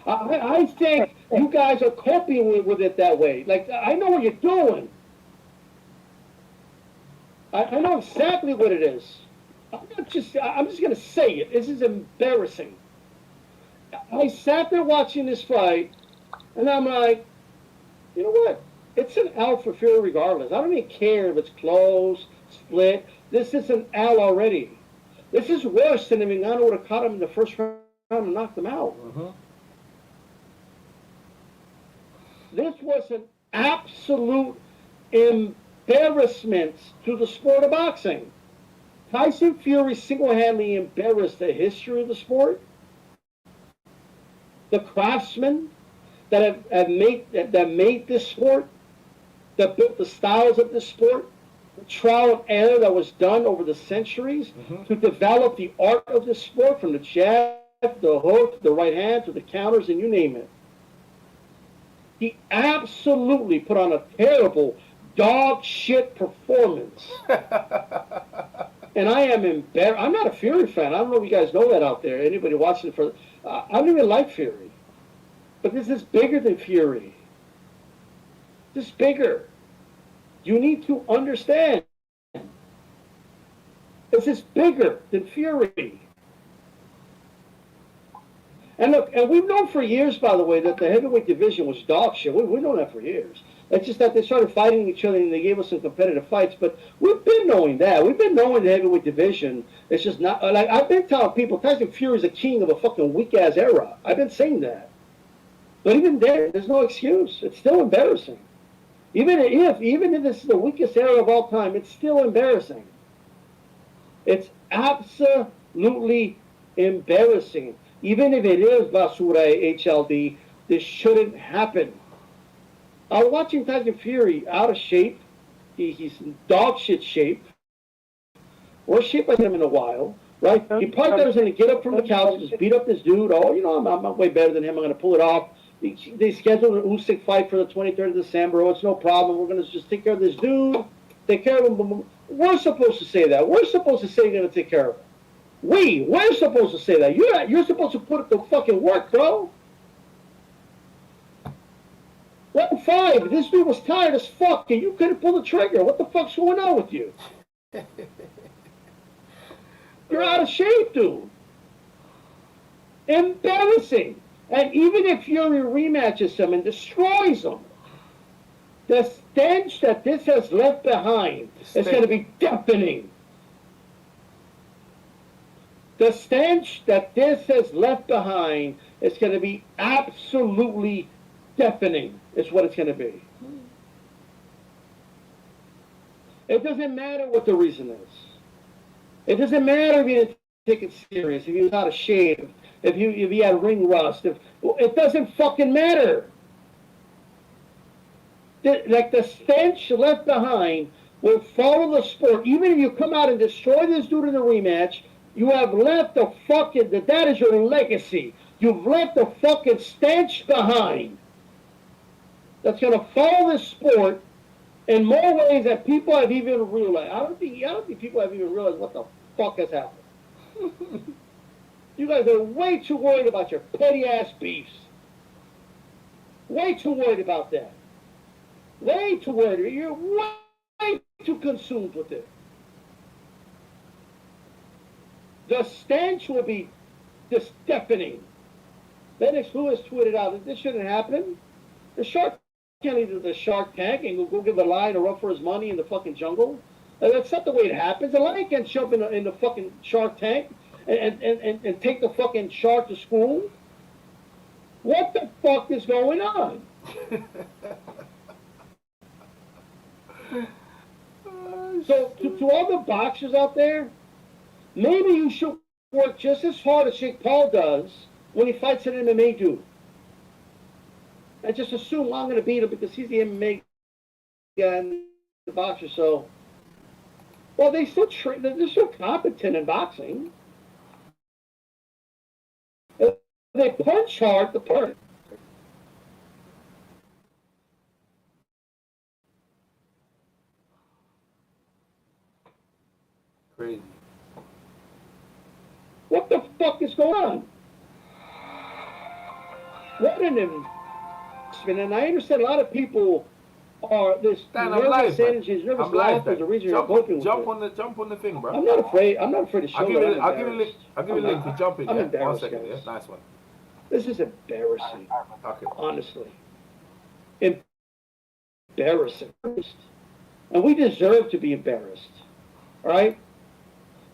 I think you guys are coping with it that way. Like, I know what you're doing. I know exactly what it is. I'm just going to say it. This is embarrassing. I sat there watching this fight, and I'm like, you know what? It's an L for Fury regardless. I don't even care if it's close, split. This isn't Al already. This is worse than if Ngannou would have caught him in the first round and knocked him out. This was an absolute embarrassment to the sport of boxing. Tyson Fury single-handedly embarrassed the history of the sport, the craftsmen that made this sport, that built the styles of this sport, the trial and error that was done over the centuries to develop the art of this sport, from the jab, the hook, the right hand, to the counters, and you name it. He absolutely put on a terrible dog shit performance. And I am embarrassed. I'm not a Fury fan. I don't know if you guys know that out there. Anybody watching it for... I don't even like Fury. But this is bigger than Fury. This is bigger. You need to understand. This is bigger than Fury. And look, and we've known for years, by the way, that the heavyweight division was dog shit. We've known that for years. It's just that they started fighting each other and they gave us some competitive fights. But we've been knowing that. We've been knowing the heavyweight division. It's just not, like, I've been telling people, Tyson Fury is a king of a fucking weak-ass era. I've been saying that. But even there's no excuse. It's still embarrassing. Even if this is the weakest era of all time, it's still embarrassing. It's absolutely embarrassing. Even if it is Basura HLD, this shouldn't happen. I was watching Tyson Fury out of shape. He's in dog shit shape. Worst shape I've seen him in a while, right? He probably thought he was going to get up from the couch and just beat up this dude. Oh, you know, I'm way better than him. I'm going to pull it off. They scheduled an Usyk fight for the 23rd of December. Oh, it's no problem. We're going to just take care of this dude. Take care of him. We're supposed to say that. We're supposed to say you're going to take care of him. We're supposed to say that. You're supposed to put it to fucking work, bro. 1-5. This dude was tired as fuck, and you couldn't pull the trigger. What the fuck's going on with you? You're out of shape, dude. Embarrassing. And even if Fury rematches him and destroys him, the stench that this has left behind is going to be deafening. The stench that this has left behind is going to be absolutely deafening, is what it's going to be. It doesn't matter what the reason is. It doesn't matter if you didn't take it serious, if you was out of shape, if you had ring rust. It doesn't fucking matter. Like the stench left behind will follow the sport. Even if you come out and destroy this dude in the rematch, you have left the fucking, that is your legacy. You've left the fucking stench behind. That's going to follow this sport in more ways than people have even realized. I don't think people have even realized what the fuck has happened. You guys are way too worried about your petty-ass beefs. Way too worried about that. Way too worried. You're way too consumed with it. The stench will be just deafening. Lennox Lewis tweeted out that this shouldn't happen. The Shark can't lead to the Shark Tank and go give the lion a run for his money in the fucking jungle. That's not the way it happens. The lion can't jump in the fucking Shark Tank and take the fucking shark to school. What the fuck is going on? So to all the boxers out there, maybe you should work just as hard as Jake Paul does when he fights an MMA dude. And just assume, well, I'm going to beat him because he's the MMA guy and the boxer. So, well, they're still competent in boxing. They punch hard, the punch. Crazy. What the fuck is going on? What an investment. And I understand a lot of people are this nervous energy, nervous laughter is the reason you're coping with it. Jump on the thing, bro. I'm not afraid to show that. I'll give you a link to jump in. I'm Yeah? embarrassed, 1 second, guys. yeah? Nice one. This is embarrassing. Okay. Honestly. Embarrassing. And we deserve to be embarrassed. All right?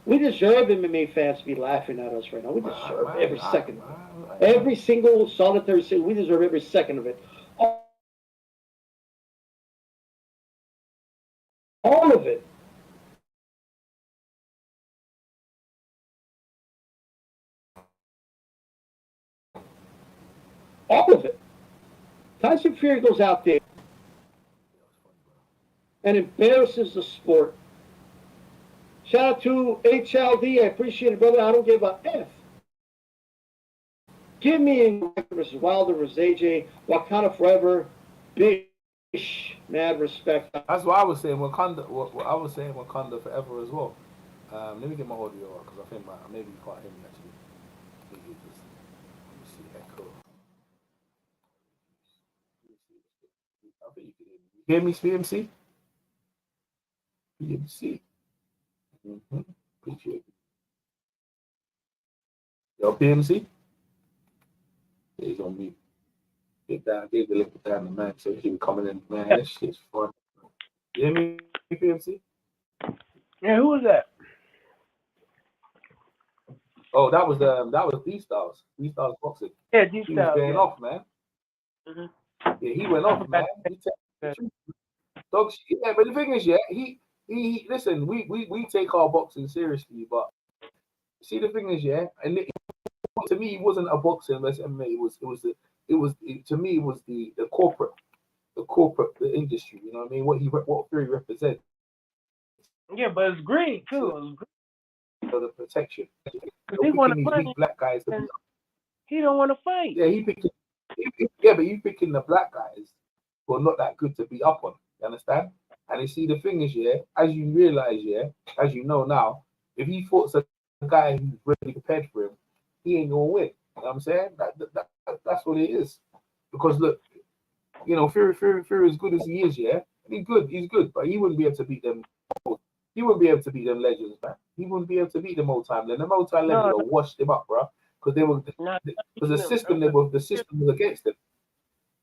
We deserve MMA fans to be laughing at us right now. We deserve every second of it. Every single solitary second. We deserve every second of it. All of it. All of it. Tyson Fury goes out there and embarrasses the sport. Shout out to HLD. I appreciate it, brother. I don't give a F. Give me versus Wilder versus AJ. Wakanda forever. Bish. Mad respect. That's what I was saying. Wakanda. What I was saying Wakanda forever as well. Let me get my audio because I think maybe you can't hear me actually. Let me see echo. I think you can hear me. Hear me, PMC? PMC. Appreciate it. Yo, PMC? He's on mute. Get down, get the link down the man. So he coming in, man. This shit's fun. You hear me, PMC? Yeah, who was that? Oh, that was D Styles. D Styles boxing. Yeah, D Styles. He was going off, man. Mm-hmm. Yeah, he went off, man. Dog shit. Yeah, but the thing is, yeah, he listen, we take our boxing seriously, but see the thing is, yeah, and to me, it wasn't a boxing unless MMA. To me, it was the corporate, the industry. You know what I mean? What Fury represents. Yeah, but it's great too. It's great. So the protection. He want to fight. Black guys. He don't want to fight. Yeah, but you picking the black guys who are not that good to beat up on. You understand? And you see, the thing is, yeah, as you realize, yeah, as you know now, if he fought a guy who's really prepared for him, he ain't gonna win. You know what I'm saying? That's what it is. Because look, you know, Fury as good as he is, yeah, he's good, but he wouldn't be able to beat them. He wouldn't be able to beat them legends, man. He wouldn't be able to beat them old time. Then the old time legends would have washed him up, bro. Because the system was against them.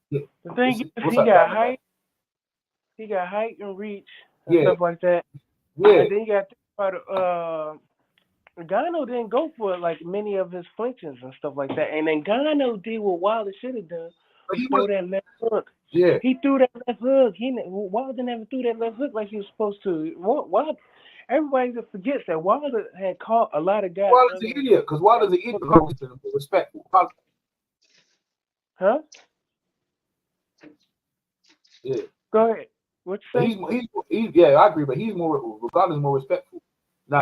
Yeah. The thing is, he got height. He got height and reach and stuff like that. Yeah. And then you got to think about Ngannou didn't go for like many of his flinches and stuff like that. And then Ngannou did what Wilder should have done. He threw that left hook. Yeah. He threw that left hook. Wilder never threw that left hook like he was supposed to. Wilder, everybody just forgets that Wilder had caught a lot of guys. Wilder's an idiot because Wilder's an idiot. Respectful. Huh? Yeah. Go ahead. What you say? He's yeah, I agree, but Nganou's more respectful. Nah,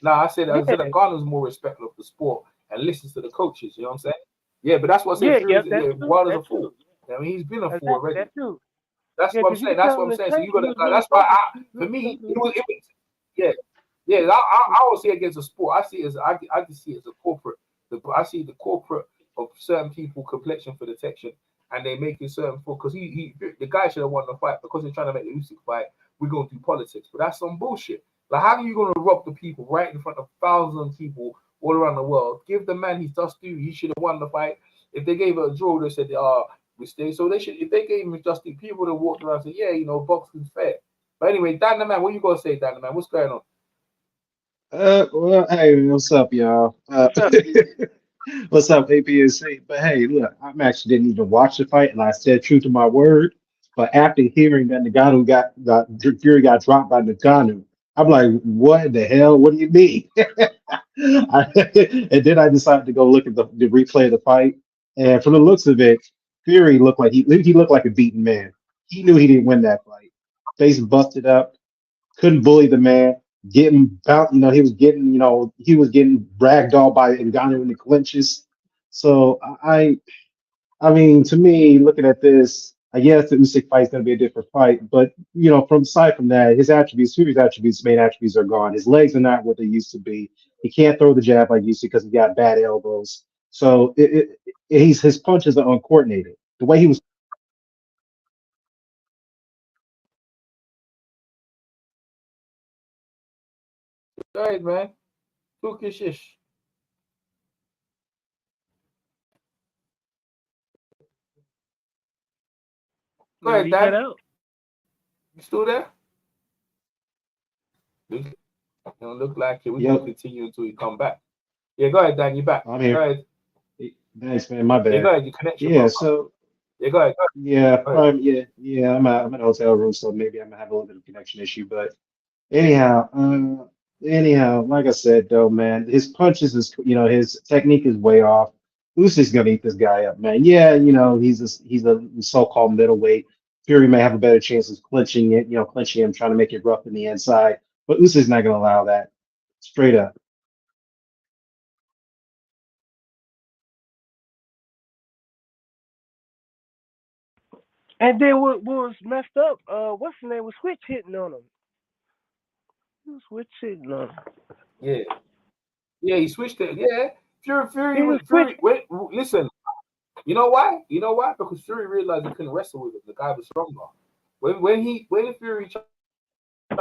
I said that Nganou's more respectful of the sport and listens to the coaches. You know what I'm saying? Yeah, but that's what I said. Wilder's a fool. I mean, he's been a fool already. That's what I'm saying. That's what I'm saying. So you got to. That's why for me, it was yeah. I don't see it against a sport. I see it as I just see it as a corporate. I see the corporate of certain people complexion for detection, and they making certain because the guy should have won the fight because they're trying to make the Usyk fight. We're going to do politics, but that's some bullshit. Like, how are you going to rob the people right in front of thousands of people all around the world? Give the man his just due. He should have won the fight. If they gave it a draw, they said, we stay. So they should. If they gave him his just due, people would have walked around and said, yeah, you know, boxing's fair. But anyway, Dan the man, what you got to say, Dan the man? What's going on? Well, hey, what's up, y'all? What's up, APSC? But hey, look, I actually didn't even watch the fight, and I said true to my word. But after hearing that Fury got dropped by Ngannou, I'm like, what the hell? What do you mean? And then I decided to go look at the replay of the fight, and from the looks of it, Fury looked like he looked like a beaten man. He knew he didn't win that fight. Face busted up, couldn't bully the man. Getting out, he was getting dragged all by Ngannou in the clinches. So I mean, to me, looking at this, I guess the Usyk fight is going to be a different fight. But from aside from that, Fury's main attributes are gone. His legs are not what they used to be. He can't throw the jab like used to because he got bad elbows. So his punches are uncoordinated. The way he was. Go ahead, man. Talk your shish. Go ahead, Dan. You still there? It don't look like it. We're Yep, gonna continue until he come back. Yeah, go ahead, Dan. You back? I'm Go here. ahead. Thanks, man. My Yeah, go bad. ahead. Your connection Yeah, broke up. so Yeah, go ahead. yeah, Go ahead. yeah. I'm in a hotel room, so maybe I'm gonna have a little bit of connection issue. But anyhow, like I said, though, man, his punches is, his technique is way off. Usyk's gonna eat this guy up, man. Yeah, he's a so-called middleweight. Fury may have a better chance of clinching it, clinching him, trying to make it rough in the inside. But Usyk's not gonna allow that. Straight up. And then what was messed up? What's his name? Was Switch hitting on him? Switch hitting on him. Yeah, yeah. He switched it. Yeah, He was Fury. Wait, listen. You know why? You know why? Because Fury realized he couldn't wrestle with him. The guy was stronger. When Fury tried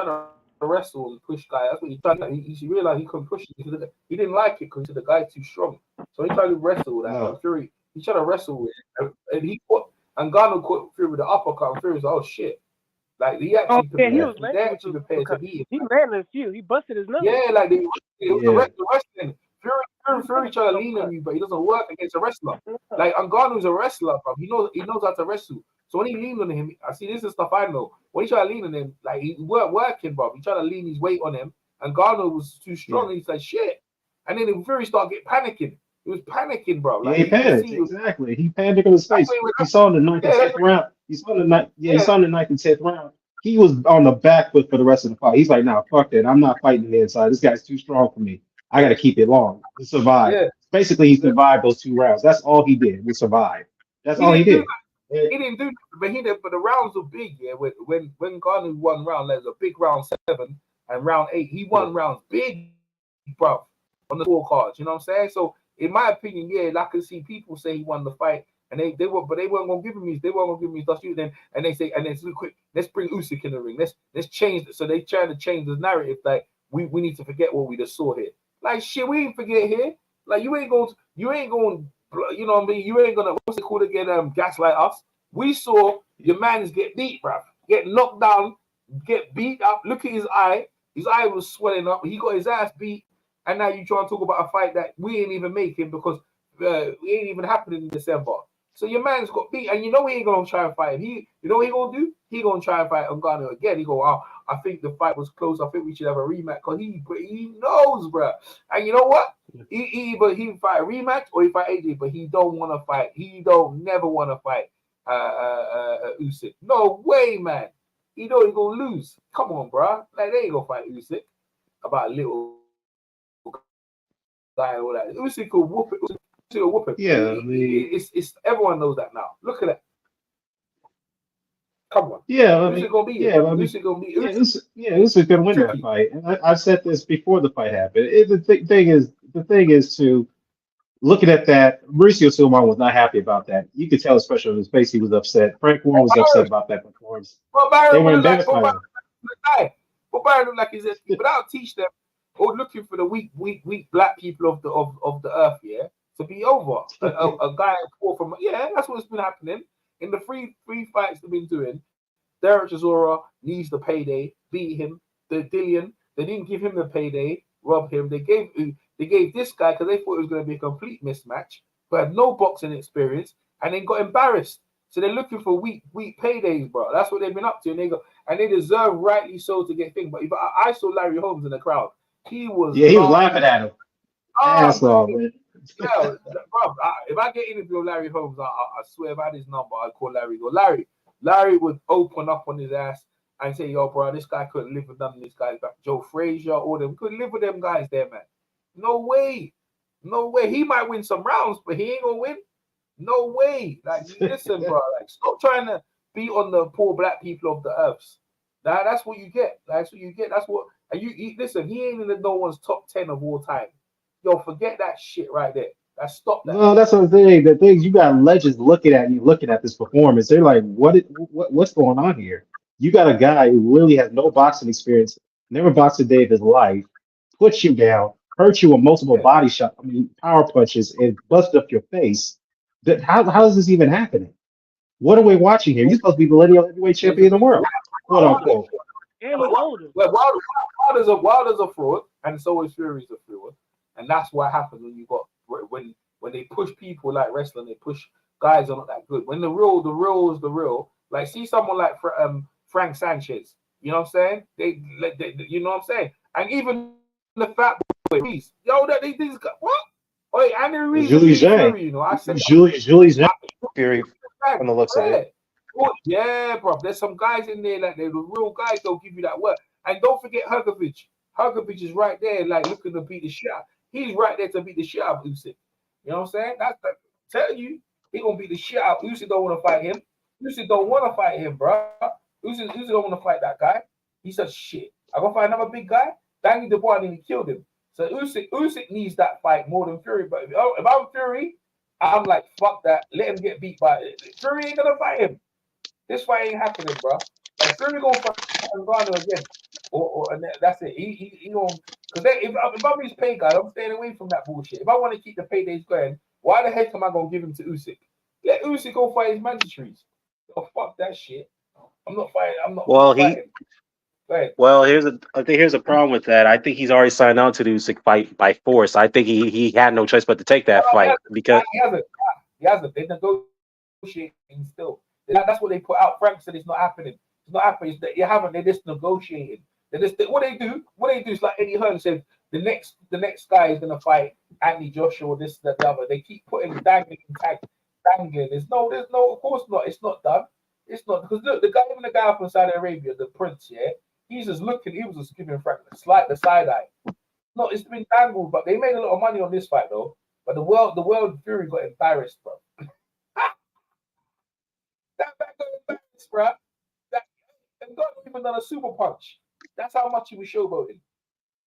to wrestle and push guy, that's what he tried. He realized he couldn't push it because he didn't like it because the guy's too strong. So he tried to wrestle with that. No. And Fury, he tried to wrestle with it, and he caught. And Ngannou caught Fury with the uppercut. And Fury was like, "Oh shit!" Like he actually prepared. he was They landing actually prepared to beat him. He landed a few. He busted his nose. Yeah, like it was Yeah. the wrestling. Fury trying to lean on you, but he doesn't work against a wrestler. Like Ngannou's a wrestler, bro. He knows how to wrestle. So when he leaned on him, I see this is stuff I know. When he tried to lean on him, like he weren't working, bro. He tried to lean his weight on him, and Ngannou was too strong. And he's like, shit. And then Fury started panicking. He was panicking, bro. Yeah, Like he you can panicked. see Exactly. He panicked on his face. You saw in the ninth and tenth round. You saw in the ninth. Yeah, you saw in the ninth and 10th round. He was on the back foot for the rest of the fight. He's like, "Nah, fuck that. I'm not fighting the inside. This guy's too strong for me. I got to keep it long to survive." Yeah. Basically, he survived those 2 rounds. That's all he did. Was survive. That's all he did. He didn't do, but but the rounds were big. Yeah, when Ngannou won round, there was a big round 7 and round 8. He won rounds big, bro, on the scorecards. You know what I'm saying? So in my opinion, yeah, I can see people say he won the fight, and they weren't gonna give him his. They weren't gonna give him his dust. Then and they say, and then quick, let's bring Usyk in the ring. Let's change it. So they trying to change the narrative. Like we need to forget what we just saw here. Like shit, we ain't forget here. Like you ain't going. You know what I mean? You ain't gonna, what's it called again? Gaslight us. We saw your man's get beat, bruv. Get knocked down, get beat up. Look at his eye. His eye was swelling up. He got his ass beat. And now you try and talk about a fight that we ain't even making because it ain't even happening in December. So your man's got beat, and you know he ain't gonna try and fight him. You know what he gonna do? He gonna try and fight Ngannou again. He go, "Oh, I think the fight was close. I think we should have a rematch." Because he knows, bro. And you know what? He fight a rematch or he fight AJ, but he don't want to fight. He don't never want to fight Usyk. No way, man. He know he gonna lose. Come on, bro. Like they ain't gonna fight Usyk about a little guy or all that. Usyk will whoop it. Usyk will whoop him. Yeah, it's everyone knows that now. Look at that. Come on. Yeah, Usyk gonna beat him. Usyk gonna beat Usyk. Usyk's gonna win that fight. And I've said this before the fight happened. The thing is to looking at that. Mauricio Silva was not happy about that. You could tell, especially on his face, he was upset. Frank Warren was upset about that performance. They were embarrassed by him. But Byron look like he's but I'll teach them or looking for the weak black people of the earth, yeah, to be over. A guy from that's what's been happening in the three fights they've been doing. Derek Chisora needs the payday, beat him. The Dillian, they didn't give him the payday, rob him. They gave this guy because they thought it was going to be a complete mismatch, but had no boxing experience, and then got embarrassed. So they're looking for weak paydays, bro. That's what they've been up to, and they deserve rightly so to get things. But if I saw Larry Holmes in the crowd, he was laughing at him. Asshole, man. Yeah, bro. If I get interview with Larry Holmes, I swear if I had his number, I'd call Larry. Go, Larry would open up on his ass and say, "Yo, bro, this guy couldn't live with none of these guys back. Joe Frazier, all them couldn't live with them guys there, man. No way. He might win some rounds, but he ain't gonna win. No way. Like, listen, bro. Like, stop trying to be on the poor black people of the earth. That's what you get. That's what you get. That's what. And you listen. He ain't in no one's top 10 of all time. Yo, forget that shit right there. Stop that. No, that's what I'm saying. The things you got legends looking at this performance. They're like, what's going on here? You got a guy who really has no boxing experience, never boxed a day of his life, puts you down, hurt you with multiple body shots, power punches, and bust up your face. How is this even happening? What are we watching here? You're supposed to be the lineal heavyweight champion of the world, quote unquote. And was older. Well, Wilder's a fraud, and so is Fury's a fraud, and that's what happens when you got when they push people like wrestling, they push guys are not that good. When the real is the real. Like see someone like Frank Sanchez, you know what I'm saying? They you know what I'm saying? And even the fat boy Reese, yo, that they this guy, what? Wait, Andy Reese Julie is Zhang. Fury, you know. I said Julie Zhang. Fury from the looks of it. Yeah, bro. There's some guys in there like they're the real guys. They'll give you that work. And don't forget Hrgovic. Hrgovic is right there, like looking to beat the shit out. He's right there to beat the shit out of Usyk. You know what I'm saying? Tell you, he gonna beat the shit out. Usyk don't want to fight him. Usyk don't want to fight him, bro. Usyk don't want to fight that guy. He said, "Shit, I'm gonna fight another big guy." Danny Dubois nearly killed him. So Usyk needs that fight more than Fury. But if I'm Fury, I'm like, fuck that. Let him get beat by it. Fury ain't gonna fight him. This fight ain't happening, bro. Like Fury gonna fight Ngannou again, and that's it. He gonna because if I'm his pay guy, I'm staying away from that bullshit. If I want to keep the paydays going, why the heck am I gonna give him to Usyk? Let Usyk go fight his mandatories. Oh fuck that shit. I'm not fighting. Well, fighting. Well, I think here's a problem with that. I think he's already signed on to the Usyk fight by force. I think he had no choice but to take that fight because he hasn't. They're negotiating still. That's what they put out. Frank said it's not happening. It's not happening. You haven't. They're just negotiating. What they do is like Eddie Hearn said. The next guy is gonna fight Anthony Joshua. This, that, the other. They keep putting dangling. There's no. Of course not. It's not done. It's not because look, even the guy from Saudi Arabia, the Prince, yeah, he's just looking. He was just giving Frank the side eye. No, it's been dangled, but they made a lot of money on this fight though. But the world Fury got embarrassed, bro. That back got embarrassed, bro. And God even done a super punch. That's how much he was showboating.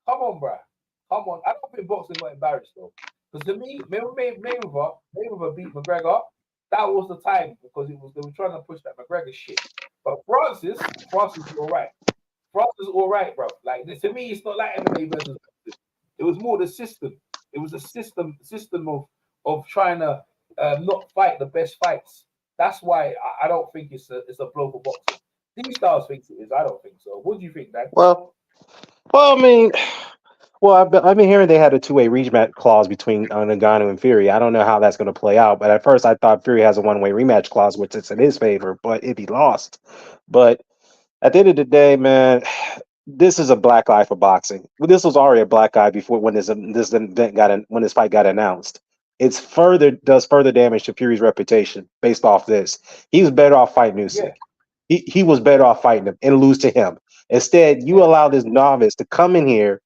Come on, bro. Come on. I don't think boxing got embarrassed though. Because to me, Mayweather beat McGregor. That was the time because they were trying to push that McGregor shit. But Francis is all right. Francis is all right, bro. Like to me, it's not like MMA versus. It was more the system. It was a system of trying to not fight the best fights. That's why I don't think it's a blow for boxing. These styles thinks it is. I don't think so. What do you think, Dan? Well, I mean, I've been hearing they had a two-way rematch clause between Ngannou and Fury. I don't know how that's going to play out, but at first I thought Fury has a one-way rematch clause, which is in his favor, but if he lost. But at the end of the day, man, this is a black eye for boxing. This was already a black eye before when this fight got announced. Does further damage to Fury's reputation based off this. He's better off fighting Usyk. Yeah. He was better off fighting him and lose to him. Instead, you allow this novice to come in here,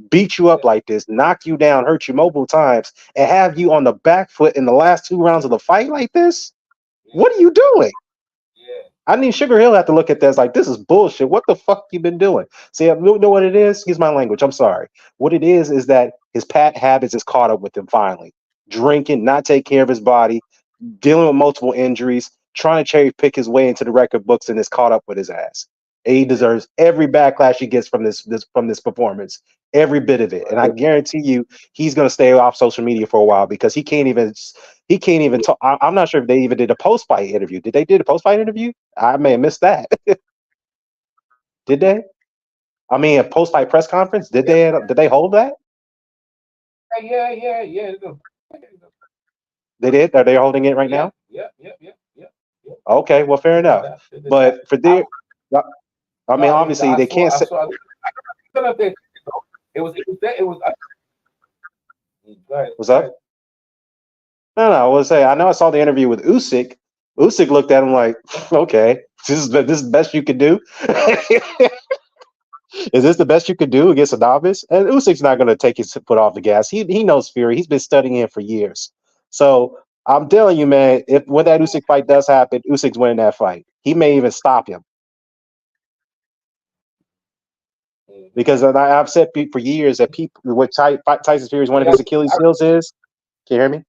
beat you up like this, knock you down, hurt you multiple times, and have you on the back foot in the last 2 rounds of the fight like this? What are you doing? Yeah. I mean, Sugar Hill had to look at this like, this is bullshit. What the fuck you been doing? See, you know what it is? Excuse my language. I'm sorry. What it is that his bad habits is caught up with him finally. Drinking, not taking care of his body, dealing with multiple injuries, trying to cherry pick his way into the record books, and is caught up with his ass. And he deserves every backlash he gets from this performance, every bit of it. And I guarantee you, he's going to stay off social media for a while because he can't even talk. I'm not sure if they even did a post-fight interview. Did they do a post-fight interview? I may have missed that. Did they? I mean, a post-fight press conference? Did they hold that? Yeah. They did? Are they holding it right now? Yeah. Okay, well, fair enough. But for their, I mean, obviously they can't say. It was. What's up? No, I was say I know I saw the interview with Usyk. Usyk looked at him like, okay, this is the best you could do. Is this the best you could do against a novice? And Usyk's not going to take his foot off the gas. He knows Fury. He's been studying him for years. So I'm telling you, man, when that Usyk fight does happen, Usyk's winning that fight. He may even stop him. Because I've said for years that what Tyson Fury's one of his Achilles heels is. Can you hear me?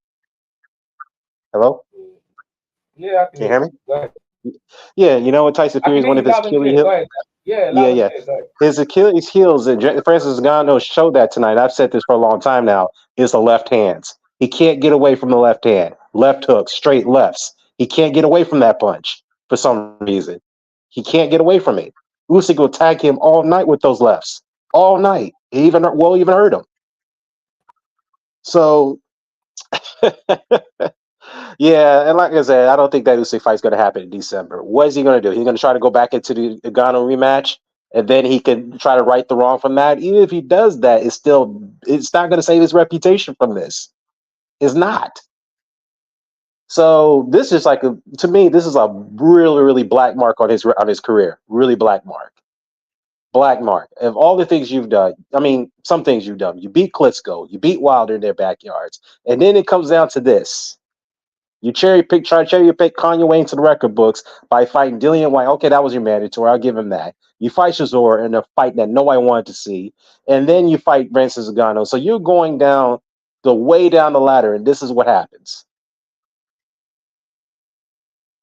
Hello? Yeah. Can you hear me? Yeah, you know what Tyson Fury's one of his Achilles heels? Yeah. His Achilles heels, and Francis Ngannou showed that tonight. I've said this for a long time now, is the left hands. He can't get away from the left hand. Left hook, straight lefts. He can't get away from that punch for some reason. He can't get away from it. Usyk will tag him all night with those lefts. all night. He even hurt him. So yeah, and like I said, I don't think that Usyk fight's going to happen in December. What is he going to do? He's going to try to go back into the Ngannou rematch, and then he can try to right the wrong from that. Even if he does that, it's not going to save his reputation from this. It's not. So this is to me, this is a really, really black mark on his career. Really black mark. Black mark. Of all the things you've done, I mean, some things you've done. You beat Klitschko, you beat Wilder in their backyards, and then it comes down to this. You try to cherry pick Kanye Wayne to the record books by fighting Dillian White. Okay, that was your mandatory. I'll give him that. You fight Chisora in a fight that nobody wanted to see, and then you fight Francis Ngannou. So you're going down way down the ladder, and this is what happens.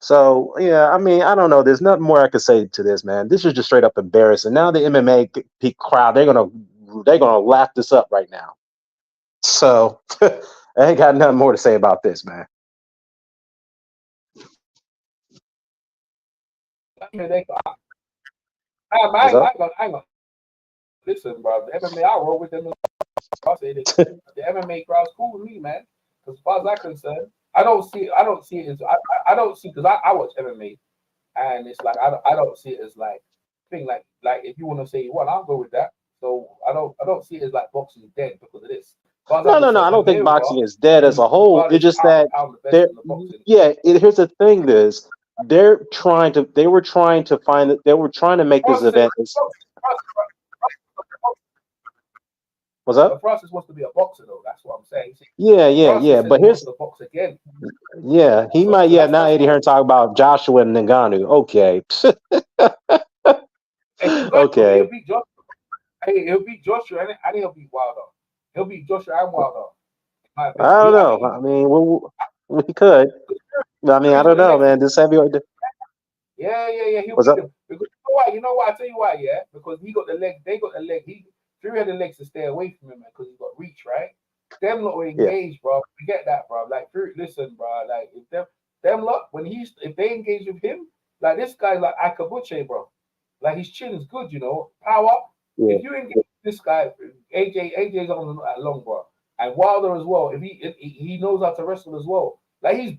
So yeah, I mean, I don't know. There's nothing more I could say to this, man. This is just straight up embarrassing. Now the MMA peak crowd, they're gonna laugh this up right now. So I ain't got nothing more to say about this, man. I ain't listen, bro. The MMA, I roll with them. I say this. The MMA crowd's cool with me, man. As far as I'm concerned, I don't see it as I don't see because I watch MMA, and it's like I don't see it as like thing like if you want to say one, I'll go with that. So I don't see it as like boxing is dead because of this. No. I don't think boxing is dead as a whole. It's just that here's the thing: they were trying to make this event. What's up? But Francis wants to be a boxer, though. That's what I'm saying. Yeah. But here's the box again. Yeah, he might. Yeah, now Eddie Hearn talk about Joshua and Ngannou. Okay. Okay. He'll beat Joshua, and he'll beat Wilder. He'll beat Joshua and Wilder. I don't know. I mean, we could. I mean, I don't know, man. This heavyweight. Yeah. He'll What's beat up? him. Because you know what? I tell you why. Yeah, because he got the leg. They got the leg. Fury had the legs to stay away from him, man, because he's got reach, right? Them lot were engaged, bro. Forget that, bro. Like, Fury, listen, bro. Like, if them lot, if they engage with him, like this guy's like Akabuche, bro. Like his chin is good, you know. Power. Yeah. If you engage this guy, AJ's on that long, bro. And Wilder as well. If he knows how to wrestle as well. Like he's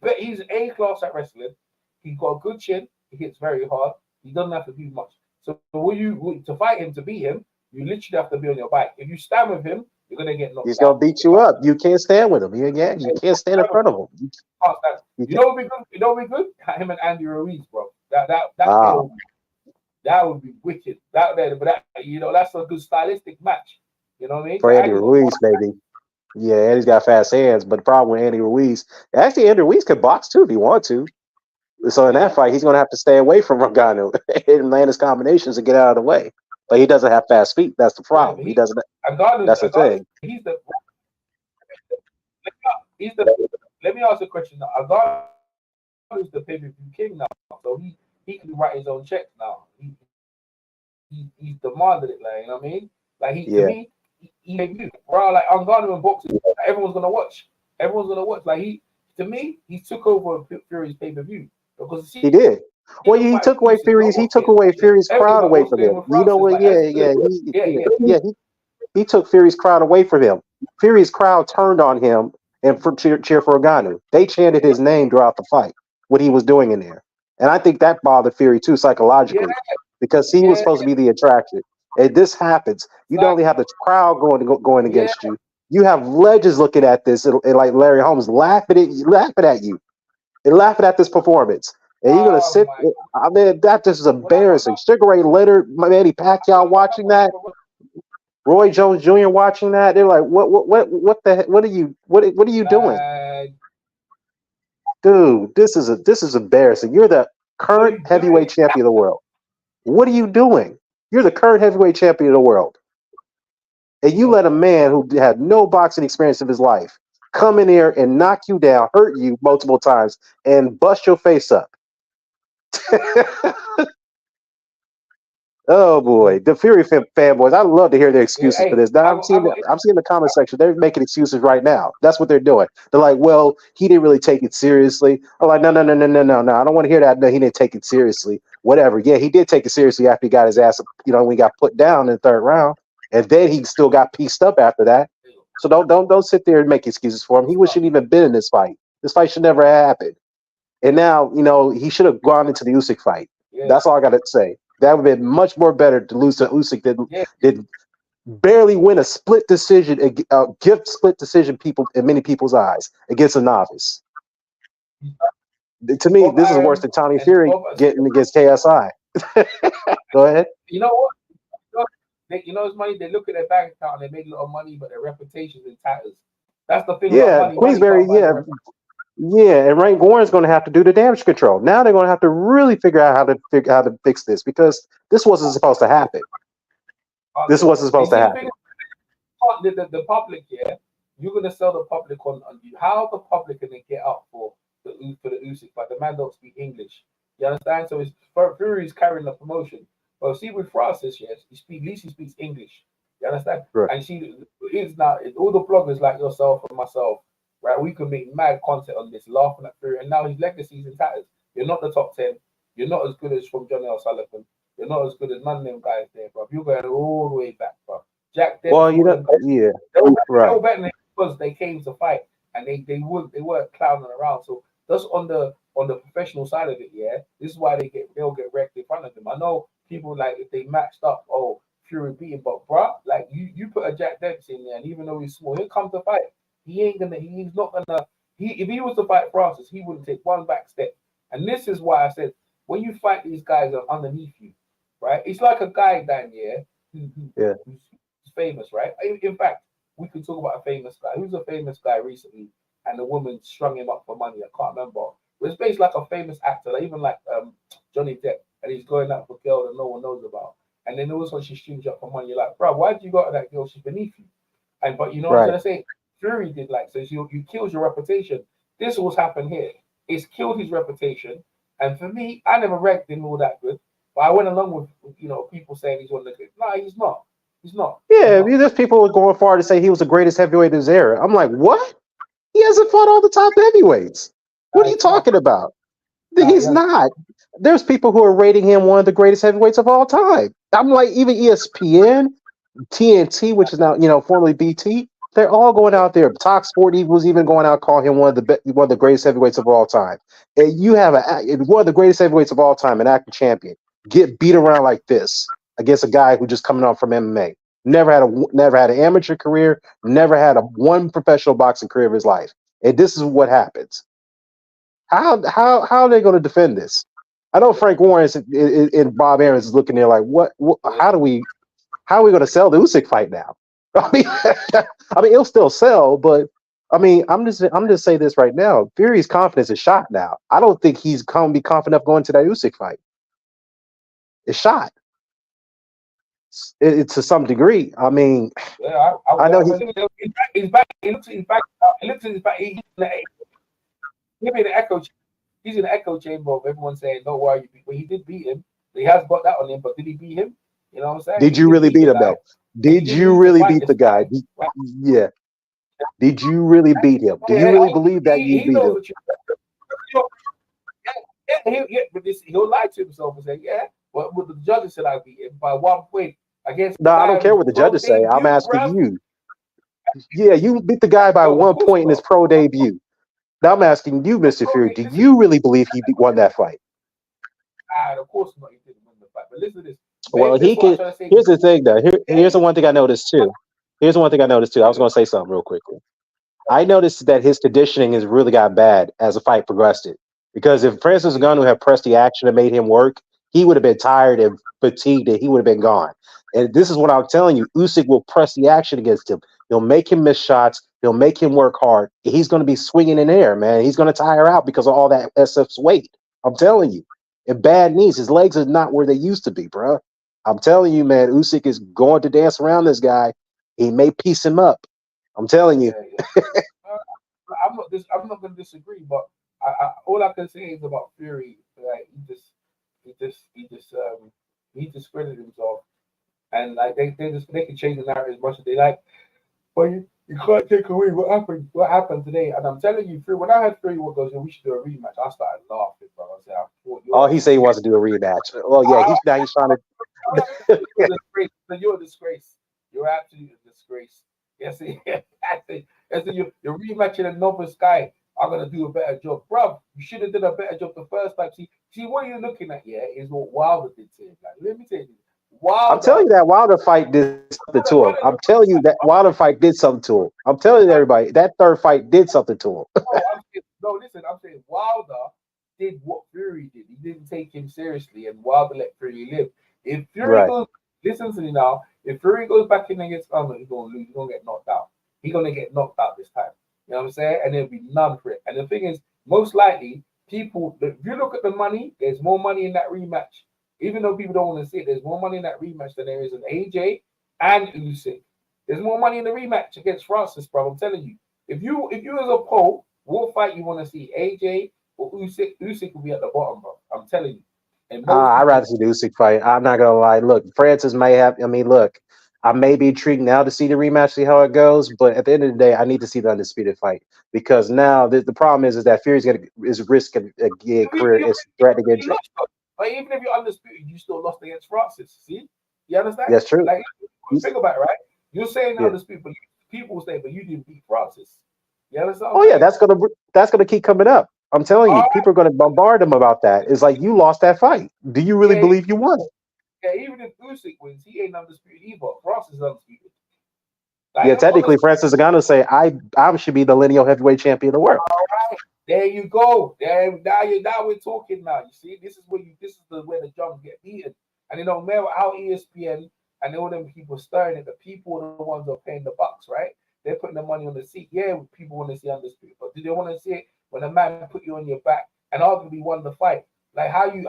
A class at wrestling. He's got a good chin. He hits very hard. He doesn't have to do much. So to fight him, to beat him, you literally have to be on your back. If you stand with him, you're gonna get knocked out. He's gonna beat you up. You can't stand with him. You can't stand in front of him. You know what would be good? You know what would be good? Him and Andy Ruiz, bro. That would be wicked. That's a good stylistic match. You know what I mean? For Andy Ruiz, maybe. Yeah, Andy's got fast hands, but the problem with Andy Ruiz, actually, Andy Ruiz can box too if he wants to. So in that fight, he's gonna have to stay away from Ngannou and land his combinations and get out of the way. But he doesn't have fast feet. That's the problem. He doesn't. That's the thing. Let me ask a question now. Ngannou is the pay-per-view king now, so he can write his own checks now. He's demanded it, like, you know what I mean? Like he bro, like Ngannou and boxing, everyone's gonna watch. Like he took over Fury's pay-per-view because he did. Well, he took away Fury's. He took away Fury's crowd away from him. You know what? He took Fury's crowd away from him. Fury's crowd turned on him and cheer for Ngannou. They chanted his name throughout the fight. What he was doing in there, and I think that bothered Fury too psychologically because he was supposed to be the attraction. And this happens. You don't only have the crowd going against you. You have legends looking at this, and like Larry Holmes laughing at you, and laughing at this performance. And you're gonna sit. I mean, that just is embarrassing. Sugar Ray Leonard, Manny Pacquiao watching that, Roy Jones Jr. watching that. They're like, what are you doing, dude? This is embarrassing. You're the current heavyweight champion of the world. What are you doing? You're the current heavyweight champion of the world, and you let a man who had no boxing experience of his life come in here and knock you down, hurt you multiple times, and bust your face up. Oh boy, the Fury fanboys! I love to hear their excuses for this. Now I'm seeing the comment section. They're making excuses right now. That's what they're doing. They're like, "Well, he didn't really take it seriously." I'm like, "No! I don't want to hear that. No, he didn't take it seriously. Whatever. Yeah, he did take it seriously after he got his ass. When he got put down in the third round. and then he still got pieced up after that. So don't sit there and make excuses for him. He shouldn't even been in this fight. This fight should never have happened. And now, he should have gone into the Usyk fight. That's all I got to say. That would have been much more better to lose to Usyk than barely win a split decision, gift split decision people in many people's eyes against a novice. To me, this is worse than Tommy Fury getting against KSI. Go ahead. You know what? It's money. They look at their bank account and they make a lot of money, but their reputation's in tatters. That's the thing. Yeah, Queensberry. Yeah, and Rank Warren's going to have to do the damage control. Now they're going to have to really figure out how to fix this, because this wasn't supposed to happen. This wasn't supposed to happen. The public, you're going to sell the public on you. How the public can they get up for the Usyk fight? The man don't speak English. You understand? So Fury's carrying the promotion. Well, see with Francis, at least he speaks English. You understand? Right. And it's now all the bloggers like yourself and myself, right? We can make mad content on this, laughing at Fury, and now his legacy's in tatters. You're not the top 10. You're not as good as from Johnny O'Sullivan. You're not as good as none of them guys there, bro. You're going all the way back, bro. Jack. Well, right. They were better than because they came to fight, and they weren't clowning around. So just on the professional side of it, this is why they'll get wrecked in front of them. I know people like if they matched up, Fury beat him, but bro, like you put a Jack Dempsey in there, and even though he's small, he'll come to fight. If he was to fight Francis, he wouldn't take one back step. And this is why I said when you fight these guys are underneath you, right? It's like a guy down here who's famous, right? In fact, we could talk about a famous guy. Who's a famous guy recently, and the woman strung him up for money? I can't remember. But it's based like a famous actor, like even like Johnny Depp, and he's going out for a girl that no one knows about. And then also she strings you up for money. You're like, bro, why did you go to that girl? She's beneath you. But you know what I'm trying to say? Fury did so you kills your reputation. This was happened here. It's killed his reputation. And for me, I never ranked him all that good. But I went along with people saying he's one of the good. No, he's not. He's not. Yeah, there's people who are going far to say he was the greatest heavyweight in his era. I'm like, what? He hasn't fought all the top heavyweights. What are you talking about? He's not. There's people who are rating him one of the greatest heavyweights of all time. I'm like, even ESPN, TNT, which is now formerly BT, they're all going out there. Talk Sport was even going out calling him one of the greatest heavyweights of all time. And you have one of the greatest heavyweights of all time, an active champion, get beat around like this against a guy who just coming up from MMA. Never had an amateur career, never had one professional boxing career of his life. And this is what happens. How are they going to defend this? I know Frank Warren and Bob Aarons is looking there like, what how are we going to sell the Usyk fight now? I mean, it'll still sell, but I'm just saying this right now. Fury's confidence is shot now. I don't think he's going to be confident enough going to that Usyk fight. It's shot. It to some degree. I mean, I know he's back. He looks at his back. He's in the echo. He's in the echo chamber of everyone saying, "Don't worry." Well, he did beat him. He has got that on him, but did he beat him? You know what I'm saying? Did you really beat him though? Did you really beat the guy? Yeah. Did you really beat him? Do you really believe that you beat him? But he'll lie to himself and say, "Yeah." Well, the judges said I beat him by 1 point against. No, I don't care what the judges say. I'm asking you. Yeah, you beat the guy by 1 point in his pro debut. Now I'm asking you, Mr. Fury, do you really believe he won that fight? Of course not. He didn't win the fight. But listen to this. Well, he could. Here's the thing, though. Here's the one thing I noticed too. I was going to say something real quickly. I noticed that his conditioning has really got bad as the fight progressed. Because if Francis Ngannou had pressed the action and made him work, he would have been tired and fatigued, and he would have been gone. And this is what I'm telling you. Usyk will press the action against him. He'll make him miss shots. He'll make him work hard. He's going to be swinging in air, man. He's going to tire out because of all that SF's weight. I'm telling you. And bad knees. His legs are not where they used to be, bro. I'm telling you, man. Usyk is going to dance around this guy. He may piece him up. I'm telling you. I'm not going to disagree, but all I can say is about Fury. Like he discredited himself, and like they can change the narrative as much as they like, but you can't take away what happened today. And I'm telling you, Fury, when I heard Fury what goes, we should do a rematch, I started laughing, bro. I said, he said he wants to do a rematch. Well, yeah, he's trying to. You're a disgrace. You're absolutely a disgrace. Yes, you're rematching a novice guy. I'm gonna do a better job, bro. You should have done a better job the first time. See what you're looking at, yeah, is what Wilder did to him. Like, let me tell you, I'm telling Wilder. you that Wilder fight did something to him. I'm telling you that Wilder fight did something to him. I'm telling you, everybody, that third fight did something to him. No, listen, I'm saying Wilder did what Fury did. He didn't take him seriously, and Wilder let Fury live. If Fury Right. goes, listen to me now. If Fury goes back in against Arnold, he's gonna lose. He's gonna get knocked out. He's gonna get knocked out this time. You know what I'm saying? And there'll be none for it. And the thing is, most likely, people. If you look at the money, there's more money in that rematch. Even though people don't want to see it, there's more money in that rematch than there is in AJ and Usyk. There's more money in the rematch against Francis, bro. I'm telling you. If you as a poll, what fight you want to see, AJ or Usyk? Usyk will be at the bottom, bro. I'm telling you. And most I'd people, rather see the Usyk fight. I'm not gonna lie. Look, Francis may have. I mean, look, I may be intrigued now to see the rematch, see how it goes. But at the end of the day, I need to see the undisputed fight because now the problem is that Fury's gonna is risking a career is threatening you injury. lost, but even if you're undisputed, you still lost against Francis. See, you understand? That's true. Like, think about it, right? You're saying Yeah. undisputed, but people say, but you didn't beat Francis. You understand? Oh yeah, that's gonna keep coming up. I'm telling you, people are gonna bombard him about that. It's like you lost that fight. Do you really believe you won it? Yeah, even if Usyk wins, he ain't undisputed either. Francis is undisputed. Yeah, technically, Francis Ngannou say I should be the lineal heavyweight champion of the world. All right, there you go. There now we're talking now. You see, this is where where the drums get beaten, and it don't matter how ESPN and all them people stirring it. The people are the ones who are paying the bucks, right? They're putting the money on the seat. Yeah, people want to see undisputed, but do they want to see it when a man put you on your back and arguably won the fight? Like how you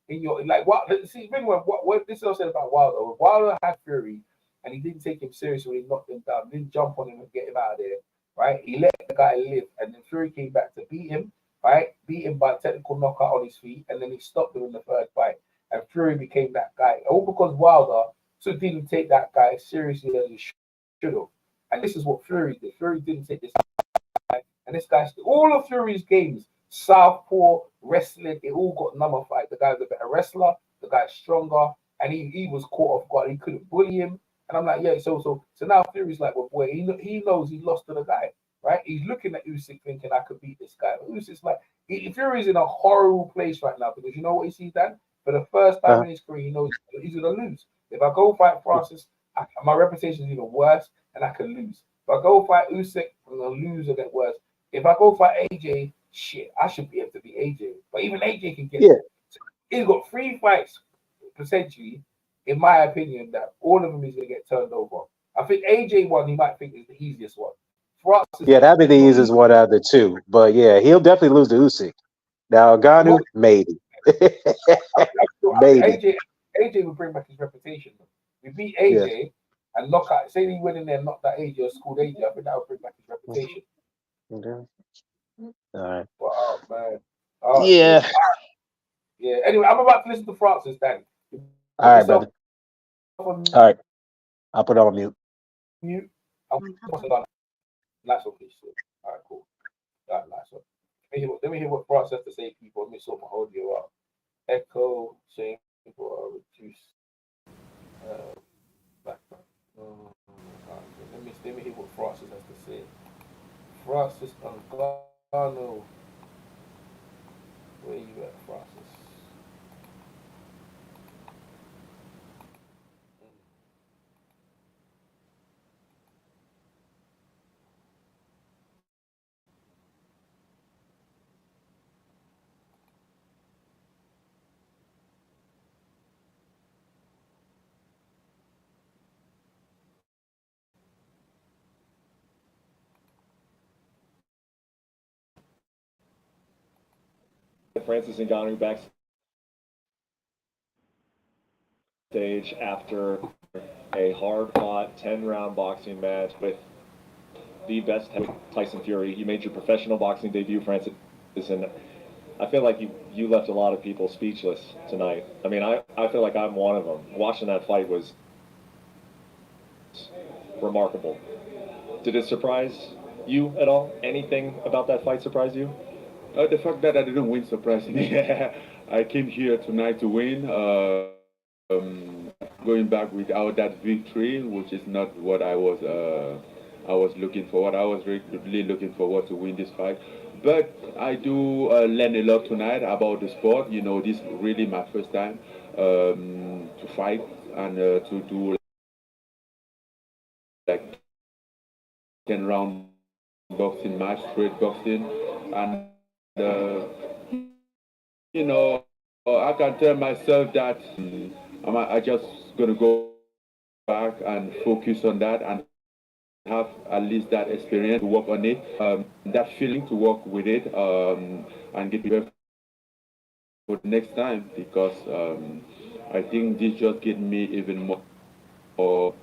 in your like what? See, remember what this is what I said about Wilder. Wilder had Fury and he didn't take him seriously when he knocked him down, didn't jump on him and get him out of there, right? He let the guy live, and then Fury came back to beat him, right? Beat him by a technical knockout on his feet, and then he stopped him in the third fight, and Fury became that guy. All because Wilder didn't take that guy seriously as he should have. And this is what Fury did. Fury didn't take this guy, and this guy's all of Fury's games, southpaw, wrestling, it all got nullified. The guy's a better wrestler, the guy's stronger, and he was caught off guard. He couldn't bully him. And I'm like, yeah, so now Fury's like, well, boy, he knows he lost to the guy, right? He's looking at Usyk thinking I could beat this guy. But Usyk's like, Fury's in a horrible place right now because you know what he sees, Dan? For the first time in his career, he knows he's gonna lose. If I go fight Francis, my reputation is even worse, and I can lose. If I go fight Usyk, I'm gonna lose and get worse. If I go fight AJ, shit, I should be able to beat AJ. But even AJ can get. Yeah. So he's got 3 fights potentially, in my opinion, that all of them is going to get turned over. I think AJ one he might think is the easiest one. Francis, Yeah, that'd be the easiest one out of the two. But yeah, he'll definitely lose to Usyk. Now Ngannou, maybe. Maybe. AJ will bring back his reputation. We beat AJ and knock out. Say he went in there and knocked out AJ or schooled AJ. I think that would bring back his reputation. Okay. All right. Wow, man. Yeah. Yeah. Anyway, I'm about to listen to Francis, Dan. All right, brother. All right. I'll put it on mute. Mute. Nice one, please. All right, cool. All right, nice one. Let me hear what Francis has to say, people. Let me sort my audio out. Echo, same people, reduce. Background. Let me hear what Francis has to say. Francis Ngannou. Where you at, Francis? Francis Ngannou backstage after a hard-fought 10-round boxing match with the best Tyson Fury. You made your professional boxing debut, Francis, and I feel like you left a lot of people speechless tonight. I mean, I feel like I'm one of them. Watching that fight was remarkable. Did it surprise you at all? Anything about that fight surprise you? The fact that I didn't win surprised me. I came here tonight to win. going back without that victory, which is not what I was looking for. What I was really looking for was to win this fight. But I do learn a lot tonight about the sport. You know, this is really my first time to fight and to do like 10-round boxing match, straight boxing, and you know, I can tell myself that I just gonna go back and focus on that and have at least that experience to work on it, that feeling to work with it, and get prepared for the next time because I think this just gave me even more to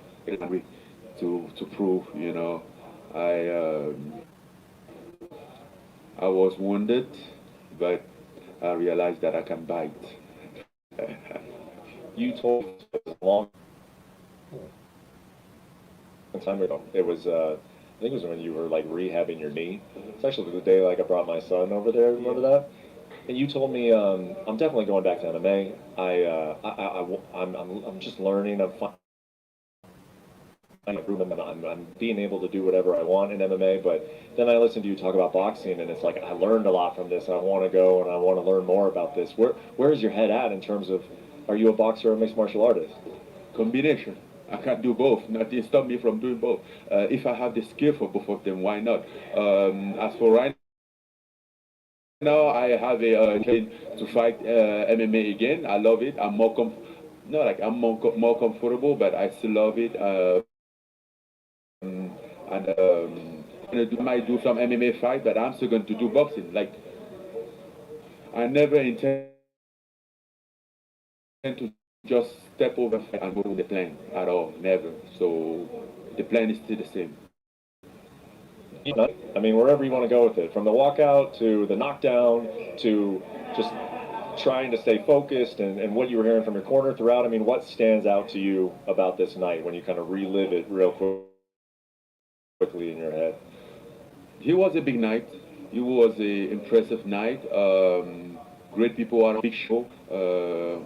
prove. You know, I was wounded, but I realized that I can bite. You told me a long time ago. It was, I think it was when you were like rehabbing your knee. It's actually the day like I brought my son over there. Remember that? And you told me I'm definitely going back to MMA. I'm just learning. I'm being able to do whatever I want in MMA. But then I listened to you talk about boxing, and it's like I learned a lot from this. And I want to go and I want to learn more about this. Where's your head at in terms of? Are you a boxer or a mixed martial artist? Combination. I can do both. Nothing stop me from doing both. If I have the skill for both of them, why not? As for right now, I have a train to fight MMA again. I love it. I'm more more comfortable, but I still love it. And I might do some MMA fight, but I'm still going to do boxing. Like I never intend to just step over and go to the plan at all. Never. So the plan is still the same. I mean, wherever you want to go with it, from the walkout to the knockdown to just trying to stay focused and what you were hearing from your corner throughout. I mean, what stands out to you about this night when you kind of relive it real quickly in your head? It was a big night. It was an impressive night. Great people on a big show,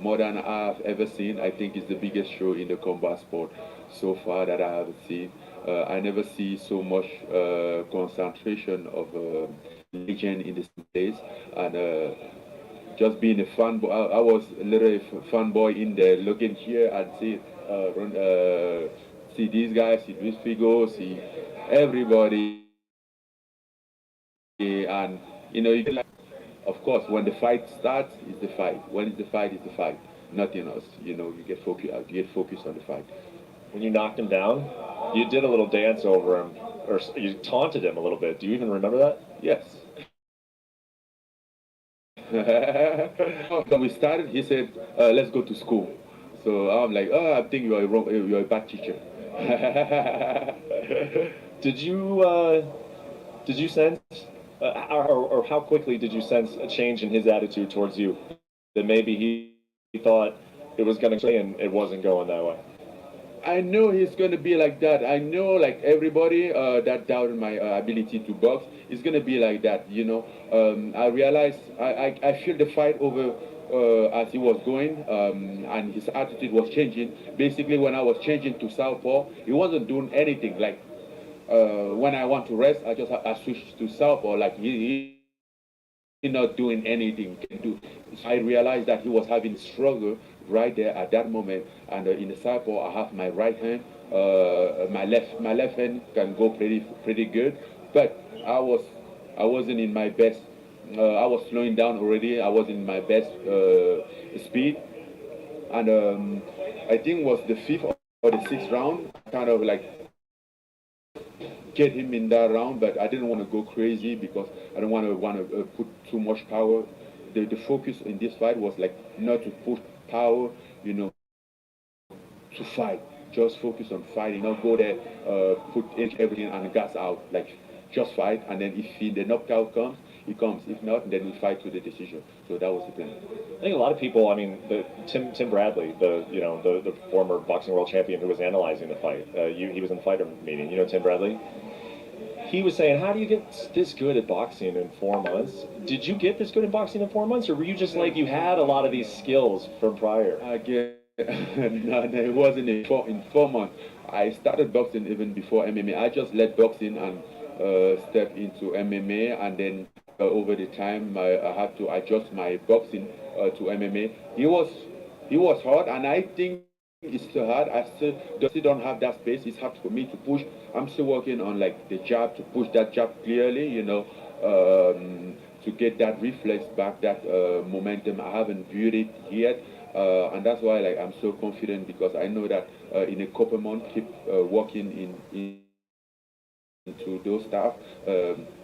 more than I've ever seen. I think it's the biggest show in the combat sport so far that I have seen. I never see so much concentration of legend in this place, and just being a fanboy. I was literally a fanboy in there, looking here and see these guys, see these figures, see everybody, and you know, you get like, of course, when the fight starts, it's the fight. When it's the fight, it's the fight. Nothing else. You know, you get focused on the fight. When you knocked him down, you did a little dance over him, or you taunted him a little bit. Do you even remember that? Yes. When we started, he said, "Let's go to school." So I'm like, "Oh, I think you're a bad teacher." Did you sense, or how quickly did you sense a change in his attitude towards you? That maybe he thought it was going to stay and it wasn't going that way. I know he's going to be like that. I know, like everybody that doubted my ability to box is going to be like that. You know, I realized I feel the fight over as he was going, and his attitude was changing. Basically, when I was changing to southpaw, he wasn't doing anything. Like when I want to rest, I switch to southpaw. Like he not doing anything. So I realized that he was having struggle right there at that moment. And in the southpaw, I have my right hand. My left hand can go pretty good, but I wasn't in my best. I was slowing down already. I was in my best speed, and I think it was the fifth or the sixth round. Kind of like get him in that round, but I didn't want to go crazy because I don't want to put too much power. The focus in this fight was like not to put power, you know, to fight. Just focus on fighting, not go there, put everything and gas out. Like just fight, and then if the knockout comes, it comes. If not, then we fight to the decision. So that was the plan. I think a lot of people. I mean, Tim Bradley, the former boxing world champion who was analyzing the fight. He was in the fighter meeting. You know Tim Bradley. He was saying, "How do you get this good at boxing in 4 months?" Did you get this good in boxing in 4 months, or were you just like you had a lot of these skills from prior? I get No, it wasn't in 4 months. I started boxing even before MMA. I just left boxing and step into MMA, and then over the time I had to adjust my boxing to MMA. He was hard, and I think it's still hard. I still don't have that space. It's hard for me to push. I'm still working on like the jab to push that jab clearly. To get that reflex back, that momentum. I haven't built it yet. And that's why like I'm so confident, because I know that in a couple months, keep working into those stuff.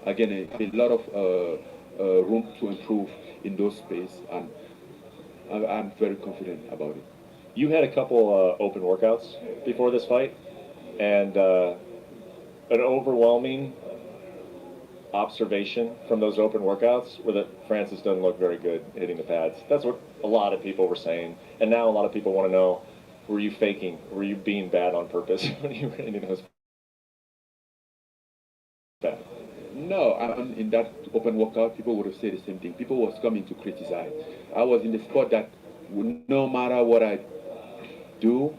Again, a lot of room to improve in those space, and I'm very confident about it. You had a couple open workouts before this fight, and an overwhelming observation from those open workouts were that Francis doesn't look very good hitting the pads. That's what a lot of people were saying. And now a lot of people want to know, were you faking? Were you being bad on purpose when you were hitting those pads? No, in that open workout, people would have said the same thing. People was coming to criticize. I was in the spot that no matter what I do,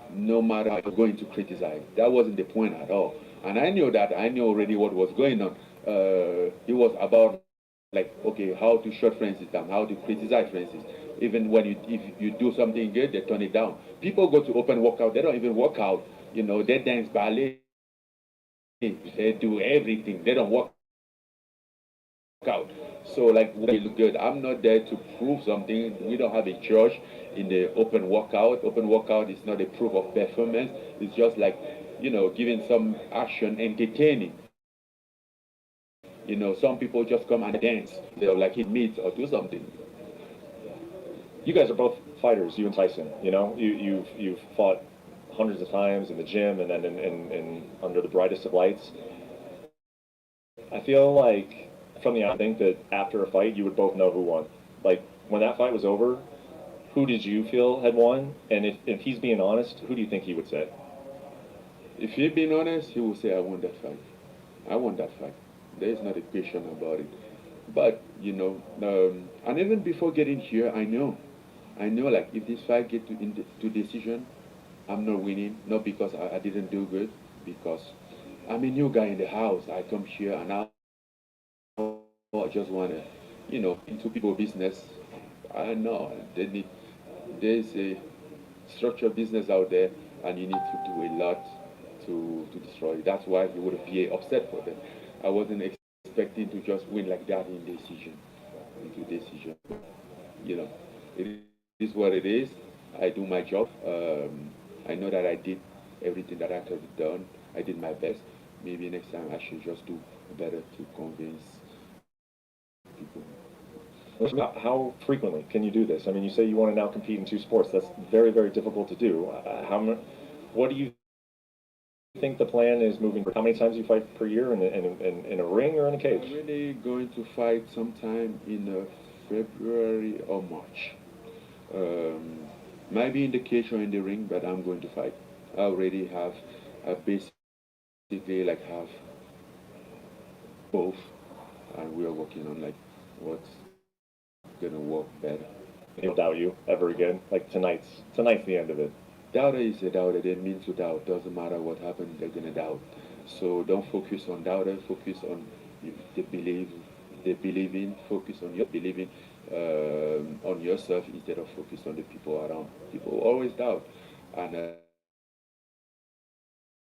no matter what I'm going to criticize. That wasn't the point at all. And I knew that. I knew already what was going on. It was about like, okay, how to shut Francis down, how to criticize Francis. Even when if you do something good, they turn it down. People go to open workout, they don't even work out. They dance ballet. They do everything. They don't work out. So like, we look good. I'm not there to prove something. We don't have a judge in the open workout. Open workout is not a proof of performance. It's just like, giving some action, entertaining. Some people just come and dance. They'll like hit meat or do something. You guys are both fighters, you and Tyson. You've fought hundreds of times in the gym and then in under the brightest of lights. I feel like from the I think that after a fight you would both know who won. Like when that fight was over, who did you feel had won? And if he's being honest, who do you think he would say? If he's being honest, he will say, I won that fight. I won that fight. There is not a question about it. But, and even before getting here, I know like if this fight get to decision, I'm not winning. Not because I didn't do good, because I'm a new guy in the house. I come here and I just want to, into people business. I know there's a structured business out there, and you need to do a lot to destroy it. That's why you would be upset for them. I wasn't expecting to just win like that in decision. It is what it is. I do my job. I know that I did everything that I could have done. I did my best. Maybe next time I should just do better to convince people. How frequently can you do this? I mean, you say you want to now compete in two sports. That's very, very difficult to do. What do you think the plan is moving? How many times you fight per year in a ring or in a cage? I'm really going to fight sometime in February or March. Maybe in the cage or in the ring, but I'm going to fight. I already have basically like have both, and we are working on like what's gonna work better. He'll doubt you ever again. Like tonight's the end of it. Doubter is a doubter. They mean to doubt. Doesn't matter what happens, they're gonna doubt. So don't focus on doubter. Focus on the belief. They believe in. Focus on your believing on yourself instead of focus on the people around. People always doubt, and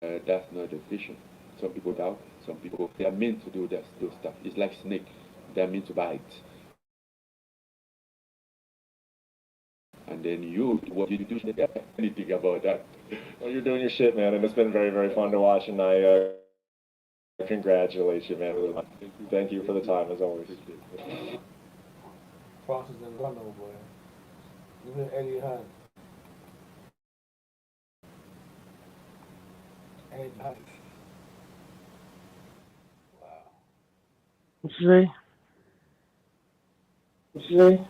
that's not the vision. Some people doubt. Some people they are meant to do those stuff. It's like snake. They're meant to bite. And then what you do, anything about that. Well, you're doing your shit, man, and it's been very, very fun to watch, and I congratulate you, man. Thank you for the time, as always. Francis Ngannou, boy. Even Eddie Hearn. Eddie Hearn. Wow. What you say? What you say?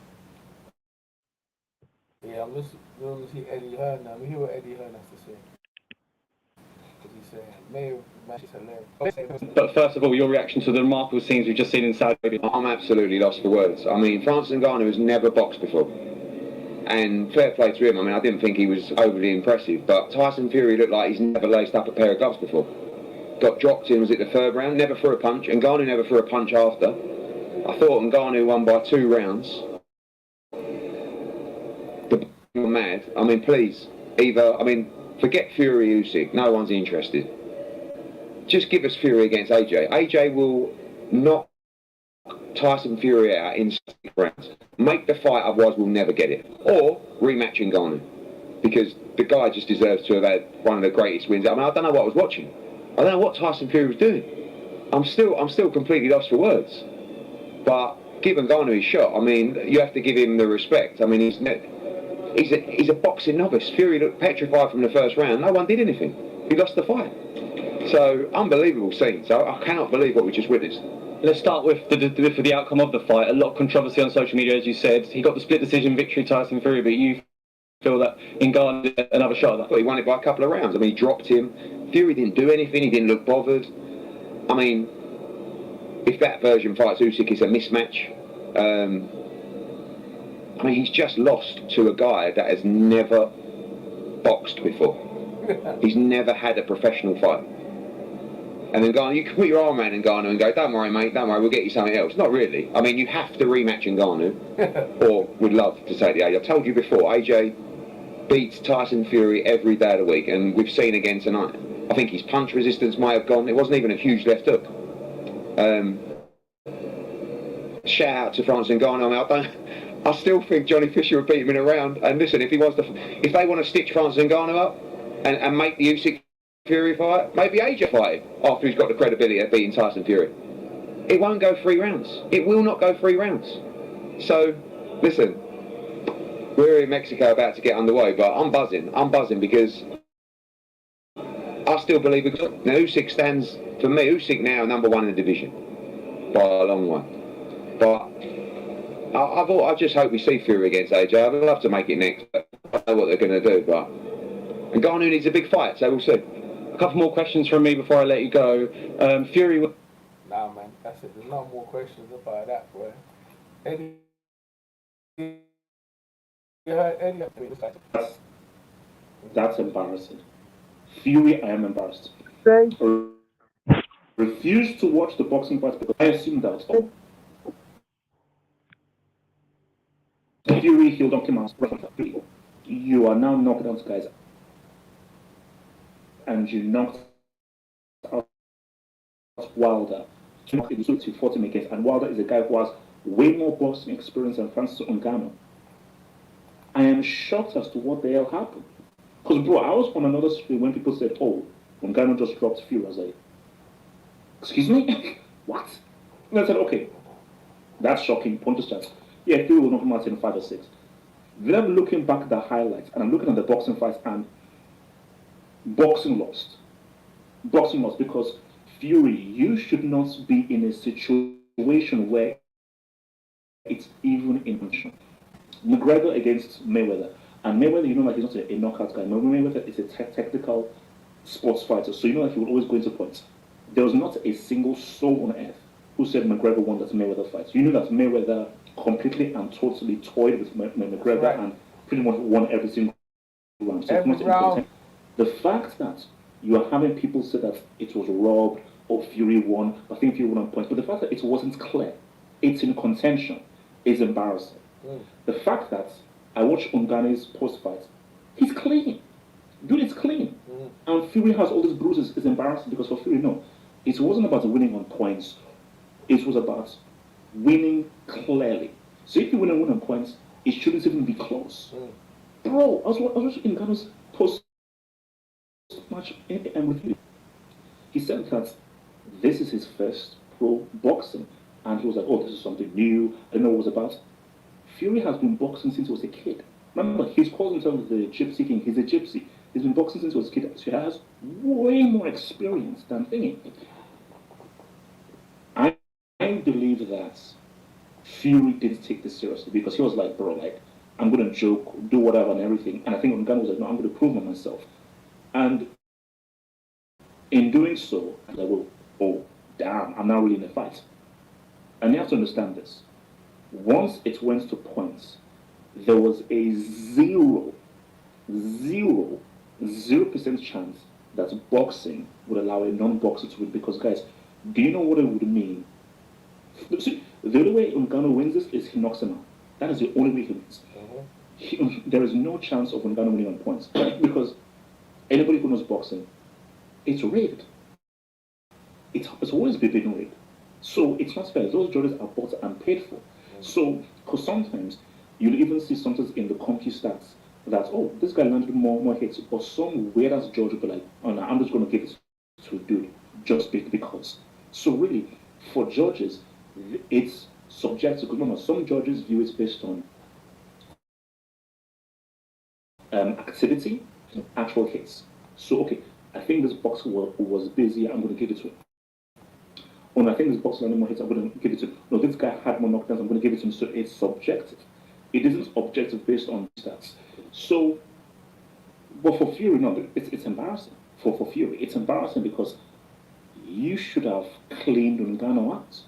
Yeah, I'm just going to see Eddie Hearn now. Let me hear what Eddie Hearn has to say. What he's saying. Mayor match is hilarious. But first of all, your reaction to the remarkable scenes we've just seen in Saudi Arabia. I'm absolutely lost for words. I mean, Francis Ngannou has never boxed before. And fair play to him. I mean, I didn't think he was overly impressive, but Tyson Fury looked like he's never laced up a pair of gloves before. Got dropped in, was it the third round? Never threw a punch. Ngannou never threw a punch after. I thought Ngannou won by 2 rounds. You're mad. I mean, please, forget Fury Usyk. No one's interested. Just give us Fury against AJ. AJ will knock Tyson Fury out in 6 rounds. Make the fight, otherwise we'll never get it. Or rematch Ngannou. Because the guy just deserves to have had one of the greatest wins. I mean, I don't know what I was watching. I don't know what Tyson Fury was doing. I'm still completely lost for words. But give Ngannou his shot. I mean, you have to give him the respect. I mean, he's a boxing novice. Fury looked petrified from the first round. No one did anything. He lost the fight. So, unbelievable scenes. I cannot believe what we just witnessed. Let's start with the outcome of the fight. A lot of controversy on social media, as you said. He got the split decision victory, Tyson Fury, but you feel that Ngannou did another shot at that? Well, he won it by a couple of rounds. I mean, he dropped him. Fury didn't do anything. He didn't look bothered. I mean, if that version fights Usyk, it's a mismatch. I mean, he's just lost to a guy that has never boxed before. He's never had a professional fight. And then Ngannou, you can put your arm around Ngannou and go, don't worry, mate, don't worry, we'll get you something else. Not really. I mean, you have to rematch Ngannou, or would love to take the AJ. I've told you before, AJ beats Tyson Fury every day of the week, and we've seen again tonight. I think his punch resistance might have gone. It wasn't even a huge left hook. Shout out to Francis Ngannou. I mean, I still think Johnny Fisher would beat him in a round. And listen, if they want to stitch Francis Ngannou up and make the Usyk Fury fight, maybe AJ fight after he's got the credibility of beating Tyson Fury. It won't go 3 rounds. It will not go 3 rounds. So, listen, we're in Mexico about to get underway, but I'm buzzing. I'm buzzing because I still believe now Usyk stands, for me, Usyk now #1 in the division by a long way. But I just hope we see Fury against AJ. I'd love to make it next, but I don't know what they're going to do. But Ngannou needs a big fight, so we'll see. A couple more questions from me before I let you go. Fury. Nah, man, that's it. There's no more questions about that, boy. Eddie. You heard Eddie? That's embarrassing. Fury, I am embarrassed. Refuse to watch the boxing fights because I assume that. Fury, he'll knock him out. You are now knocking out guys. And you knocked out Wilder. You fought him against. And Wilder is a guy who has way more boxing experience than Francis Ngannou. I am shocked as to what the hell happened. Because, bro, I was on another stream when people said, oh, Ngannou just dropped Fury. I was like, excuse me? What? And I said, okay, that's shocking. Point to start. Yeah, Fury will knock him out in 5 or 6. Then I'm looking back at the highlights, and I'm looking at the boxing fights, and boxing lost. Boxing lost because Fury, you should not be in a situation where it's even in tension. McGregor against Mayweather. And Mayweather, you know that he's not a knockout guy. Mayweather is a technical sports fighter, so you know that he will always go into points. There was not a single soul on earth who said McGregor won that Mayweather fight. You know that Mayweather completely and totally toyed with McGregor right. And pretty much won every single round. So every round. The fact that you are having people say that it was robbed or Fury won, I think Fury won on points, but the fact that it wasn't clear, it's in contention, is embarrassing. The fact that I watched Ngannou's post-fight, he's clean. Dude, it's clean. And Fury has all these bruises, is embarrassing because for Fury, no. It wasn't about winning on points. It was about winning clearly. So if you win on points, it shouldn't even be close. Bro, I was watching Ngannou's post-match and with you. He said that this is his first pro boxing. And he was like, oh, this is something new. I don't know what it was about. Fury has been boxing since he was a kid. Remember, he's called himself the Gypsy King. He's a gypsy. He's been boxing since he was a kid. So he has way more experience than Thingy. I believe that Fury didn't take this seriously because he was like, bro, like, I'm going to joke, do whatever and everything. And I think Ngannou was like, no, I'm going to prove myself. And in doing so, I was like, well, oh, damn, I'm now really in a fight. And you have to understand this. Once it went to points, there was a 0% chance that boxing would allow a non-boxer to win. Because, guys, do you know what it would mean? See, the only way Ngannou wins this is he knocks him out. That is the only way he wins. There is no chance of Ngannou winning on points because anybody who knows boxing, it's rigged. It's always been rigged. So it's not fair. Those judges are bought and paid for. So, because sometimes you'll even see sometimes in the ComQ stats that, oh, this guy landed more hits, but some weird ass judge will be like, oh no, I'm just going to give it to a dude just because. So really, for judges, it's subjective. Remember, some judges view it based on activity, actual hits. So okay, I think this boxer was busy. I'm going to give it to him. Oh, no, I think this boxer landed more hits. I'm going to give it to him. No, this guy had more knockdowns. I'm going to give it to him. So it's subjective. It isn't objective based on stats. So, but for Fury, no, it's embarrassing. For Fury, it's embarrassing because you should have cleaned Ngannou out.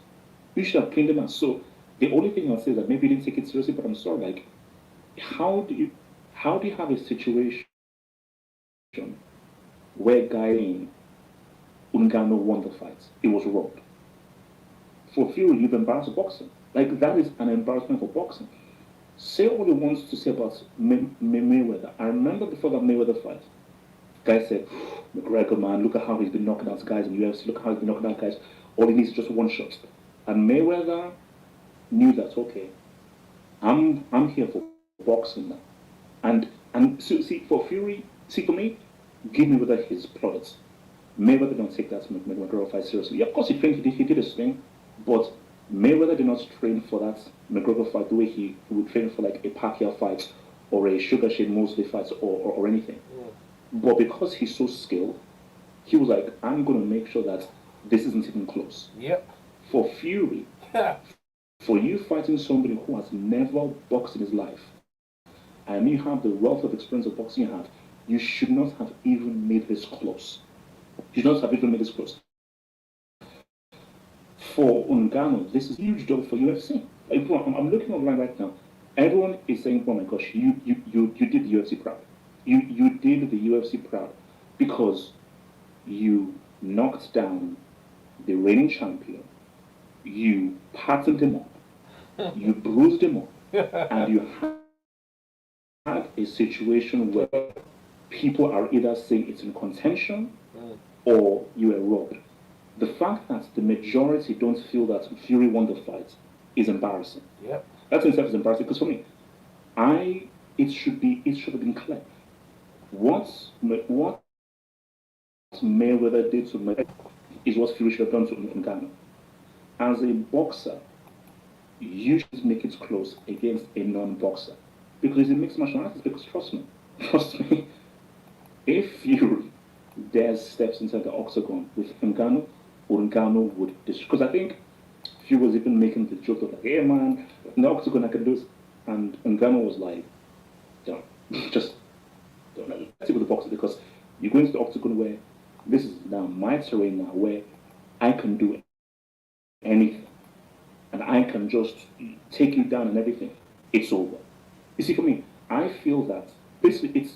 You should have cleaned him out. So the only thing I'll say is that maybe you didn't take it seriously, but I'm sorry. Like, how do you have a situation where Ngannou won the fight? It was robbed. For Fury, you've embarrassed boxing. Like, that is an embarrassment for boxing. Say all he wants to say about Mayweather. I remember before that Mayweather fight, guy said, McGregor, man, look at how he's been knocking out guys in the UFC. Look at how he's been knocking out guys. All he needs is just one shot. And Mayweather knew that, okay, I'm here for boxing now. And so, see, for Fury, see, for me, give Mayweather his plaudits. Mayweather don't take that McGregor fight seriously. Yeah, of course, he did his thing, but Mayweather did not train for that McGregor fight the way he would train for like a Pacquiao fight or a Sugar Shane Mosley fight or anything. But because he's so skilled, he was like, I'm going to make sure that this isn't even close. Yep. For Fury, for you fighting somebody who has never boxed in his life, and you have the wealth of experience of boxing you have, you should not have even made this close. You should not have even made this close. For Ngannou, this is a huge job for UFC. Like, I'm looking online right now. Everyone is saying, oh my gosh, you did the UFC proud. You did the UFC proud because you knocked down the reigning champion, you patterned him up, you bruised him up, and you had a situation where people are either saying it's in contention or you were robbed. The fact that the majority don't feel that Fury won the fight is embarrassing. Yep. That in itself is embarrassing because for me, it should have been clear. What Mayweather did to Mayweather is what Fury should have done to Ngannou. As a boxer, you should make it close against a non-boxer because he's a mixed martial artist. Because trust me, if Fury dares steps inside the octagon with Ngannou, Ngannou would destroy. Because I think Fury was even making the joke of like, hey man, in the octagon I can do this, and Ngannou was like, just let's see with the boxer because you go into the octagon where this is now my terrain now where I can do anything and I can just take you down and everything. It's over. You see, for me, I feel that basically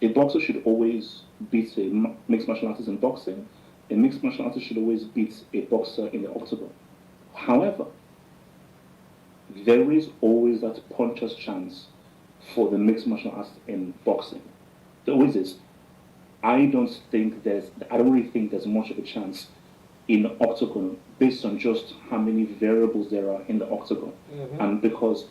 a boxer should always beat a mixed martial artist in boxing. A mixed martial artist should always beat a boxer in the octagon. However, there is always that puncher's chance for the mixed martial arts in boxing. There always is. I don't really think there's much of a chance in the octagon based on just how many variables there are in the octagon. And because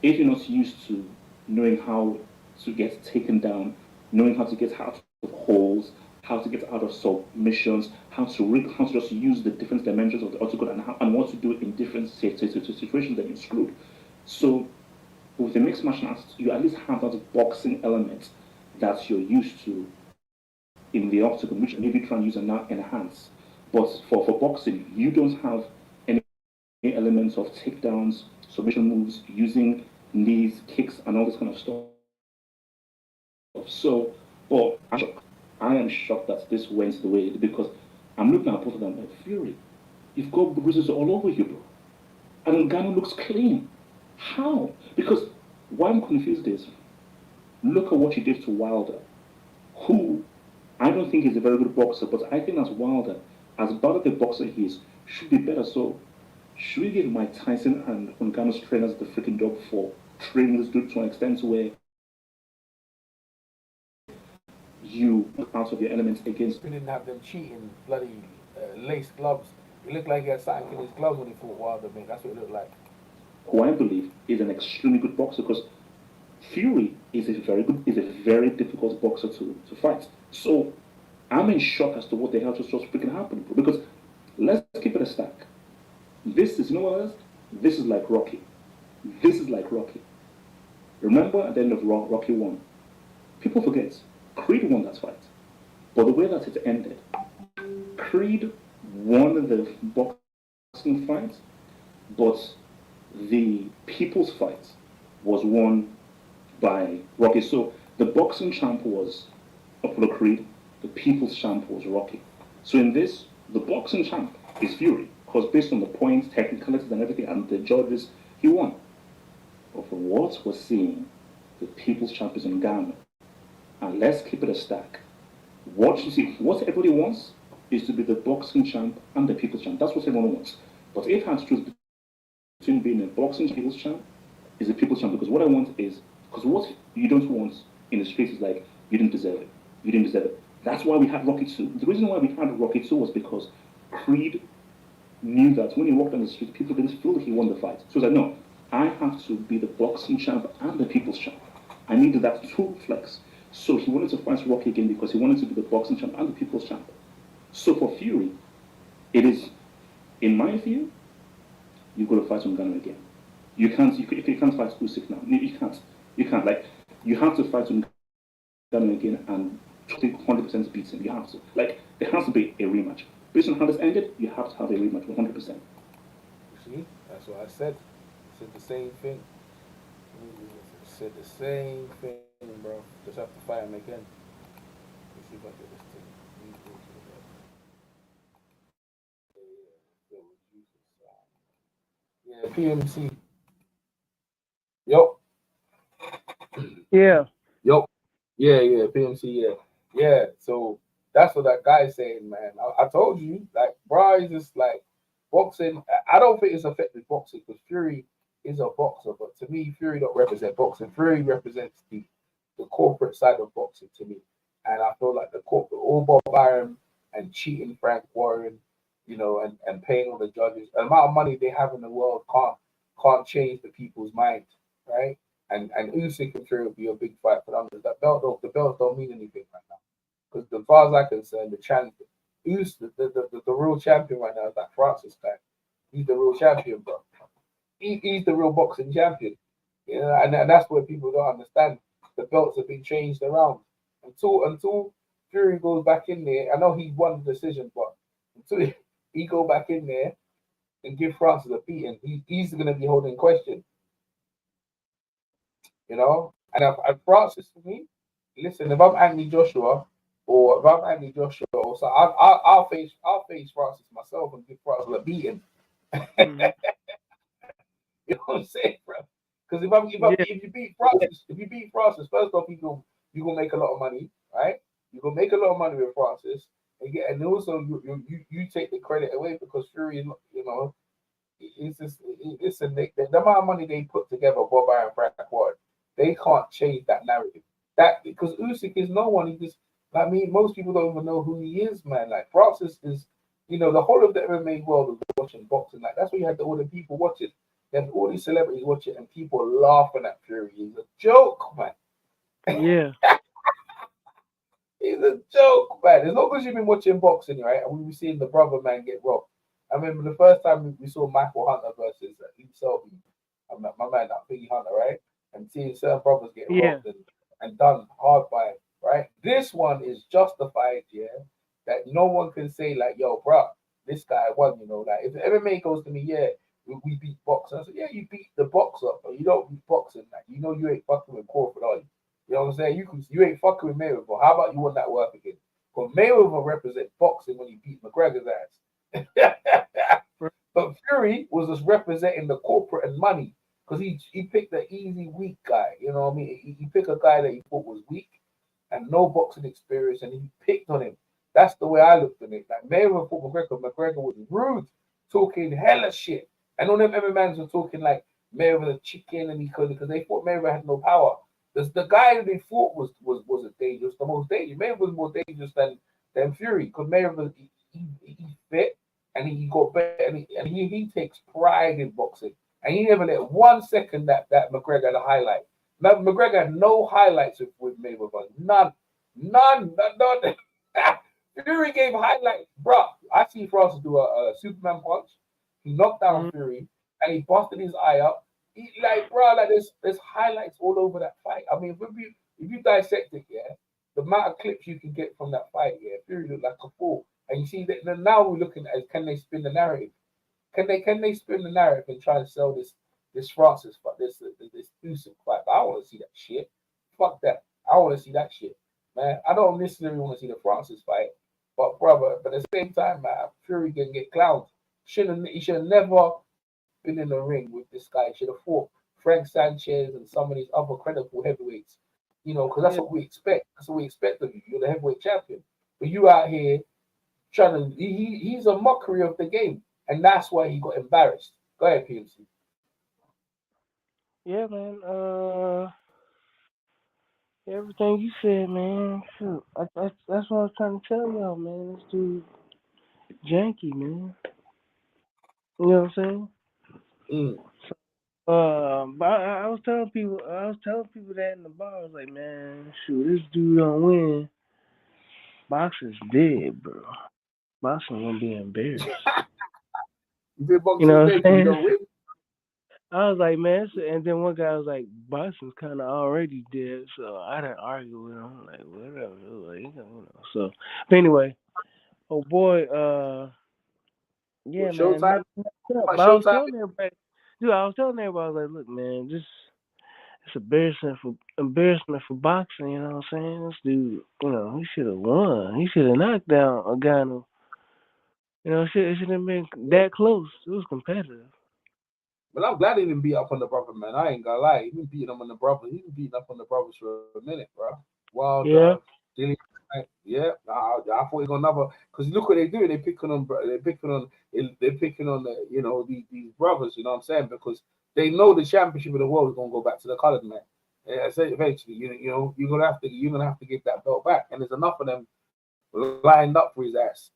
if you're not used to knowing how to get taken down, knowing how to get out of holes, how to get out of submissions, how to just use the different dimensions of the octagon and what to do in different situations, then you're screwed. So with the mixed martial arts, you at least have that boxing element that you're used to in the octagon, which maybe try and use and not enhance. But for boxing, you don't have any elements of takedowns, submission moves, using knees, kicks, and all this kind of stuff. So, but I am shocked that this went the way it did because I'm looking at both of them like, Fury, you've got bruises all over you, bro. And Ngannou looks clean. How? Because Why I'm confused is, look at what he did to Wilder, who I don't think he's a very good boxer, but I think as Wilder, as bad of a boxer he is, should be better. So should we give Mike Tyson and Ngannou's trainers the freaking job for training this dude to an extent where you out of your elements against? We didn't have them cheating bloody lace gloves. It looked like he had something in his gloves when he fought Wilder, man. That's what it looked like. Who I believe is an extremely good boxer, because Fury is a very difficult boxer to fight. So I'm in shock as to what the hell just freaking happened, bro. Because let's keep it a stack. This is, you know what else? This is like Rocky. This is like Rocky. Remember at the end of Rocky 1, people forget, Creed won that fight. But the way that it ended, Creed won the boxing fight, but the people's fight was won by Rocky. So the boxing champ was Apollo Creed, the people's champ was Rocky. So in this, the boxing champ is Fury, because based on the points, technicalities and everything, and the judges, he won. But from what we're seeing, the people's champ is Ngannou. And let's keep it a stack. What everybody wants is to be the boxing champ and the people's champ. That's what everyone wants. But if I had to choose between being a boxing people's champ, is a people's champ, because what I want is, because what you don't want in the streets is like, you didn't deserve it. You didn't deserve it. That's why we had Rocky 2. The reason why we had Rocky 2 was because Creed knew that when he walked on the street, people didn't feel he won the fight. So he was like, no, I have to be the boxing champ and the people's champ. I needed that to flex. So he wanted to fight Rocky again because he wanted to be the boxing champ and the people's champ. So for Fury, it is, in my view, you've got to fight Ngannou again. You can't fight Usyk now. You can't. Like, you have to fight Ngannou again and 100% beat him. You have to. Like, there has to be a rematch. Based on how this ended, you have to have a rematch 100%. See, that's what I said. I said the same thing. I said the same thing, bro. Just have to fight him again. Let's see if I get this thing. Yeah, PMC. Yup. Yeah. Yup. Yeah, PMC, yeah. So that's what that guy's saying, man. I told you, like, bro, is just like boxing. I don't think it's affected boxing because Fury is a boxer, but to me, Fury don't represent boxing. Fury represents the corporate side of boxing to me, and I feel like the corporate, all Bob Byron and cheating Frank Warren, and paying all the judges, the amount of money they have in the world can't change the people's mind, right? And Usyk and Fury will be a big fight for them. That belt, the belts don't mean anything right now. Because as far as I'm concerned, the real champion right now is that Francis guy. He's the real champion, bro. He's the real boxing champion. And that's what people don't understand. The belts have been changed around. Until Fury goes back in there, I know he won the decision, but until he go back in there and give Francis a beating, he's going to be holding question. And Francis, for me, listen, if I'm Anthony Joshua, or so I'll face Francis myself and give Francis a beating. Mm-hmm. You know what I'm saying, bro? Because if you beat Francis, first off, you gonna make a lot of money, right? You gonna make a lot of money with Francis, and also you take the credit away because Fury, it's the amount of money they put together, Bob and Frank Ward, they can't change that narrative. That because Usyk is no one. He just, I mean, most people don't even know who he is, man. Like Francis is, the whole of the MMA world was watching boxing. Like that's why you had all the people watching. Then all these celebrities watching and people laughing at Fury. He's a joke, man. Yeah. He's a joke, man. As long as you've been watching boxing, right, and we've seen the brother man get robbed. I remember the first time we saw Michael Hunter versus Lee Selby, my man, that Biggie Hunter, right? And seeing certain brothers get robbed and done hard by, right? This one is justified, that no one can say, like, yo, bro, this guy won, like, if the MMA goes to me, we beat boxing. I said, yeah, you beat the boxer, but you don't beat boxing. Like, you ain't fucking with Crawford, are you? You know what I'm saying? You ain't fucking with Mayweather. How about you won that work again? But Mayweather represents boxing when he beat McGregor's ass. But Fury was just representing the corporate and money. because he picked the easy, weak guy. You know what I mean? He picked a guy that he thought was weak and no boxing experience, and he picked on him. That's the way I looked at it. Like Mayweather fought McGregor. McGregor was rude, talking hella shit, and all them MMA were talking like Mayweather a chicken, and because they thought Mayweather had no power. The guy that they fought was a dangerous, the most dangerous. Mayweather was more dangerous than Fury because Mayweather he fit and he got better and he takes pride in boxing and he never let 1 second that McGregor had a highlight. Now, McGregor had no highlights with Mayweather, none. Fury gave highlights, bro. I see Francis do a Superman punch. He knocked down Fury and he busted his eye up. There's highlights all over that fight. I mean, if you dissect it, yeah, the amount of clips you can get from that fight, yeah, Fury looked like a fool. And you see that now we're looking at can they spin the narrative? Can they spin the narrative and try to sell this Francis fight, this Usyk fight? But I want to see that shit. Fuck that. I want to see that shit, man. I don't necessarily want to see the Francis fight, but brother, but at the same time, man, Fury can get clowned. He should have never been in the ring with this guy. He should have fought Frank Sanchez and some of these other credible heavyweights. You know, because that's what we expect. That's what we expect of you. You're the heavyweight champion, but you out here trying to. He's a mockery of the game, and that's why he got embarrassed. Go ahead, PMC. Yeah, man. Everything you said, man. Shoot, that's what I was trying to tell y'all, man. This dude, janky, man. You know what I'm saying? But I was telling people that in the bar. I was like, man, shoot, this dude don't win. Boxing's dead, bro. Boxing gonna be embarrassed. You know what I'm saying? I was like, man, and then one guy was like, boxing's kind of already dead, so I didn't argue with him. I'm like, whatever, like, you know. So, but anyway, oh boy, yeah, man. But I was telling everybody, I was like, look, man, it's embarrassment for boxing. You know what I'm saying? This dude, you know, he should have won. He should have knocked down Ngannou. You know, it should have been that close. It was competitive. But I'm glad he didn't beat up on the brother, man. I ain't gonna lie. He been beating up on the brother. He been beating up on the brothers for a minute, bro. Wilder, yeah. I thought he got another. Because look what they do. They're picking on the, you know, these brothers. You know what I'm saying? Because they know the championship of the world is gonna go back to the colored man. Yeah, so eventually, you know, you're gonna have to give that belt back. And there's enough of them lined up for his ass.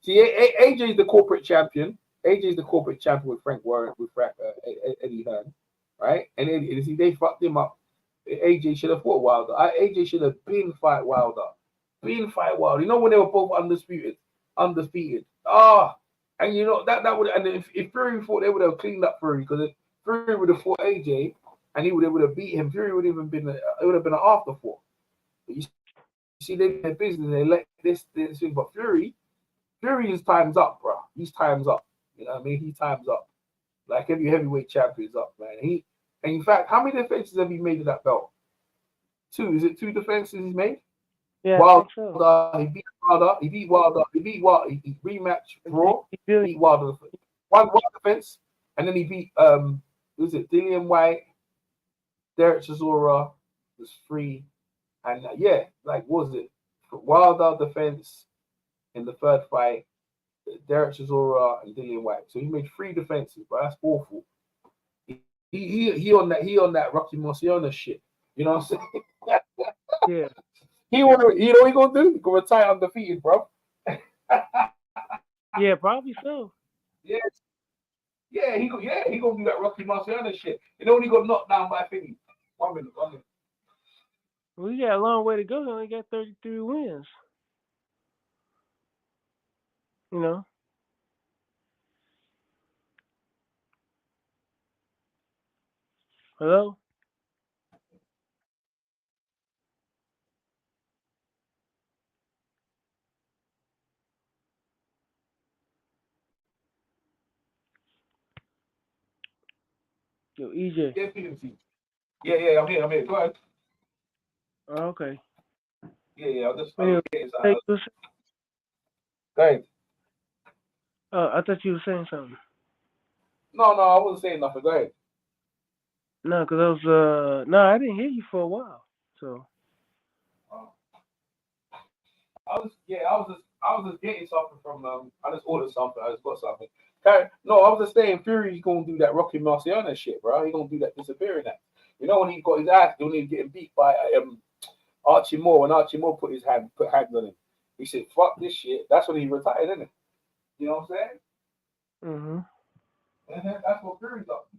See, AJ's the corporate champion. AJ's the corporate champion with Frank Warren, with Eddie Hearn, right? And see, they fucked him up. AJ should have fought Wilder. AJ should have been fight Wilder. You know when they were both undefeated. And you know that would, and if Fury fought, they would have cleaned up Fury, because if Fury would have fought AJ and they would have beat him, Fury would have even been it would have been an afterthought. But you see, they did their business. They let this thing, but Fury is time's up, bro. He's time's up. You know what I mean? He time's up. Like every heavyweight champion is up, man. And in fact, how many defenses have he made of that belt? 2. Is it 2 defenses he's made? Yeah, Wilder, I think so. he beat Wilder. He rematched Raw. He beat Wilder. One defense, and then he beat who's it? Dillian White, Derek Chisora was free, and what was it? Wilder defense in the third fight. Derek Chisora and Dillian White. So he made 3 defenses, but that's awful. He on that Rocky Marciano shit. You know what I'm saying? Yeah. You know what he gonna do? He gonna retire undefeated, bro. Yeah, probably so. Yes. Yeah, he gonna do that Rocky Marciano shit. You know when he got knocked down by Philly. 1 minute. Well, he got a long way to go. He only got 33 wins. You know. Hello? Yo, EJ. Yeah, I'm here. Go ahead. Oh, okay. Yeah, I'll just Anyway, Go ahead. I thought you were saying something. No, I wasn't saying nothing. Go ahead. No, because I was no, I didn't hear you for a while. So I was just getting something from I just ordered something. I just got something. No, I was just saying Fury's gonna do that Rocky Marciano shit, bro. He gonna do that disappearing act. You know when he got his ass, when he was getting beat by Archie Moore, when Archie Moore put hands on him, he said, "Fuck this shit." That's when he retired, isn't it? You know what I'm saying? mhm. And that's what Fury's up to.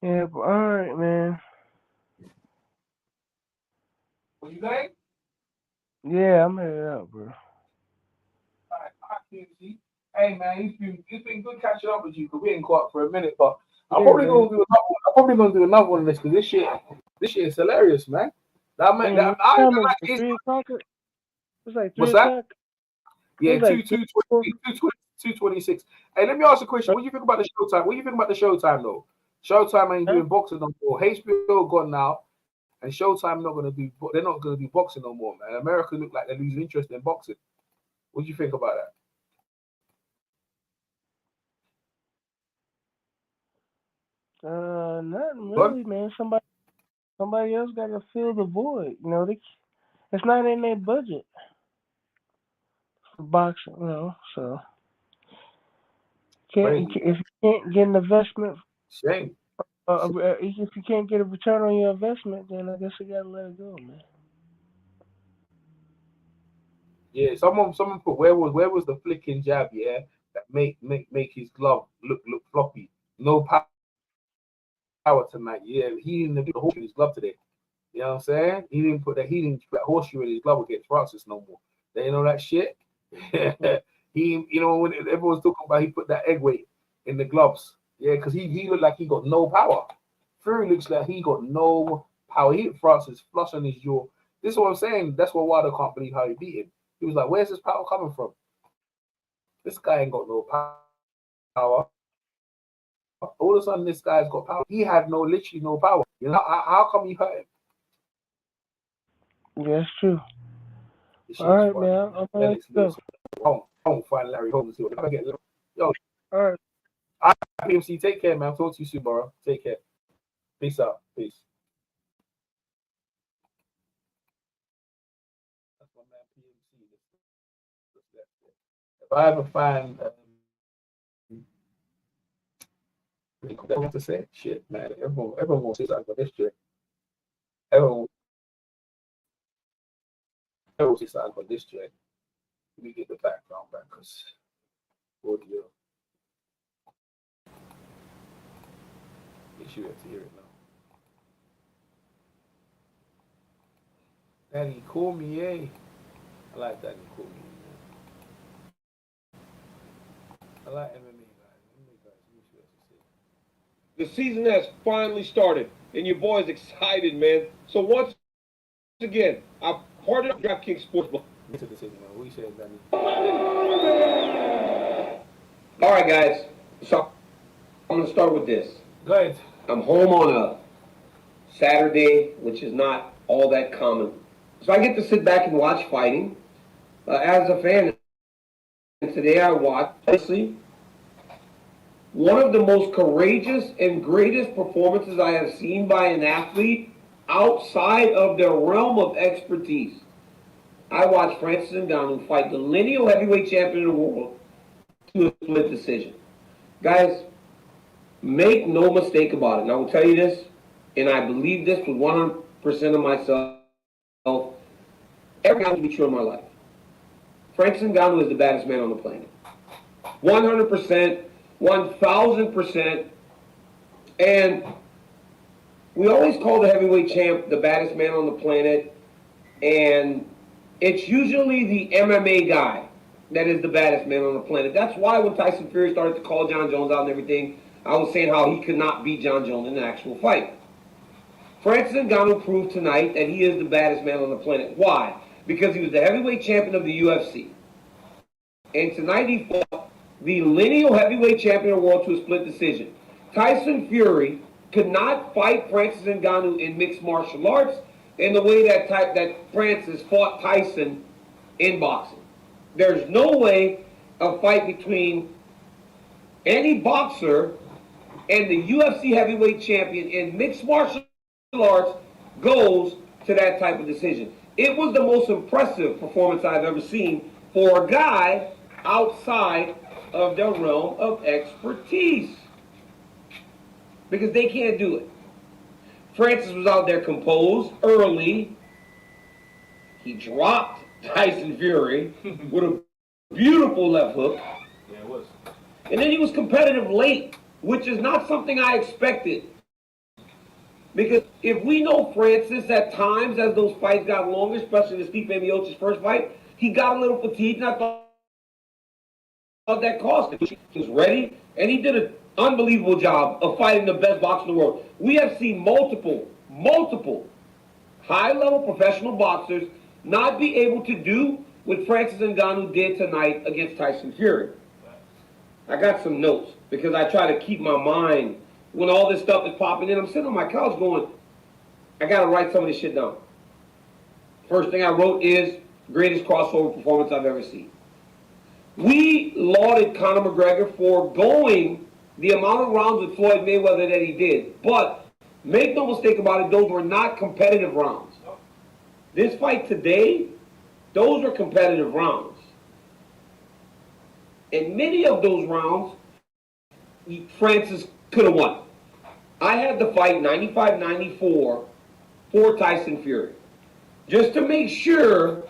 Yeah, but all right, man. What you think? Yeah, I'm headed out, bro. I can see. Hey man, it's been good catching up with you because we ain't caught up for a minute, but I'm Yeah, probably man. gonna do another one. I'm probably gonna do another one of this because this shit is hilarious, man. That man, Man, what I time is like it? it's, 3 o'clock? It's like what's 3 that? o'clock. Yeah, It's like 226. Hey, let me ask you a question. What do you think about the Showtime? What do you think about the Showtime though? Showtime ain't Huh? doing boxing no more. HBO gone now, and Showtime not gonna do. They're not gonna do boxing no more, man. America look like they're losing interest in boxing. What do you think about that? Nothing What? really, man. Somebody else got to fill the void. You know, it's not in their budget for boxing. You know, so Crazy, if you can't get an investment, shame. if you can't get a return on your investment, then I guess you gotta let it go, man. Yeah, someone put where was the flicking jab? Yeah, that make his glove look floppy. No power tonight. Yeah, he didn't do the horseshoe in his glove today. You know what I'm saying? He didn't put that horseshoe in his glove against Francis no more. They know that shit. When everyone's talking about he put that egg weight in the gloves. Yeah, because he looked like he got no power. Fury looks like he got no power. He hit Francis flush on his jaw. This is what I'm saying. That's why Wilder can't believe how he beat him. He was like, "Where's this power coming from? This guy ain't got no power." All of a sudden, this guy's got power. He had literally no power. You know, how come he hurt him? Yeah, that's true. This All shit is right, funny, man. man. I'm gonna let Lennox you go. Lewis. I won't find Larry Holmes here. Yo, All right. PMC, take care, man. Talk to you soon, bro. Take care. Peace out. Peace. That's my man, PMC. If I ever find what to say, shit, man. Everyone wants to say something for this shit. Everyone wants to say something for this shit. Let me get the background back, cause audio. You have to hear it now. Danny, call me, eh? I like Danny, call me. I like MMA guys. MMA guys. Let me see what to say. The season has finally started, and your boy's excited, man. So once again, I'm part of DraftKings Sportsbook. Get to the season, man. What you saying, Danny? All right, guys. So I'm going to start with this. Go ahead. I'm home on a Saturday, which is not all that common. So I get to sit back and watch fighting. As a fan, and today I watched, honestly, one of the most courageous and greatest performances I have seen by an athlete outside of their realm of expertise. I watched Francis Ngannou fight the lineal heavyweight champion of the world to a split decision. Guys, make no mistake about it. And I will tell you this, and I believe this with 100% of myself. Every time to be true in my life. Francis Ngannou is the baddest man on the planet. 100%, 1,000%. And we always call the heavyweight champ the baddest man on the planet. And it's usually the MMA guy that is the baddest man on the planet. That's why when Tyson Fury started to call John Jones out and everything, I was saying how he could not beat John Jones in an actual fight. Francis Ngannou proved tonight that he is the baddest man on the planet. Why? Because he was the heavyweight champion of the UFC. And tonight he fought the lineal heavyweight champion of the world to a split decision. Tyson Fury could not fight Francis Ngannou in mixed martial arts in the way that Francis fought Tyson in boxing. There's no way a fight between any boxer and the UFC heavyweight champion in mixed martial arts goes to that type of decision. It was the most impressive performance I've ever seen for a guy outside of their realm of expertise, because they can't do it. Francis was out there composed early. He dropped Tyson Fury with a beautiful left hook. Yeah, it was. And then he was competitive late, which is not something I expected. Because if we know Francis at times, as those fights got longer, especially the Stipe Miocic's first fight, he got a little fatigued, and I thought that cost him. He was ready, and he did an unbelievable job of fighting the best boxer in the world. We have seen multiple high-level professional boxers not be able to do what Francis Ngannou did tonight against Tyson Fury. I got some notes because I try to keep my mind when all this stuff is popping in. I'm sitting on my couch going, I got to write some of this shit down. First thing I wrote is greatest crossover performance I've ever seen. We lauded Conor McGregor for going the amount of rounds with Floyd Mayweather that he did. But make no mistake about it, those were not competitive rounds. This fight today, those were competitive rounds. And many of those rounds, Francis could have won. I had the fight 95-94 for Tyson Fury. Just to make sure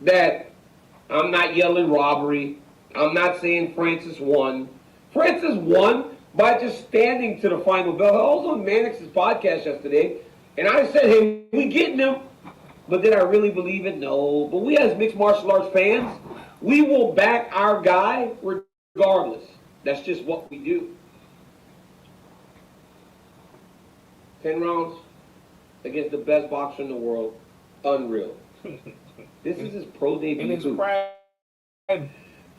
that I'm not yelling robbery. I'm not saying Francis won. Francis won by just standing to the final bell. I was on Mannix's podcast yesterday, and I said, hey, we getting him. But did I really believe it? No. But we as mixed martial arts fans, we will back our guy regardless. That's just what we do. 10 rounds against the best boxer in the world. Unreal. This is his pro debut. In his prime.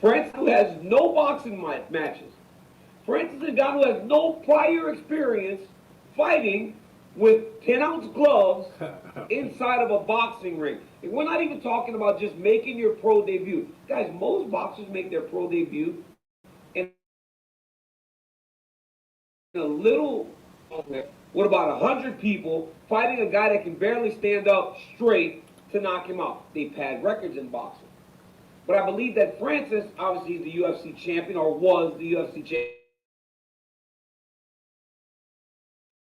Francis has no boxing matches. Francis Ngannou has no prior experience fighting with 10-ounce gloves inside of a boxing ring. And we're not even talking about just making your pro debut. Guys, most boxers make their pro debut in a little, with about 100 people, fighting a guy that can barely stand up straight to knock him out. They pad records in boxing. But I believe that Francis, obviously, is the UFC champion, or was the UFC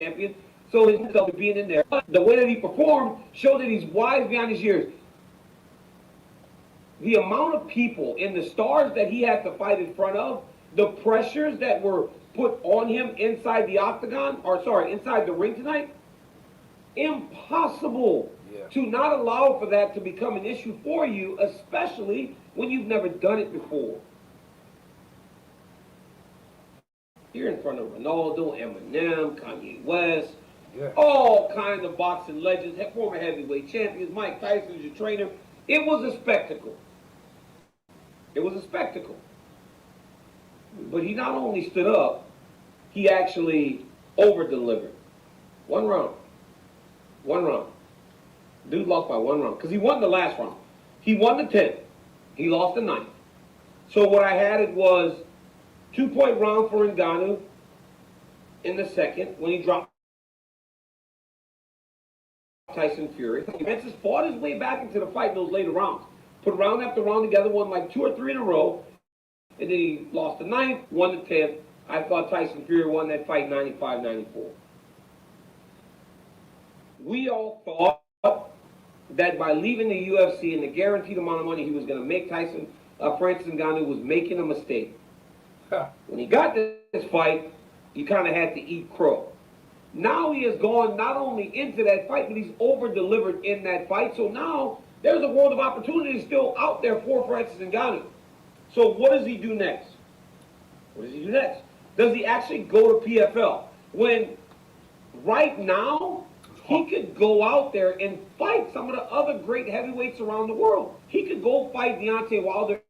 champion. So his himself being in there, the way that he performed showed that he's wise beyond his years. The amount of people and the stars that he had to fight in front of, the pressures that were put on him inside the octagon, inside the ring tonight, impossible to not allow for that to become an issue for you, especially when you've never done it before. You're in front of Ronaldo, Eminem, Kanye West, all kinds of boxing legends, former heavyweight champions. Mike Tyson's your trainer. It was a spectacle. It was a spectacle. But he not only stood up, he actually over-delivered. One round. Dude lost by 1 round because he won the last round. He won the 10th. He lost the 9th. So what I had, it was 2-point round for Ngannou in the second when he dropped Tyson Fury. Francis fought his way back into the fight in those later rounds. Put round after round together, won like 2 or 3 in a row, and then he lost the 9th, won the 10th. I thought Tyson Fury won that fight 95-94. We all thought that by leaving the UFC and the guaranteed amount of money he was going to make Francis Ngannou was making a mistake. When he got this fight, you kind of had to eat crow. Now he has gone not only into that fight, but he's over-delivered in that fight. So now there's a world of opportunity still out there for Francis Ngannou. So what does he do next? Does he actually go to PFL? When right now, he could go out there and fight some of the other great heavyweights around the world. He could go fight Deontay Wilder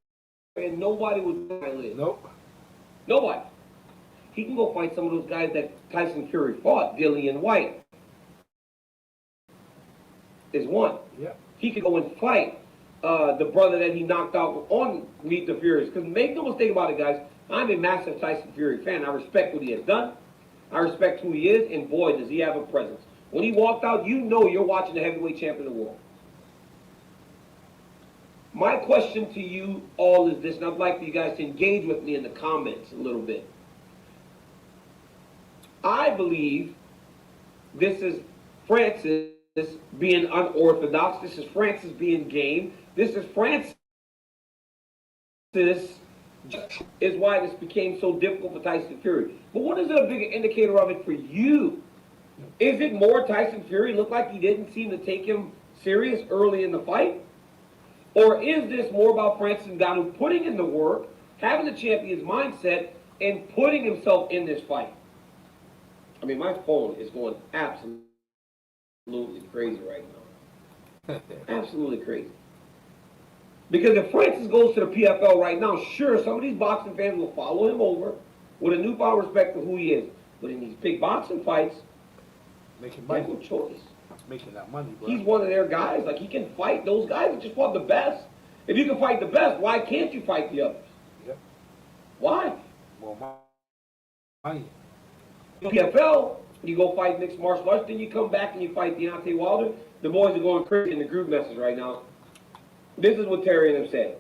and nobody would live. Nope. Nobody. He can go fight some of those guys that Tyson Fury fought. Dillian White is one. Yeah. He could go and fight the brother that he knocked out on Meet the Furies. Because make no mistake about it, guys, I'm a massive Tyson Fury fan. I respect what he has done. I respect who he is, and boy, does he have a presence. When he walked out, you know you're watching the heavyweight champion of the world. My question to you all is this, and I'd like for you guys to engage with me in the comments a little bit. I believe this is Francis being unorthodox. This is Francis being game. This is Francis is why this became so difficult for Tyson Fury. But what is a bigger indicator of it for you? Is it more Tyson Fury looked like he didn't seem to take him serious early in the fight? Or is this more about Francis Ngannou putting in the work, having the champion's mindset, and putting himself in this fight? I mean, my phone is going absolutely crazy right now. Absolutely crazy. Because if Francis goes to the PFL right now, sure, some of these boxing fans will follow him over with a newfound respect for who he is. But in these big boxing fights, Making he has money. no choice. Making that money, bro. He's one of their guys. Like, he can fight those guys that just fought the best. If you can fight the best, why can't you fight the others? Yep. Why? More money. PFL, you go fight mixed martial arts, then you come back and you fight Deontay Wilder. The boys are going crazy in the group message right now. This is what Terry and them said.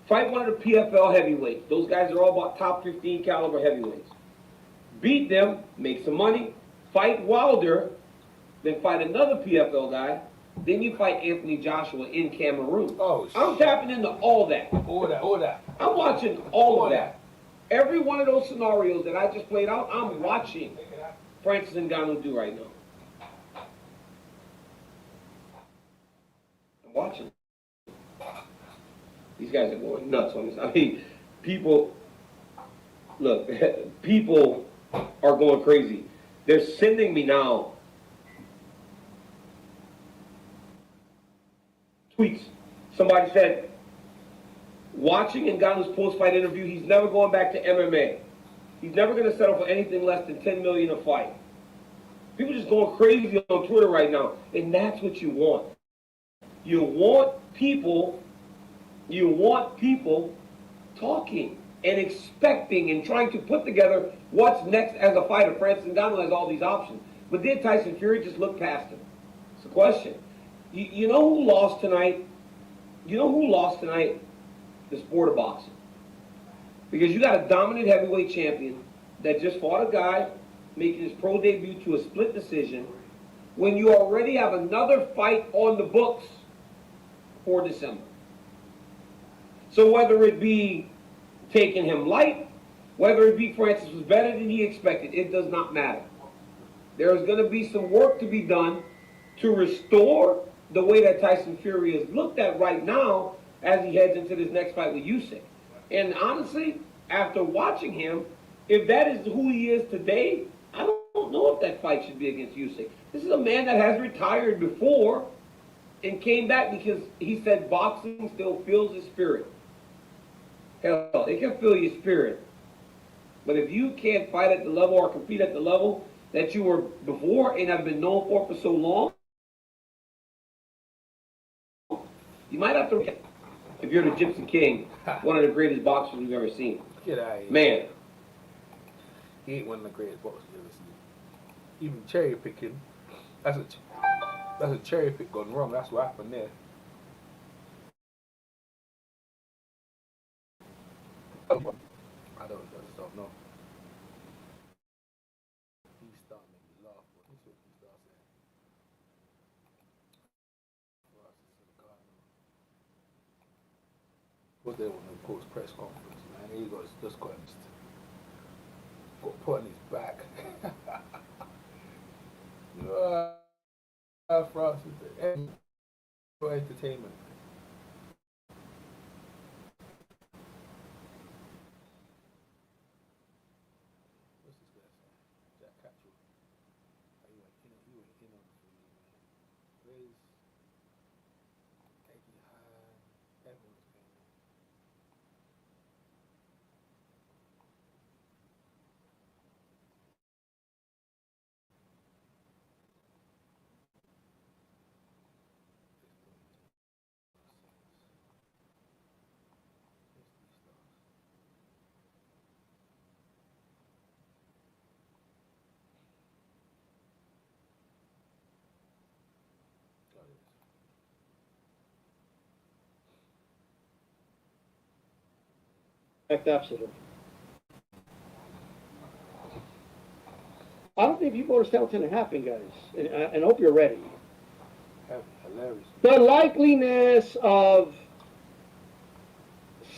Fight one of the PFL heavyweights. Those guys are all about top 15 caliber heavyweights. Beat them, make some money. Fight Wilder, then fight another PFL guy. Then you fight Anthony Joshua in Cameroon. Oh, I'm tapping into all that. All that. I'm watching all of that. Every one of those scenarios that I just played out, I'm watching Francis Ngannou do right now. I'm watching. These guys are going nuts on this. I mean, people, look, people are going crazy. They're sending me now tweets. Somebody said, watching Ngannou's post-fight interview, he's never going back to MMA. He's never going to settle for anything less than $10 million a fight. People just going crazy on Twitter right now, and that's what you want. You want people talking and expecting and trying to put together what's next as a fighter. Francis Ngannou has all these options, but did Tyson Fury just look past him? It's a question. You know who lost tonight? You know who lost tonight? The sport of boxing. Because you got a dominant heavyweight champion that just fought a guy making his pro debut to a split decision when you already have another fight on the books for December. So whether it be taking him light, whether it be Francis was better than he expected, it does not matter. There's going to be some work to be done to restore the way that Tyson Fury is looked at right now as he heads into this next fight with Usyk. And honestly, after watching him, if that is who he is today, I don't know if that fight should be against Usyk. This is a man that has retired before and came back because he said boxing still feels his spirit. Hell, it can feel your spirit. But if you can't fight at the level or compete at the level that you were before and have been known for so long, you might have to, if you're the Gypsy King, one of the greatest boxers we've ever seen. Get out of here. Man. He ain't one of the greatest boxers you've ever seen. Even cherry picking, that's a cherry pick gone wrong. That's what happened there. I just don't know. He started making me laugh. This is what he started saying. What they want to post press conference, man. He just got put on his back. For us, for entertainment. What's this guy saying? Jack Catchell. He went in on the food, man. Where's Eddie Han? Everyone's going on. absolutely. I don't think people understand what's going to happen, guys, and I hope you're ready. Hilarious. The likeliness of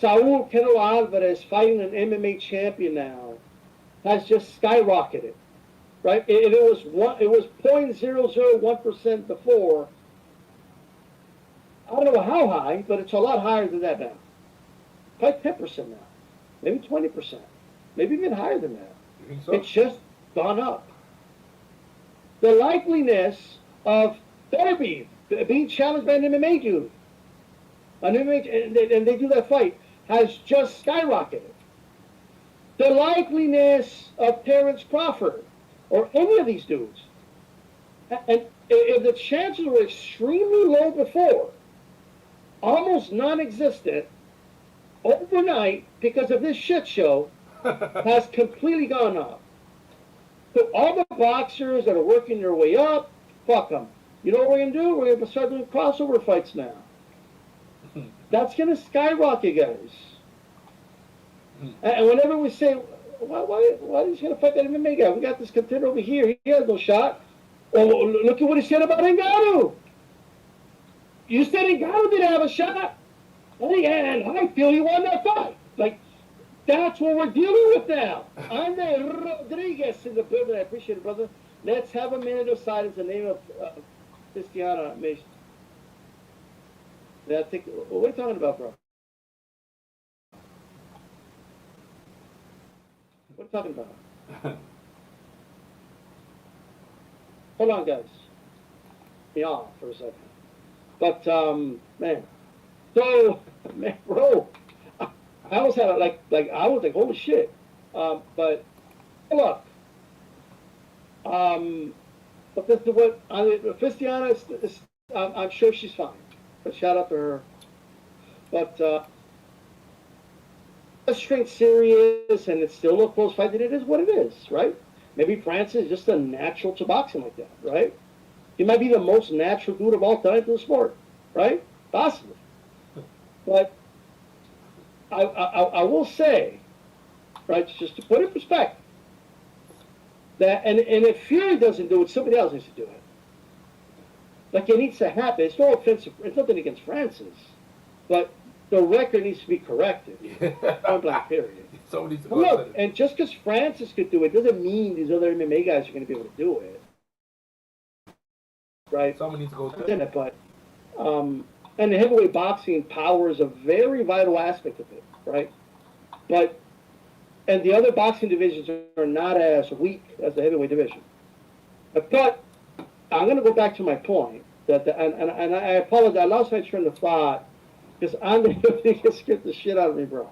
Saul Canelo Alvarez fighting an MMA champion now has just skyrocketed, right? It was 0.001% before. I don't know how high, but it's a lot higher than that now. Probably 10% now, maybe 20%, maybe even higher than that. You think so? It's just gone up. The likeliness of Derby being challenged by an MMA dude, and they do that fight, has just skyrocketed. The likeliness of Terrence Crawford or any of these dudes, and if the chances were extremely low before, almost non-existent, overnight, because of this shit show, has completely gone up. So all the boxers that are working their way up, fuck them. You know what we're going to do? We're going to start doing crossover fights now. That's going to skyrocket, guys. And whenever we say, why is he going to fight that MMA guy? We got this contender over here. He has no shot. Oh, look at what he said about Ngannou. You said Ngannou didn't have a shot. And I feel he won that fight. Like, that's what we're dealing with now. Andre Rodriguez in the building. I appreciate it, brother. Let's have a minute of silence in the name of Cristiana Mason. Yeah, what are you talking about, bro? What are you talking about? Hold on, guys. Me off for a second. But, man. So, man, bro. I almost had like I was like, holy shit. But look, but this is what Cristiana is. I'm sure she's fine. But shout out to her. But it's straight serious, and it's still a close fight. And it is what it is, right? Maybe Francis is just a natural to boxing like that, right? He might be the most natural dude of all time to the sport, right? Possibly. But I will say, right, just to put it in perspective, that and if Fury doesn't do it, somebody else needs to do it. Like, it needs to happen. It's no offensive. It's nothing against Francis, but the record needs to be corrected. Point blank, period. Look, and just because Francis could do it doesn't mean these other MMA guys are going to be able to do it, right? Someone needs to go through it, but and the heavyweight boxing power is a very vital aspect of it, right? But and the other boxing divisions are not as weak as the heavyweight division. But I'm going to go back to my point that and I apologize. I lost my train of thought because I'm going to scared the shit out of me, bro.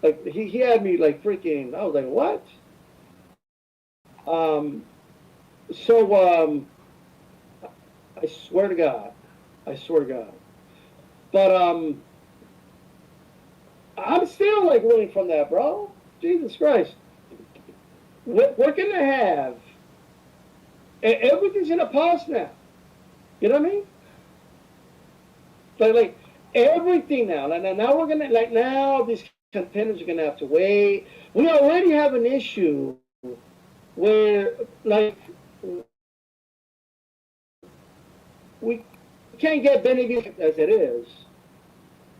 Like he had me like freaking. I was like, what? I swear to God. But I'm still like reeling from that, bro. Jesus Christ. We're gonna have everything's in a pause now. You know what I mean? Like everything now. Now we're gonna now these contenders are gonna have to wait. We already have an issue where we can't get Benavidez as it is.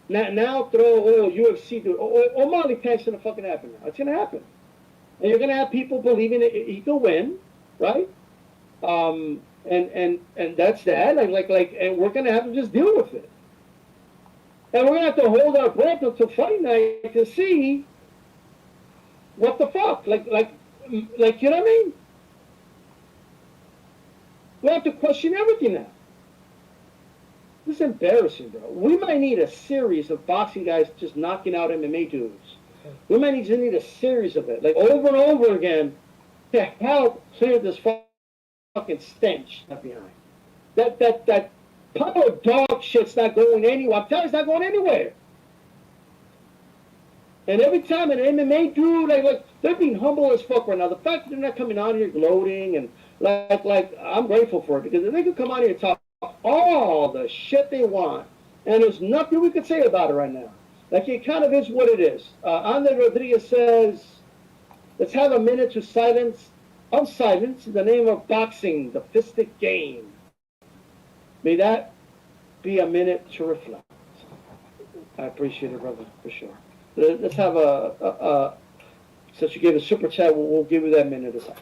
Now throw UFC dude. O'Malley Tank's gonna fucking happen now. It's gonna happen, and you're gonna have people believing that he can win, right? And that's that. And we're gonna have to just deal with it, and we're gonna have to hold our breath until fight night to see what the fuck, you know what I mean? We have to question everything now. This is embarrassing, bro. We might need a series of boxing guys just knocking out MMA dudes. We might need a series of it, like over and over again, to help clear this fucking stench left behind. That pile of dog shit's not going anywhere. I'm telling you, it's not going anywhere. And every time an MMA dude, like they're being humble as fuck right now. The fact that they're not coming out here gloating and like I'm grateful for it, because if they could come out here and talk all the shit they want, and there's nothing we could say about it right now. Like, it kind of is what it is. Andre Rodriguez says, let's have a minute of silence in the name of boxing, the fistic game. May that be a minute to reflect. I appreciate it, brother, for sure. Let's have since you gave a super chat, we'll give you that minute of silence.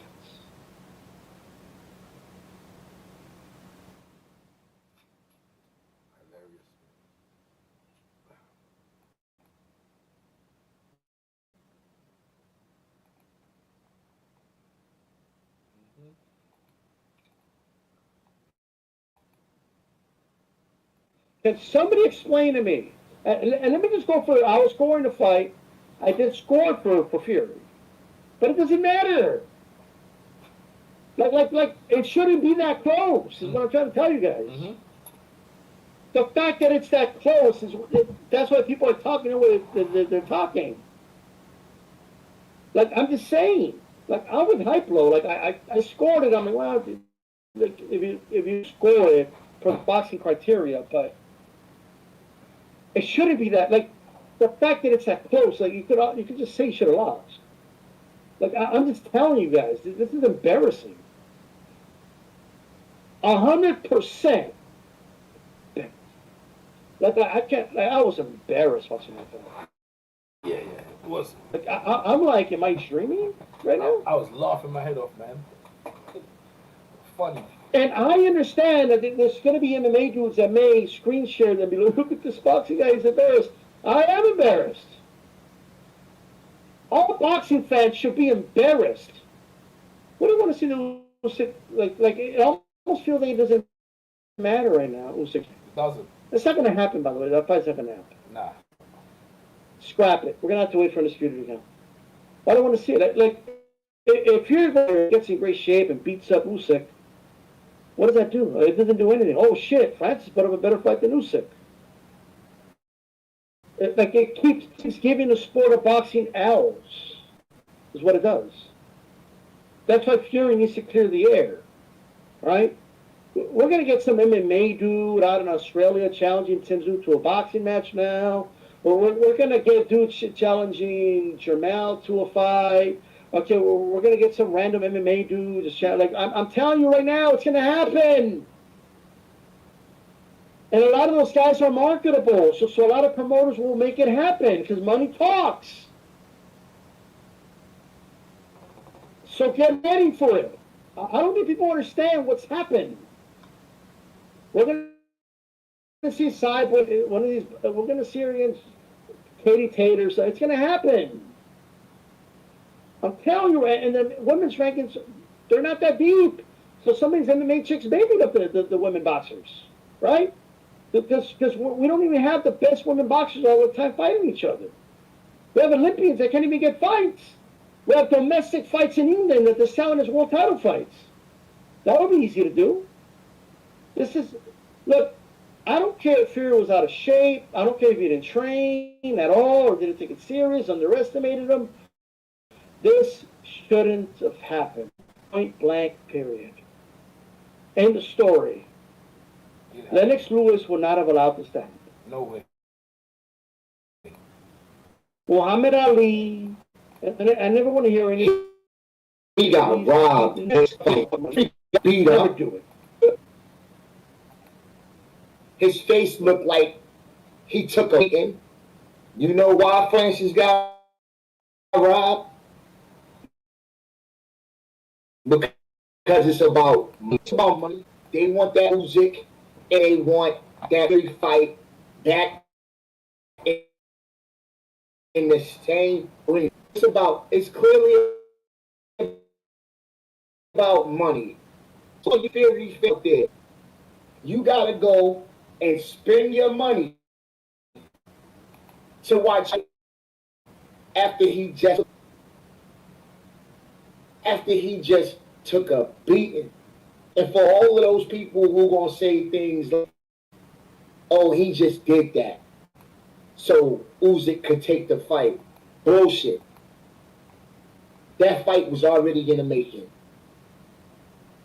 Can somebody explain to me? And let me just go for it. I was scoring the fight. I did score for Fury, but it doesn't matter. Like it shouldn't be that close. Is what I'm trying to tell you guys. Mm-hmm. The fact that it's that close that's why people are talking the way they're talking. Like, I'm just saying. Like, I'm with hype low. Like, I scored it. I'm like, wow, like, if you score it for boxing criteria, but it shouldn't be that. Like, the fact that it's that close, like, you could just say you should have lost. Like, I'm just telling you guys, this is embarrassing. 100%. Like, I was embarrassed watching that film. Yeah, it was. Like, I'm like, am I dreaming right now? I was laughing my head off, man. Funny. And I understand that there's going to be MMA dudes that may screen share them and be like, look at this boxing guy, he's embarrassed. I am embarrassed. All boxing fans should be embarrassed. What do you want to see the Usyk, like it almost feels like it doesn't matter right now, Usyk. It doesn't. It's not going to happen, by the way. That fight's not going to happen. Nah. Scrap it. We're going to have to wait for undisputed again. I don't want to see it. Like, if Fury gets in great shape and beats up Usyk, what does that do? It doesn't do anything. Oh, shit, Francis put up a better fight than Usyk. It keeps giving the sport of boxing L's, is what it does. That's why Fury needs to clear the air, right? We're going to get some MMA dude out in Australia challenging Tim Tszyu to a boxing match now. We're going to get dudes challenging Jermell to a fight. Okay, we're going to get some random MMA dudes. Like, I'm telling you right now, it's going to happen. And a lot of those guys are marketable. So a lot of promoters will make it happen because money talks. So get ready for it. I don't think people understand what's happened. We're going to see Cyborg, one of these, we're going to see her against Katie Tater. So it's going to happen. I'm telling you, and the women's rankings, they're not that deep. So some of these MMA chicks babied up the women boxers, right? Because we don't even have the best women boxers all the time fighting each other. We have Olympians that can't even get fights. We have domestic fights in England that they're selling as world title fights. That would be easy to do. Look, I don't care if Fury was out of shape. I don't care if he didn't train at all or didn't take it serious, underestimated him. This shouldn't have happened. Point blank, period. End of story. Yeah. Lennox Lewis would not have allowed this to happen. No way. Muhammad Ali, I never want to hear any. He got robbed. Beat Never up. do it. His face looked like he took a beating. You know why Francis got robbed? Because it's about money. They want that music, and they want that free fight, that in the same ring. It's clearly about money. So you feel these out there. You gotta go and spend your money to watch after he just took a beating. And for all of those people who are gonna say things like, oh, he just did that, so Usyk could take the fight. Bullshit. That fight was already in the making.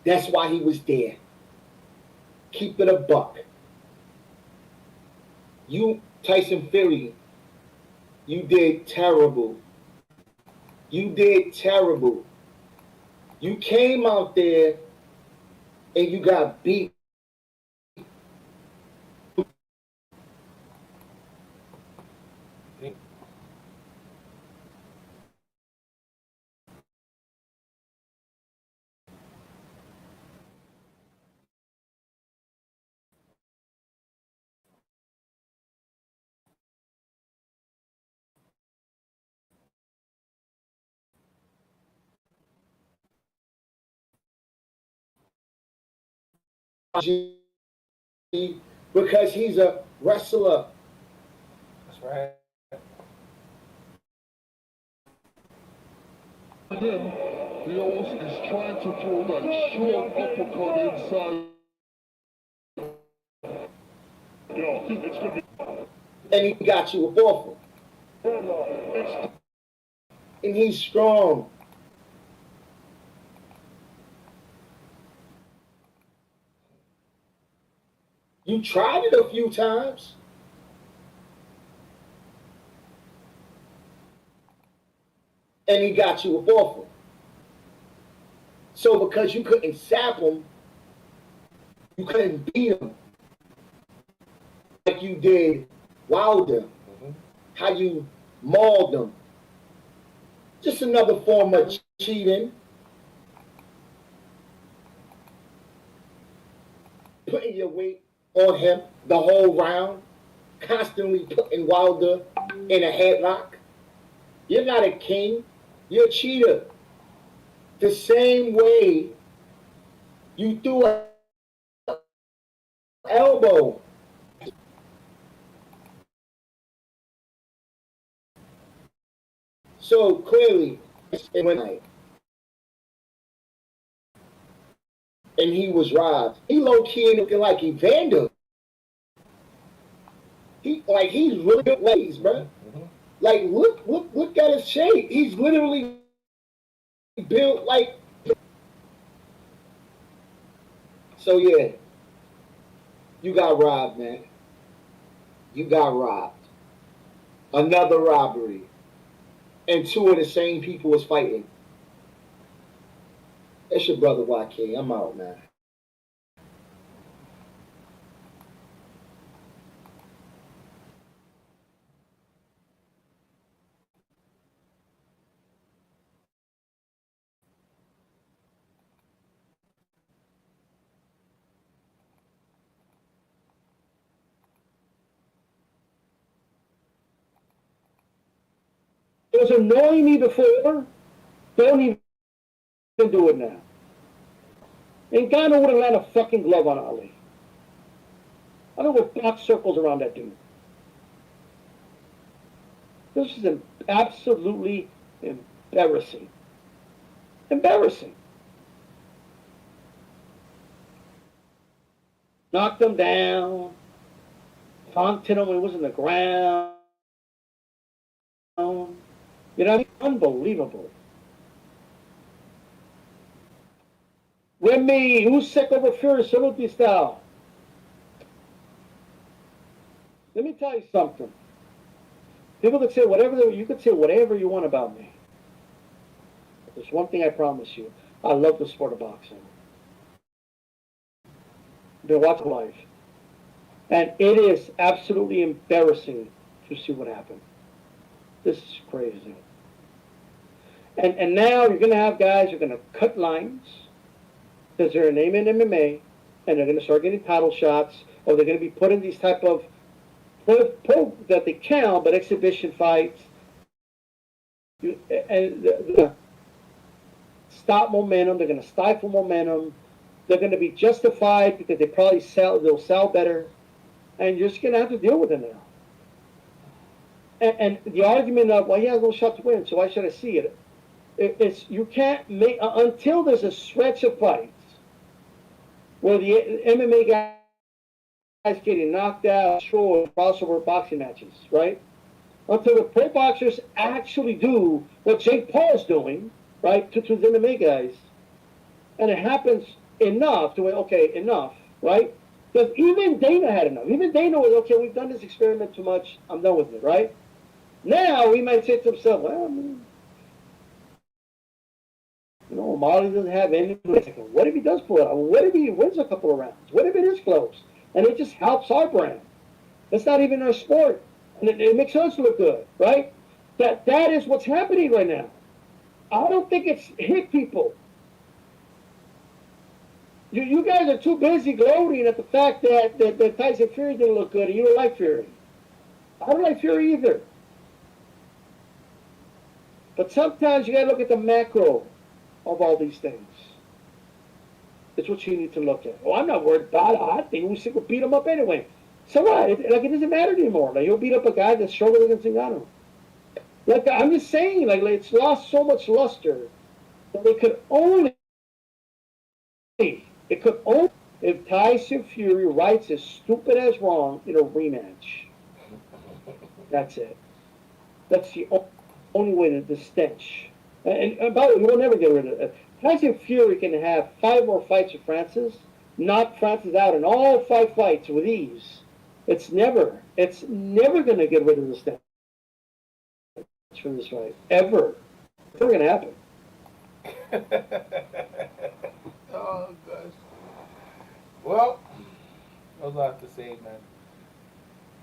That's why he was there. Keep it a buck. You, Tyson Fury, You did terrible. You did terrible. You came out there and you got beat. Because he's a wrestler. That's right. Him, Leos is trying to throw that short uppercut inside. Yo, it's gonna be. And he got you a awful. And he's strong. You tried it a few times. And he got you a awful. So because you couldn't sap him, you couldn't beat him like you did Wilder. How you mauled him. Just another form of cheating. Putting your weight on him the whole round. Constantly putting Wilder in a headlock. You're not a king. You're a cheater. The same way you threw an elbow. So clearly, it went like, and he was robbed. He low-key looking like Evander. He's really good legs, bro. Like look at his shape. He's literally built like. So yeah, you got robbed, man. You got robbed. Another robbery. And two of the same people was fighting. That's your brother YK. I'm out, man. It was annoying me before. Don't even do it now. Ngannou wouldn't land a fucking glove on Ali. I don't know what box circles around that dude. This is absolutely embarrassing. Embarrassing. Knocked him down. Taunted him when he was in the ground. You know, unbelievable. Remy, who's sick over Fury? Salute style. Let me tell you something. People could say whatever you could say whatever you want about me. But there's one thing I promise you. I love the sport of boxing. I've been watching live. And it is absolutely embarrassing to see what happened. This is crazy. And now you're going to have guys who are going to cut lines because they're naming MMA and they're going to start getting paddle shots or they're going to be put in these type of that they count, but exhibition fights. And stop momentum. They're going to stifle momentum. They're going to be justified because they'll sell better. And you're just going to have to deal with it now. And the argument of, well, he has no shot to win, so why should I see it? It's you can't make until there's a stretch of fights where the MMA guys getting knocked out, short crossover boxing matches, right? Until the pro boxers actually do what Jake Paul's doing, right, to the MMA guys, and it happens enough to where, okay, enough, right? Because even Dana had enough. Even Dana was, okay, we've done this experiment too much, I'm done with it, right? Now he might say to himself, well, Marley doesn't have any. What if he does pull it out? What if he wins a couple of rounds? What if it is close? And it just helps our brand. That's not even our sport. And it makes us look good, right? That is what's happening right now. I don't think it's hit people. You guys are too busy gloating at the fact that Tyson Fury didn't look good and you don't like Fury. I don't like Fury either. But sometimes you gotta look at the macro of all these things. It's what you need to look at. Oh, I'm not worried about it. I think Usyk will beat him up anyway. So what? It doesn't matter anymore. Like, he'll beat up a guy that's stronger against Ngannou. Like, I'm just saying, like it's lost so much luster that it could only if Tyson Fury rights his stupid ass wrong in a rematch. That's it. That's the only way to the stench. And by the way, we'll never get rid of it. Tyson Fury can have 5 more fights with Francis, knock Francis out in all 5 fights with ease. It's never going to get rid of the stench from this fight. Ever. It's never going to happen. Oh, gosh. Well, I was about to say, man.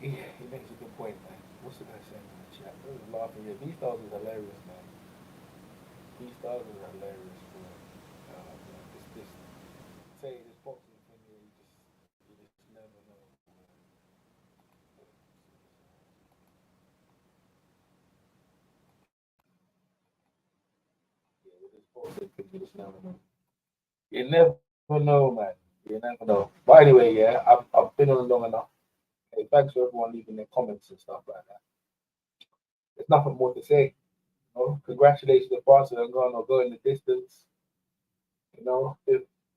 He makes a good point, man. What's the guy saying in the chat? I was laughing here. These dogs is hilarious, man. These dogs is hilarious, bro. This say this boxing thing here, you just never know. Yeah, with this boxing thing, you just never know. You never know, man. You never know. But anyway, yeah, I've been on long enough. Hey, thanks for everyone leaving their comments and stuff like that. There's nothing more to say. You know, congratulations to France and Ngannou going the distance. You know,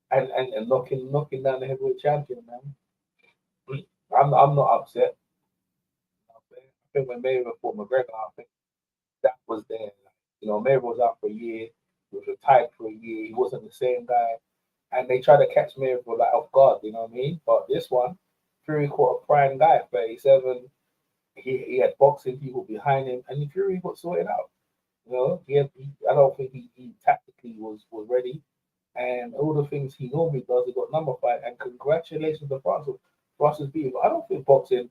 and knocking down the heavyweight champion, man. I'm not upset. I think when Mayweather fought McGregor, I think that was there. You know, Mayweather was out for a year. He was retired for a year. He wasn't the same guy, and they tried to catch Mayweather like off guard. You know what I mean? But this one, Fury caught a prime guy, 37. He had boxing people behind him, and Fury got sorted out. You know, I don't think he tactically was ready, and all the things he normally does, he got number 5. And congratulations to France. France is beating. I don't think boxing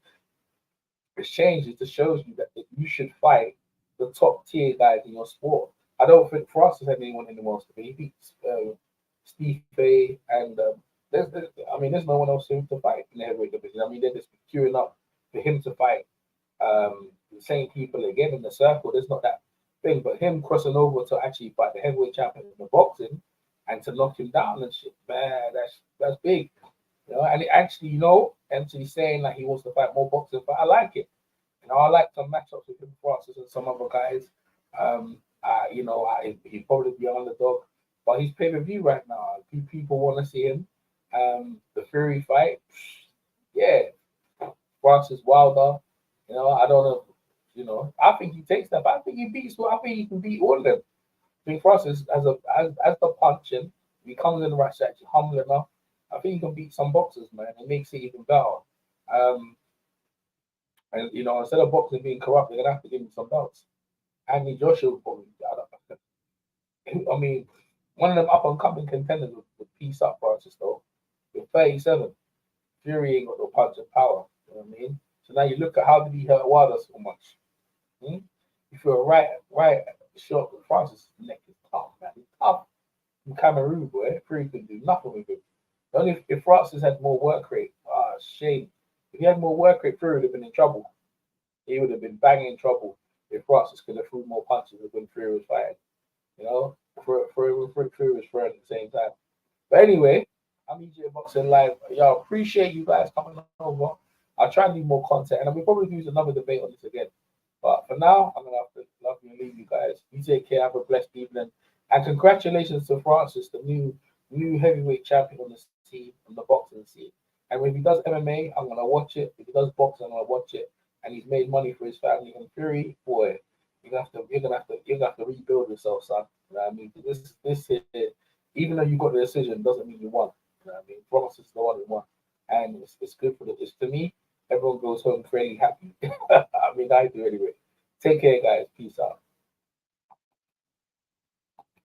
has changed. It just shows you that you should fight the top tier guys in your sport. I don't think France has had anyone wants to be. He beats Steve Bay, and there's no one else for him to fight in the heavyweight division. I mean, they're just queuing up for him to fight the same people again in the circle. There's not that thing, but him crossing over to actually fight the heavyweight champion in the boxing and to knock him down and shit, man, that's big. You know, and it actually, actually saying like he wants to fight more boxing, but I like it. You know, I like some matchups with him, Francis, and some other guys. He'd probably be an underdog, but he's pay-per-view right now. People want to see him. The Fury fight, yeah, Francis Wilder. You know, I don't know. You know, I think he takes that. But I think he beats. I think he can beat all of them. I think Francis, as the punching, if he comes in the right strategy, humble enough, I think he can beat some boxers, man. It makes it even better. And instead of boxing being corrupt, they're gonna have to give him some belts. Anthony Joshua will probably. I mean, one of them up and coming contenders would piece up Francis though. With 37, Fury ain't got no punch of power. You know what I mean? So now you look at how did he hurt Wilder so much? If you're right shot with Francis, neck is tough, man. He's tough. From Cameroon, boy, Fury could do nothing with him. Only if Francis had more work rate. Shame. If he had more work rate, Fury would have been in trouble. He would have been banging trouble if Francis could have threw more punches when Fury was fighting. You know, Fury was throwing at the same time. But anyway, I'm EJ Boxing Live. Y'all appreciate you guys coming over. I'll try and do more content, and we'll probably do another debate on this again. But for now, I'm gonna have to love you and leave you guys. You take care. Have a blessed evening, and congratulations to Francis, the new heavyweight champion on the scene, on the boxing scene. And if he does MMA, I'm gonna watch it. If he does boxing, I'm gonna watch it. And he's made money for his family. And Fury, boy, you're gonna have to rebuild yourself, son. You know what I mean? This here, even though you got the decision, doesn't mean you won. You know what I mean? Francis is the one who won, and it's good for it's to me. Everyone goes home fairly happy. I mean, I do anyway. Take care, guys. Peace out.